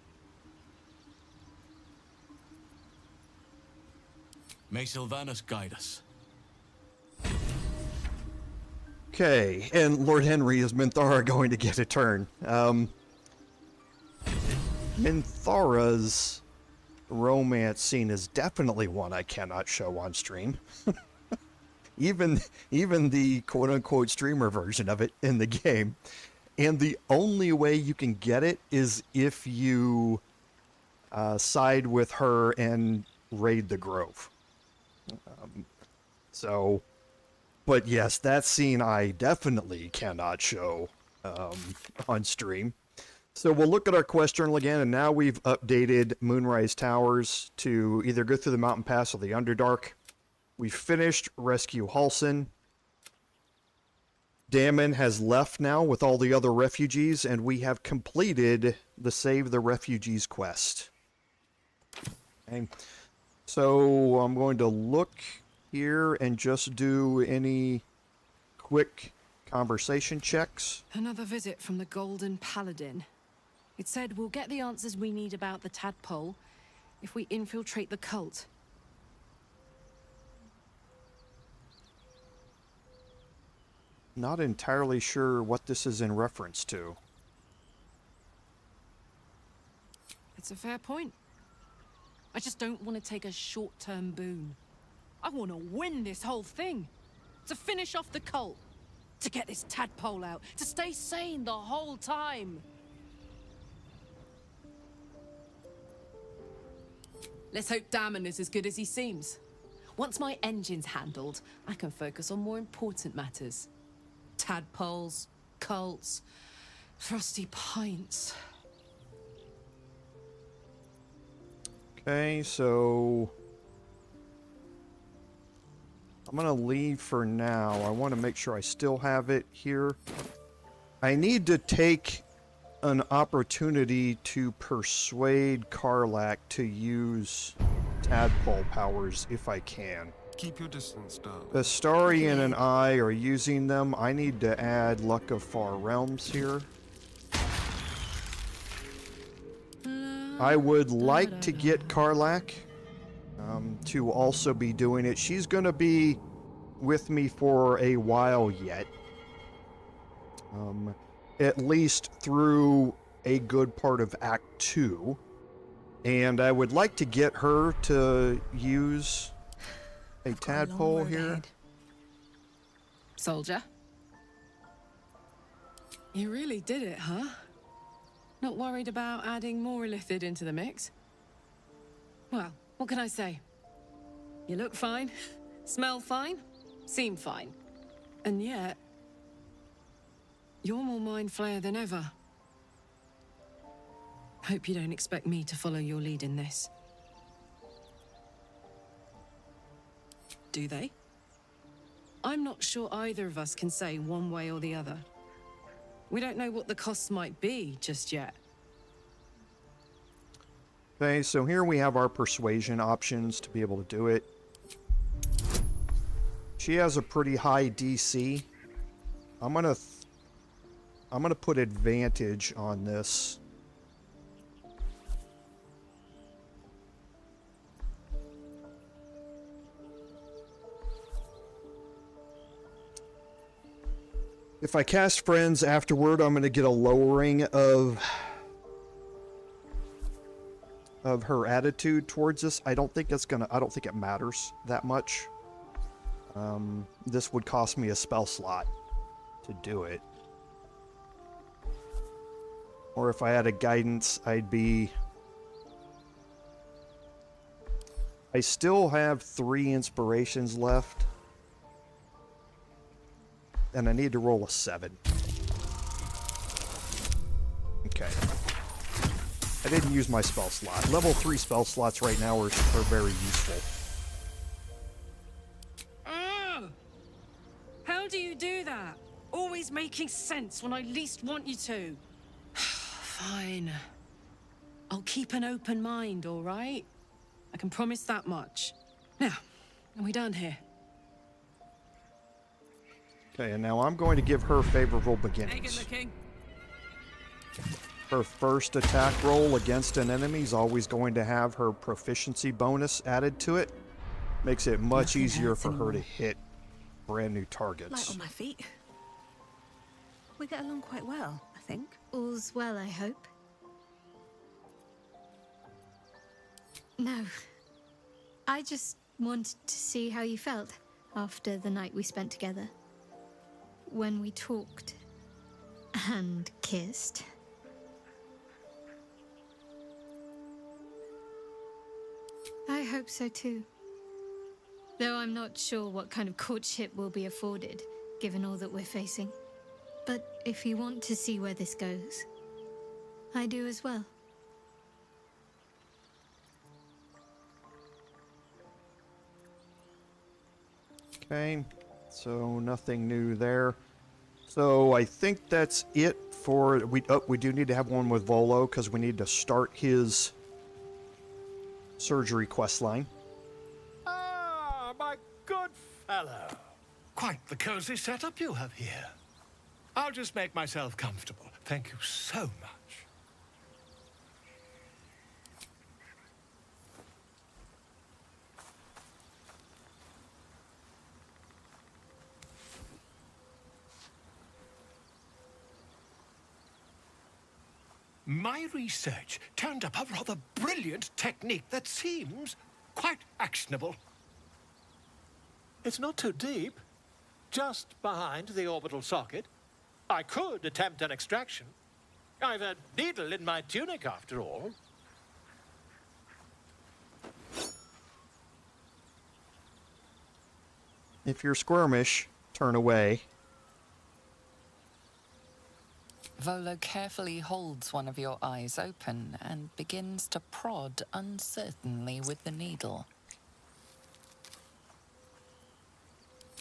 May Sylvanas guide us. Okay, and Lord Henry is Minthara going to get a turn. Minthara's romance scene is definitely one I cannot show on stream. even the quote-unquote streamer version of it in the game. And the only way you can get it is if you side with her and raid the Grove. But yes, that scene I definitely cannot show on stream. So we'll look at our quest journal again, and now we've updated Moonrise Towers to either go through the Mountain Pass or the Underdark. We finished Rescue Halsin. Damon has left now with all the other refugees, and we have completed the Save the Refugees quest. Okay. So I'm going to look here and just do any quick conversation checks. Another visit from the Golden Paladin. It said we'll get the answers we need about the tadpole if we infiltrate the cult. not entirely sure what this is in reference to. It's a fair point. I just don't want to take a short-term boon. I want to win this whole thing. To finish off the cult. To get this tadpole out. To stay sane the whole time. Let's hope Damon is as good as he seems. Once my engine's handled, I can focus on more important matters. Tadpoles, cults, frosty pints. Okay, so I'm gonna leave for now. I want to make sure I still have it here. I need to take an opportunity to persuade Karlach to use tadpole powers if I can. Keep your distance, darling. Astarion and I are using them. I need to add Luck of Far Realms here. I would like to get Karlach to also be doing it. She's going to be with me for a while yet. At least through a good part of Act 2. And I would like to get her to use a tadpole here. Soldier. You really did it, huh? Not worried about adding more illithid into the mix? Well, what can I say? You look fine, smell fine, seem fine. And yet, you're more mind flayer than ever. Hope you don't expect me to follow your lead in this. Do they? I'm not sure either of us can say one way or the other. We don't know what the costs might be just yet. Okay, so here we have our persuasion options to be able to do it. She has a pretty high DC. I'm gonna put advantage on this. If I cast friends afterward, I'm going to get a lowering of her attitude towards us. I don't think it matters that much. This would cost me a spell slot to do it. Or if I had a guidance, I still have 3 inspirations left. And I need to roll a 7. Okay. I didn't use my spell slot. Level 3 spell slots right now are very useful. How do you do that? Always making sense when I least want you to. Fine. I'll keep an open mind, all right? I can promise that much. Now, are we done here? Okay, and now I'm going to give her favorable beginnings. Her first attack roll against an enemy is always going to have her proficiency bonus added to it. Makes it much easier for her to hit brand new targets. Light on my feet. We get along quite well, I think. All's well, I hope. No. I just wanted to see how you felt after the night we spent together. When we talked and kissed. I hope so too. Though I'm not sure what kind of courtship will be afforded, given all that we're facing. But if you want to see where this goes, I do as well. Okay, so nothing new there. So I think that's it for... we do need to have one with Volo, because we need to start his surgery quest line. Ah, my good fellow. Quite the cozy setup you have here. I'll just make myself comfortable. Thank you so much. My research turned up a rather brilliant technique that seems quite actionable. It's not too deep, just behind the orbital socket. I could attempt an extraction. I've a needle in my tunic, after all. If you're squirmish, turn away. Volo carefully holds one of your eyes open and begins to prod uncertainly with the needle.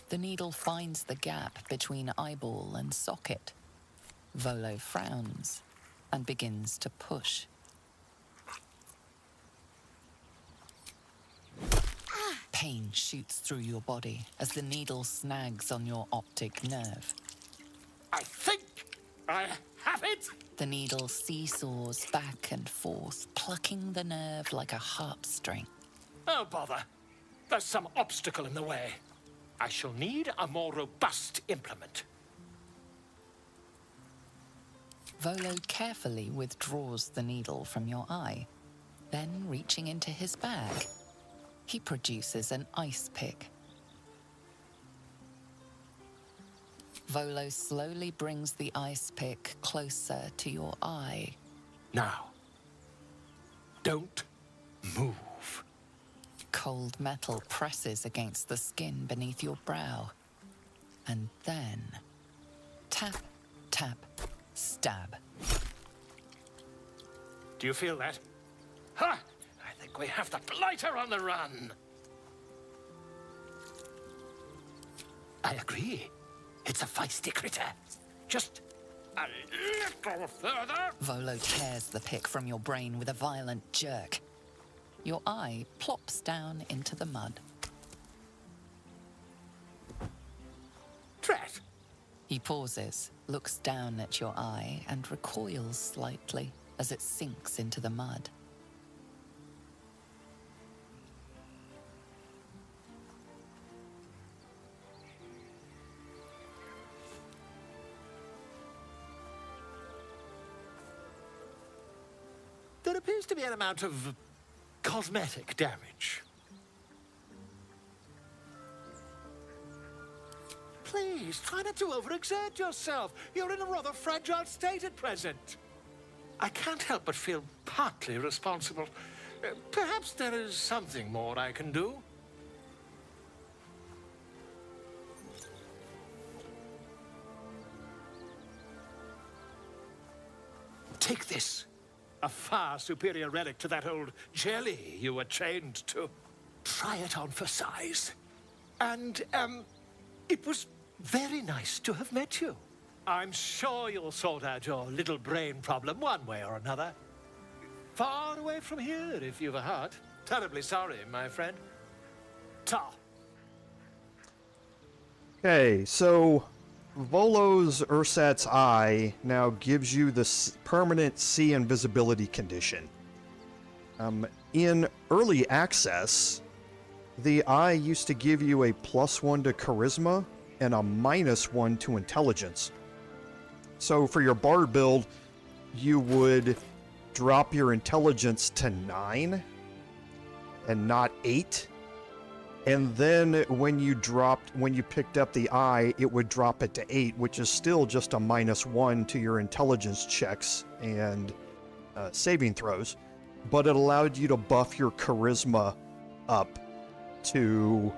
The needle finds the gap between eyeball and socket. Volo frowns and begins to push. Pain shoots through your body as the needle snags on your optic nerve. I think I have it! The needle seesaws back and forth, plucking the nerve like a harp string. Oh, bother. There's some obstacle in the way. I shall need a more robust implement. Volo carefully withdraws the needle from your eye. Then, reaching into his bag, he produces an ice pick. Volo slowly brings the ice pick closer to your eye. Now, don't move. Cold metal presses against the skin beneath your brow. And then, tap, tap, stab. Do you feel that? Ha! I think we have the blighter on the run. I agree. It's a feisty critter. Just a little further. Volo tears the pick from your brain with a violent jerk. Your eye plops down into the mud. Drat! He pauses, looks down at your eye, and recoils slightly as it sinks into the mud. There appears to be an amount of cosmetic damage. Please, try not to overexert yourself. You're in a rather fragile state at present. I can't help but feel partly responsible. Perhaps there is something more I can do. Take this. A far superior relic to that old jelly you were chained to. Try it on for size. And, it was very nice to have met you. I'm sure you'll sort out your little brain problem one way or another. Far away from here, if you've a heart. Terribly sorry, my friend. Ta. Okay, so Volo's Ursat's Eye now gives you the permanent sea invisibility condition. In early access, the eye used to give you a +1 to charisma and a -1 to intelligence. So for your bard build, you would drop your intelligence to 9 and not 8. And then when you picked up the eye, it would drop it to 8, which is still just a -1 to your intelligence checks and saving throws. But it allowed you to buff your charisma up to,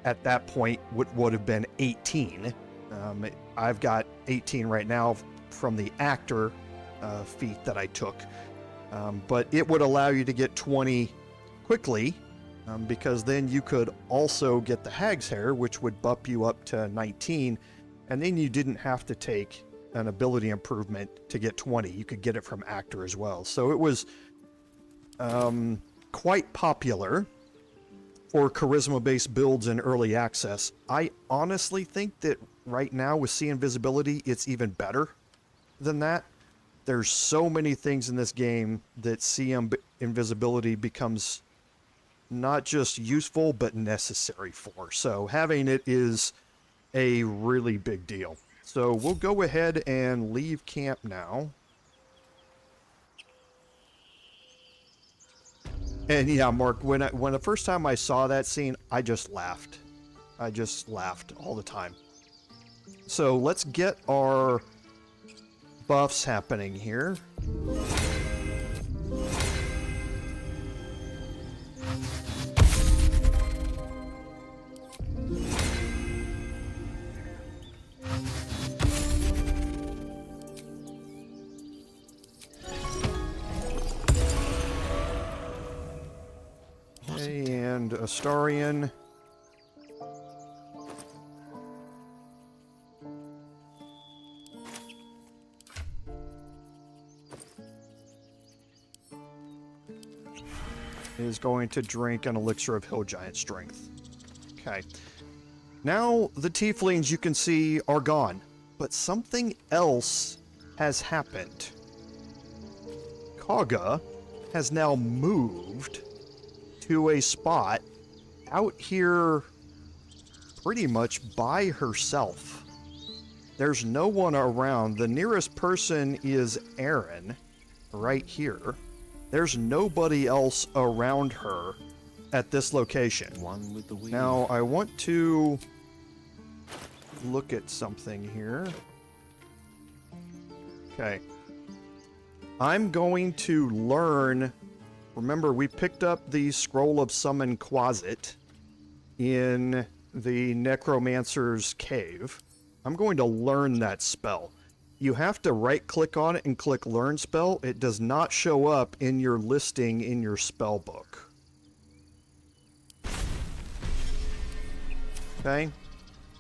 at that point, what would have been 18. I've got 18 right now from the actor feat that I took. But it would allow you to get 20 quickly, because then you could also get the Hag's Hair, which would bump you up to 19, and then you didn't have to take an ability improvement to get 20. You could get it from actor as well. So it was quite popular for charisma-based builds in early access. I honestly think that right now with Sea Invisibility, it's even better than that. There's so many things in this game that Sea Invisibility becomes not just useful, but necessary for. So having it is a really big deal. So we'll go ahead and leave camp now. And yeah, Mark, when the first time I saw that scene, I just laughed. I just laughed all the time. So let's get our buffs happening here. And Astarion. Is going to drink an elixir of Hill Giant Strength. Okay. Now the tieflings you can see are gone, but something else has happened. Kagha has now moved to a spot out here pretty much by herself. There's no one around. The nearest person is Aaron, right here. There's nobody else around her at this location. One with the wheel. Now, I want to look at something here. Okay. I'm going to learn... Remember, we picked up the Scroll of Summon Quasit in the Necromancer's Cave. I'm going to learn that spell. You have to right-click on it and click Learn Spell. It does not show up in your listing in your spell book. Okay?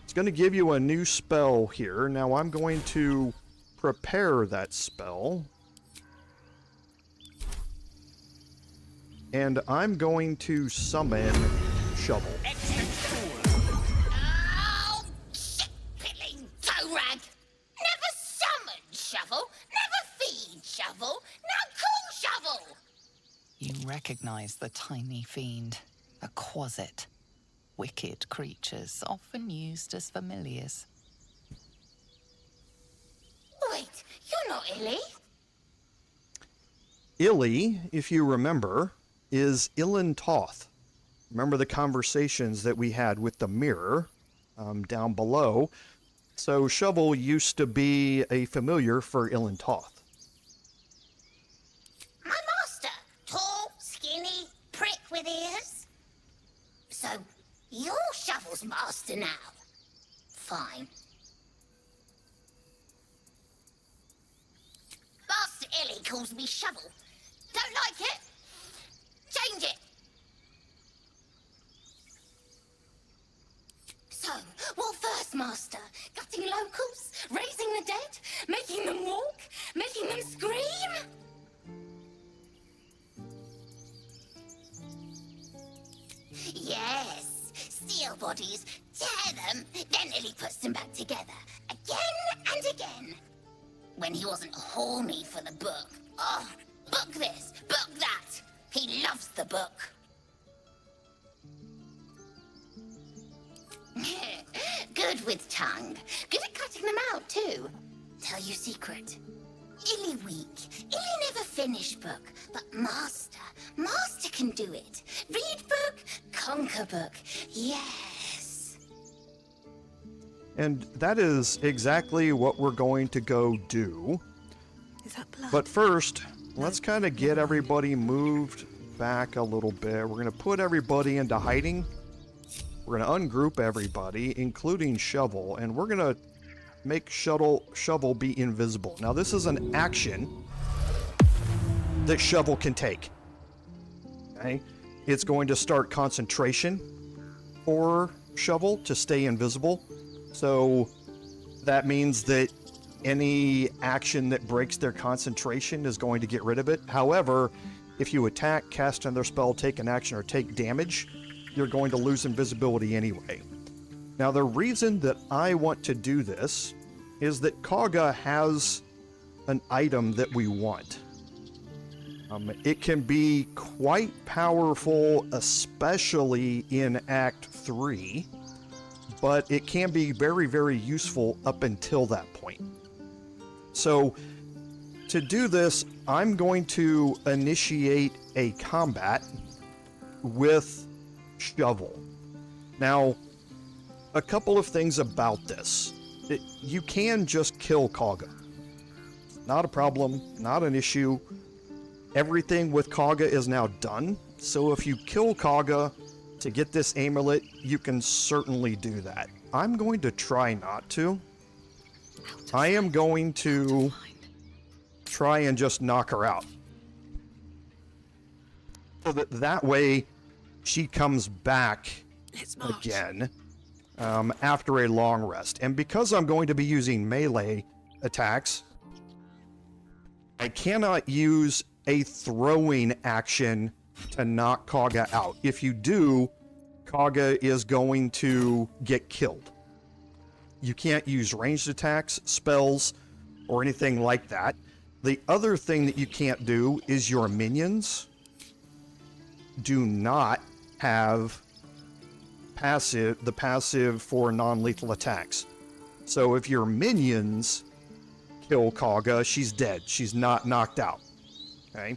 It's going to give you a new spell here. Now I'm going to prepare that spell. And I'm going to summon Shovel. Oh, shit-pilling toe-rag! Never summon Shovel, never feed Shovel, now call Shovel! You recognize the tiny fiend, a quasit. Wicked creatures, often used as familiars. Wait, you're not Illy? Illy, if you remember, is Ilan Toth. Remember the conversations that we had with the mirror down below? So Shovel used to be a familiar for Ilan Toth. My master, tall, skinny, prick with ears. So, you're Shovel's master now. Fine. Master Illy calls me Shovel. Don't like it? Change it. So, what first, Master? Gutting locals? Raising the dead? Making them walk? Making them scream? Yes. Steal bodies, tear them, then Illy puts them back together. Again and again. When he wasn't horny for the book. Oh, book this, book that. He loves the book. Good with tongue. Good at cutting them out, too. Tell you secret. Illy weak. Illy never finished book. But Master can do it. Read book, conquer book. Yes. And that is exactly what we're going to go do. Is that blood? But first, let's kind of get everybody moved back a little bit. We're going to put everybody into hiding. We're going to ungroup everybody, including Shovel, and we're going to make Shovel be invisible. Now, this is an action that Shovel can take. Okay? It's going to start concentration for Shovel to stay invisible. So that means that any action that breaks their concentration is going to get rid of it. However, if you attack, cast another spell, take an action, or take damage, you're going to lose invisibility anyway. Now, the reason that I want to do this is that Kagha has an item that we want. It can be quite powerful, especially in Act 3, but it can be very, very useful up until that point. So, to do this, I'm going to initiate a combat with Shovel. Now, a couple of things about this. You can just kill Kagha. Not a problem, not an issue. Everything with Kagha is now done. So if you kill Kagha to get this amulet, you can certainly do that. I'm going to try not to. I am going to try and just knock her out. So that way she comes back again after a long rest. And because I'm going to be using melee attacks, I cannot use a throwing action to knock Kagha out. If you do, Kagha is going to get killed. You can't use ranged attacks, spells, or anything like that. The other thing that you can't do is your minions do not have the passive for non-lethal attacks. So if your minions kill Kagha, she's dead. She's not knocked out. Okay?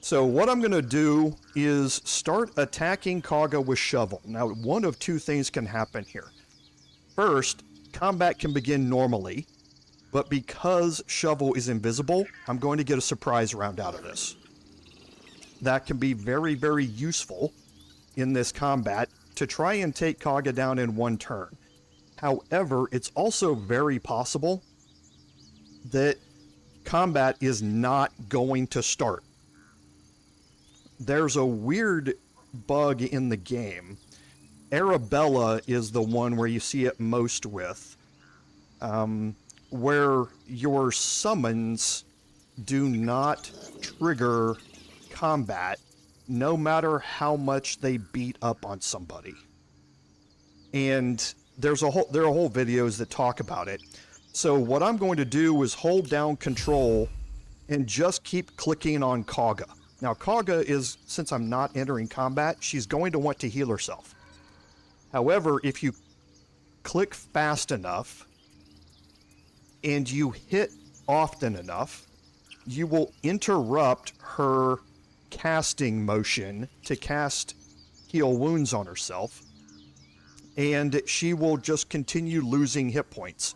So what I'm going to do is start attacking Kagha with Shovel. Now, one of two things can happen here. First, combat can begin normally, but because Shovel is invisible, I'm going to get a surprise round out of this. That can be very, very useful in this combat to try and take Kagha down in one turn. However, it's also very possible that combat is not going to start. There's a weird bug in the game. Arabella is the one where you see it most with, where your summons do not trigger combat no matter how much they beat up on somebody. And there are whole videos that talk about it. So what I'm going to do is hold down control and just keep clicking on Kagha. Now Kagha is, since I'm not entering combat, she's going to want to heal herself. However, if you click fast enough and you hit often enough, you will interrupt her casting motion to cast heal wounds on herself, and she will just continue losing hit points.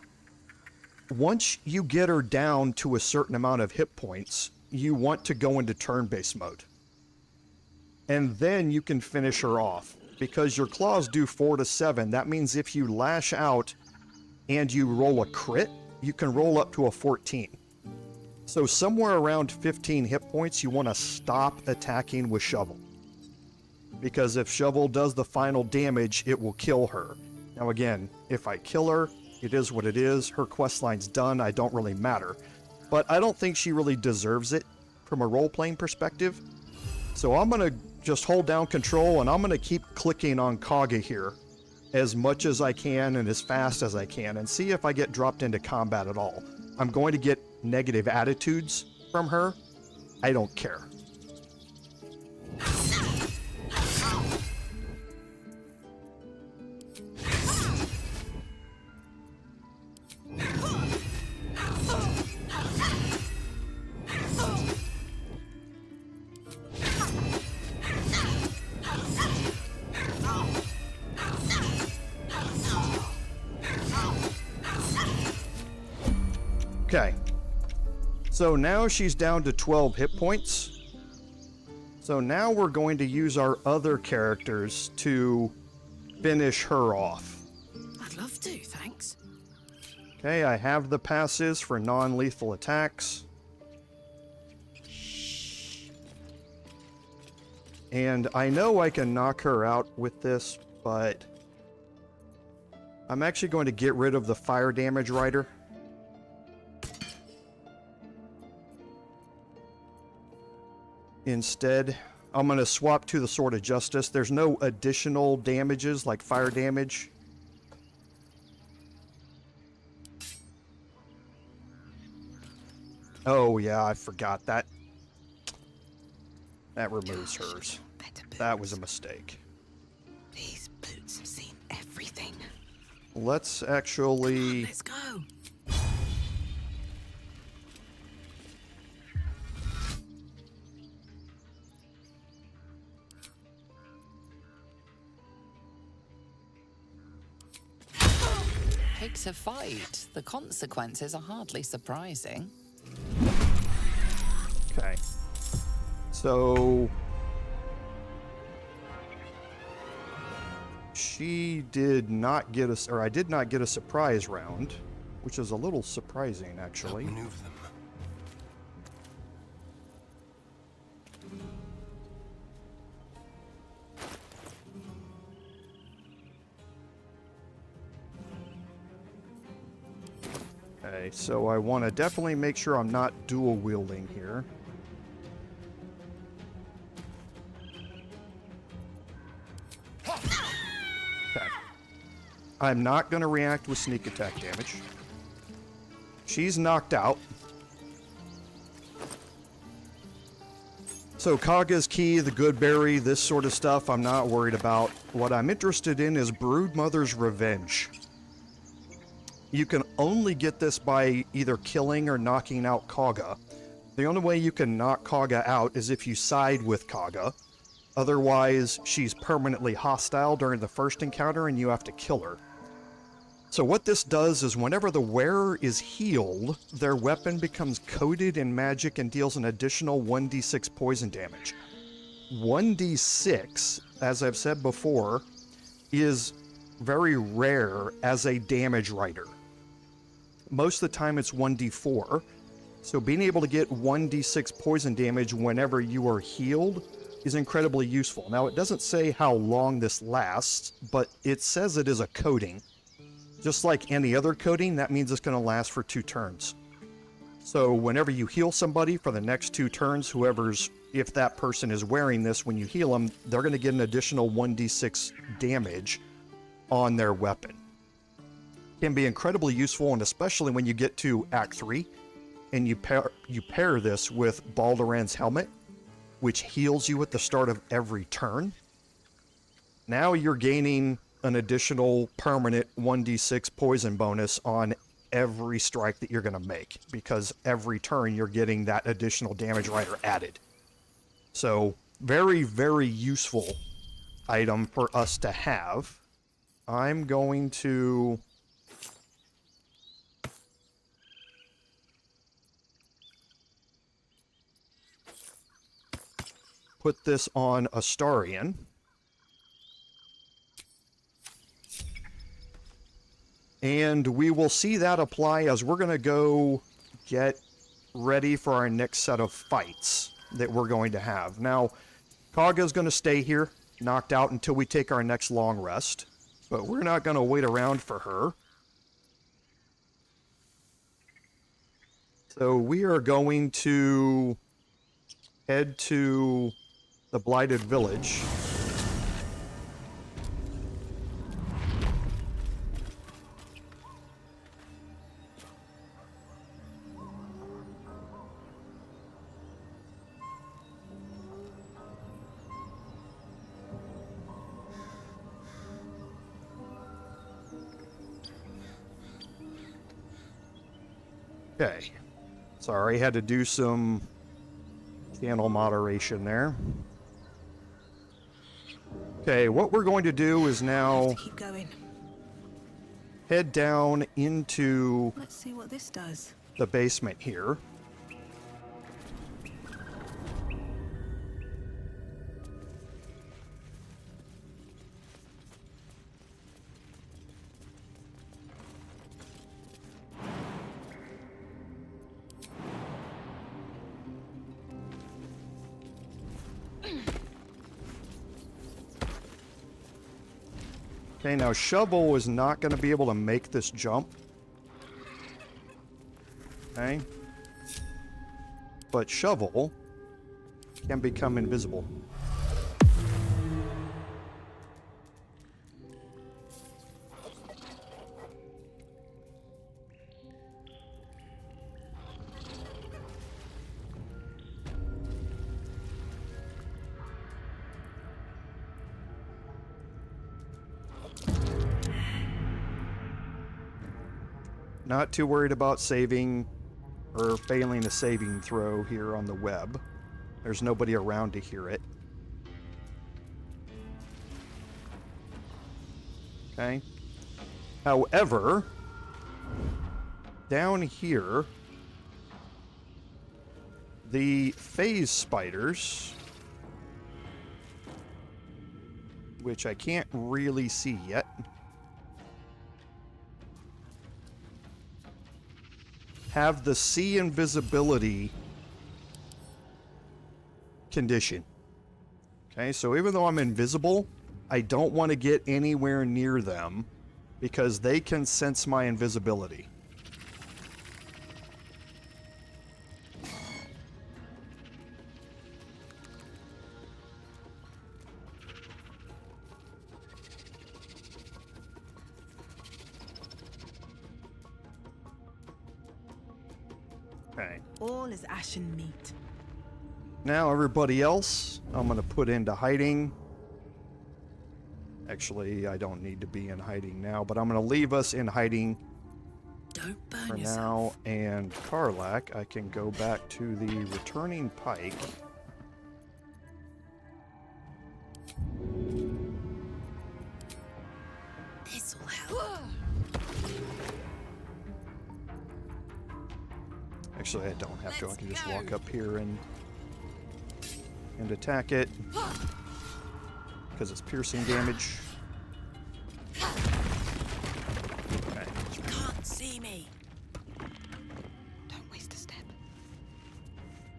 Once you get her down to a certain amount of hit points, you want to go into turn-based mode. And then you can finish her off. Because your claws do 4 to 7, that means if you lash out and you roll a crit, you can roll up to a 14. So somewhere around 15 hit points, you want to stop attacking with Shovel. Because if Shovel does the final damage, it will kill her. Now again, if I kill her, it is what it is. Her questline's done. I don't really matter. But I don't think she really deserves it from a role-playing perspective. So I'm going to just hold down control, and I'm going to keep clicking on Kagha here as much as I can and as fast as I can, and see if I get dropped into combat at all. I'm going to get negative attitudes from her. I don't care. Okay, so now she's down to 12 hit points. So now we're going to use our other characters to finish her off. I'd love to, thanks. Okay, I have the passes for non-lethal attacks. And I know I can knock her out with this, but I'm actually going to get rid of the fire damage rider. Instead, I'm going to swap to the Sword of Justice. There's no additional damages like fire damage. Oh yeah, I forgot that. That removes hers. That was a mistake. These boots have seen everything. Let's actually... Let's go. like to fight. The consequences are hardly surprising. Okay. So she did not get us, or I did not get a surprise round, which is a little surprising, actually. Maneuver them. Okay, so I want to definitely make sure I'm not dual wielding here. Okay. I'm not going to react with sneak attack damage. She's knocked out. So Kagha's key, the good berry, this sort of stuff, I'm not worried about. What I'm interested in is Broodmother's Revenge. You can only get this by either killing or knocking out Kagha. The only way you can knock Kagha out is if you side with Kagha. Otherwise, she's permanently hostile during the first encounter and you have to kill her. So what this does is whenever the wearer is healed, their weapon becomes coated in magic and deals an additional 1d6 poison damage. 1d6, as I've said before, is very rare as a damage writer. Most of the time it's 1d4, so being able to get 1d6 poison damage whenever you are healed is incredibly useful. Now, it doesn't say how long this lasts, but it says it is a coating. Just like any other coating, that means it's going to last for 2 turns. So whenever you heal somebody for the next 2 turns, if that person is wearing this when you heal them, they're going to get an additional 1d6 damage on their weapon. Can be incredibly useful, and especially when you get to Act 3, and you pair this with Balduran's Helmet, which heals you at the start of every turn. Now you're gaining an additional permanent 1d6 poison bonus on every strike that you're going to make, because every turn you're getting that additional damage rider added. So, very, very useful item for us to have. I'm going to put this on Astarion. And we will see that apply as we're going to go get ready for our next set of fights that we're going to have. Now, Kagha's going to stay here, knocked out until we take our next long rest. But we're not going to wait around for her. So we are going to head to the Blighted Village. Okay. Sorry, had to do some channel moderation there. Okay, what we're going to do is now keep going. Head down into Let's see what this does. the basement here. Okay, now Shovel is not going to be able to make this jump. Okay. But Shovel can become invisible. Not too worried about saving or failing a saving throw here on the web. There's nobody around to hear it. Okay. However, down here, the phase spiders, which I can't really see yet, have the see invisibility condition. Okay, so even though I'm invisible, I don't want to get anywhere near them because they can sense my invisibility. Okay. All is ashen meat. Now everybody else, I'm going to put into hiding. Actually, I don't need to be in hiding now, but I'm going to leave us in hiding for now. And Karlach, I can go back to the returning pike. This'll help. Actually, I don't have to. I can just walk up here and attack it because it's piercing damage. Okay. You can't see me. Don't waste a step.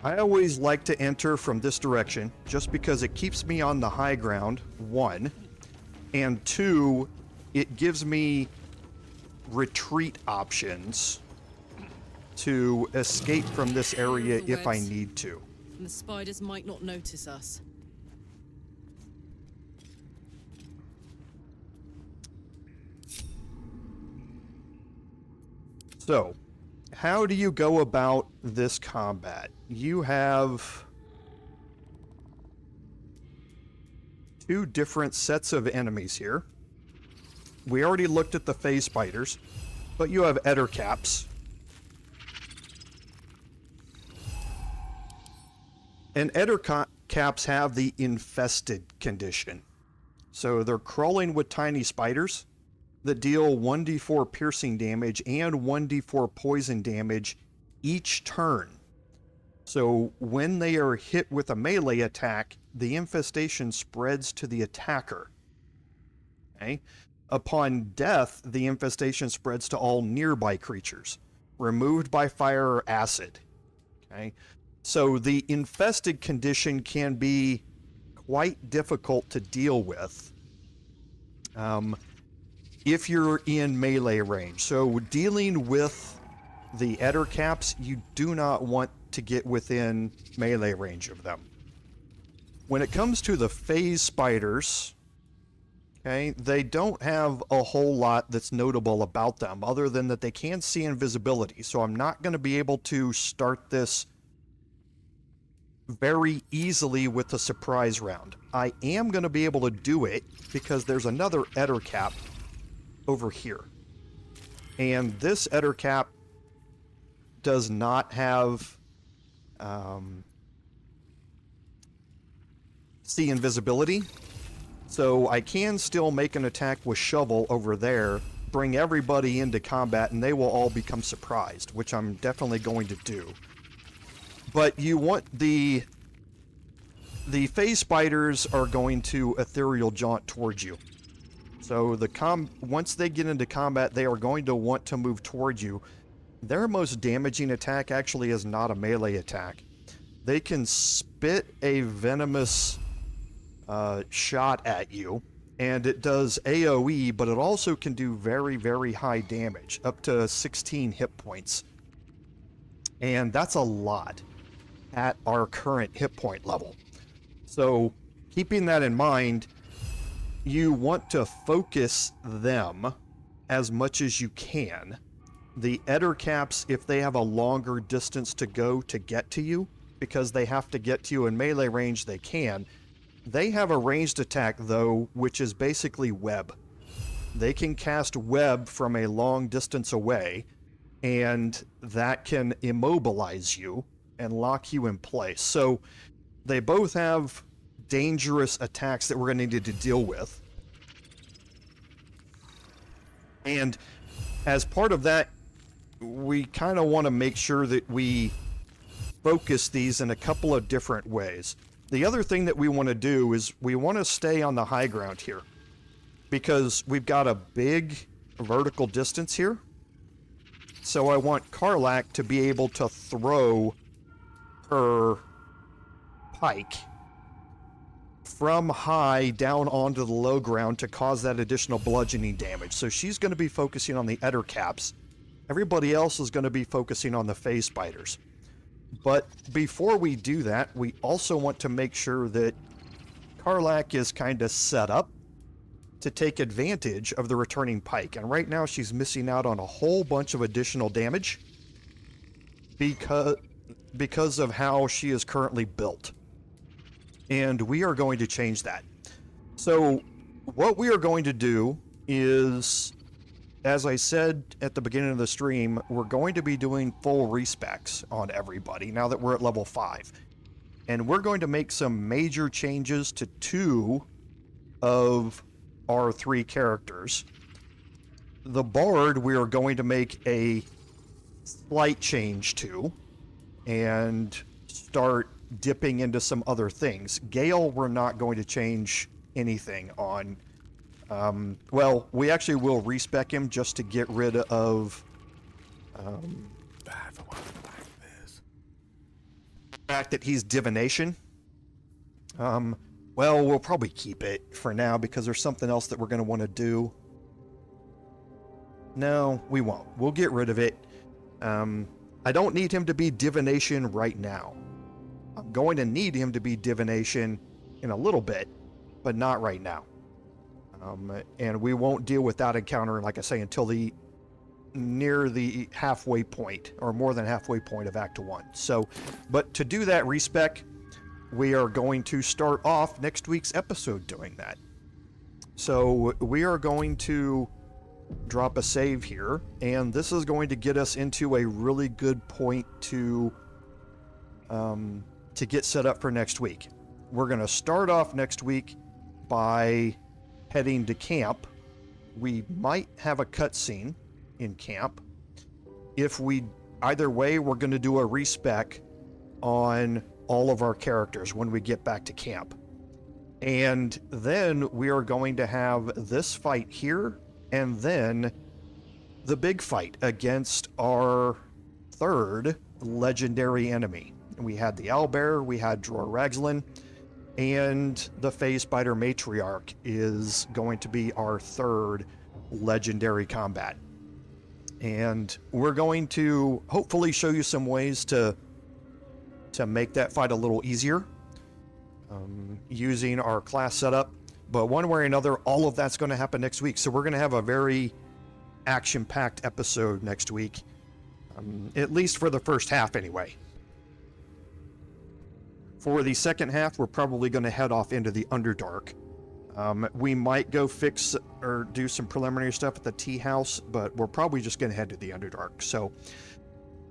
I always like to enter from this direction just because it keeps me on the high ground, 1, and 2, it gives me retreat options to escape from this area if I need to. And the spiders might not notice us. So, how do you go about this combat? You have 2 different sets of enemies here. We already looked at the phase spiders, but you have ettercaps. And ettercaps have the infested condition. So they're crawling with tiny spiders that deal 1d4 piercing damage and 1d4 poison damage each turn. So when they are hit with a melee attack, the infestation spreads to the attacker. Okay? Upon death, the infestation spreads to all nearby creatures, removed by fire or acid. Okay? So the infested condition can be quite difficult to deal with if you're in melee range. So dealing with the ettercaps, you do not want to get within melee range of them. When it comes to the phase spiders, okay, they don't have a whole lot that's notable about them other than that they can see invisibility. So I'm not going to be able to start this very easily with a surprise round. I am going to be able to do it because there's another ettercap over here. And this ettercap does not have see invisibility. So I can still make an attack with shovel over there, bring everybody into combat, and they will all become surprised, which I'm definitely going to do. But you want the phase spiders are going to ethereal jaunt towards you. So once they get into combat, they are going to want to move towards you. Their most damaging attack actually is not a melee attack. They can spit a venomous shot at you, and it does AoE, but it also can do very, very high damage, up to 16 hit points. And that's a lot at our current hit point level. So keeping that in mind, you want to focus them as much as you can. The ettercaps, if they have a longer distance to go to get to you, because they have to get to you in melee range, they can. They have a ranged attack, though, which is basically web. They can cast web from a long distance away, and that can immobilize you and lock you in place. So they both have dangerous attacks that we're going to need to deal with. And as part of that, we kind of want to make sure that we focus these in a couple of different ways. The other thing that we want to do is we want to stay on the high ground here, because we've got a big vertical distance here. So I want Karlach to be able to throw her pike from high down onto the low ground to cause that additional bludgeoning damage. So she's going to be focusing on the Eder caps. Everybody else is going to be focusing on the phase spiders. But before we do that, we also want to make sure that Karlach is kind of set up to take advantage of the returning pike. And right now she's missing out on a whole bunch of additional damage because of how she is currently built. And we are going to change that. So what we are going to do is, as I said at the beginning of the stream, we're going to be doing full respecs on everybody now that we're at level 5. And we're going to make some major changes to 2 of our 3 characters. The Bard, we are going to make a slight change to and start dipping into some other things. Gale, we're not going to change anything on. Well, we actually will respec him just to get rid of the fact that he's divination. Well, we'll probably keep it for now because there's something else that we're going to want to do. No, we won't. We'll get rid of it. I don't need him to be divination right now. I'm going to need him to be divination in a little bit, but not right now. And we won't deal with that encounter, like I say, until near the halfway point, or more than halfway point of Act 1. So, but to do that respec, we are going to start off next week's episode doing that. So we are going to drop a save here, and this is going to get us into a really good point to get set up for next week. We're going to start off next week by heading to camp. We might have a cutscene in camp. Either way, we're going to do a respec on all of our characters when we get back to camp. And then we are going to have this fight here, and then the big fight against our 3rd legendary enemy. We had the Owlbear, we had Dror Ragzlin, and the Phase Spider Matriarch is going to be our 3rd legendary combat. And we're going to hopefully show you some ways to make that fight a little easier using our class setup. But one way or another, all of that's going to happen next week. So we're going to have a very action-packed episode next week, at least for the first half anyway. For the second half, we're probably going to head off into the Underdark. We might go fix or do some preliminary stuff at the tea house, but we're probably just going to head to the Underdark. So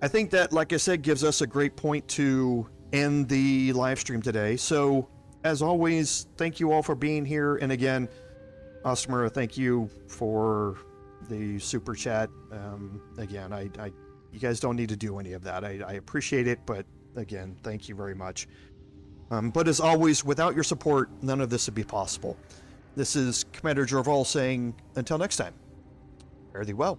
I think that, like I said, gives us a great point to end the live stream today. So as always, thank you all for being here. And again, Osmara, thank you for the super chat. Again, you guys don't need to do any of that. I appreciate it, but again, thank you very much. But as always, without your support, none of this would be possible. This is Commander Jorval saying, until next time, fare thee well.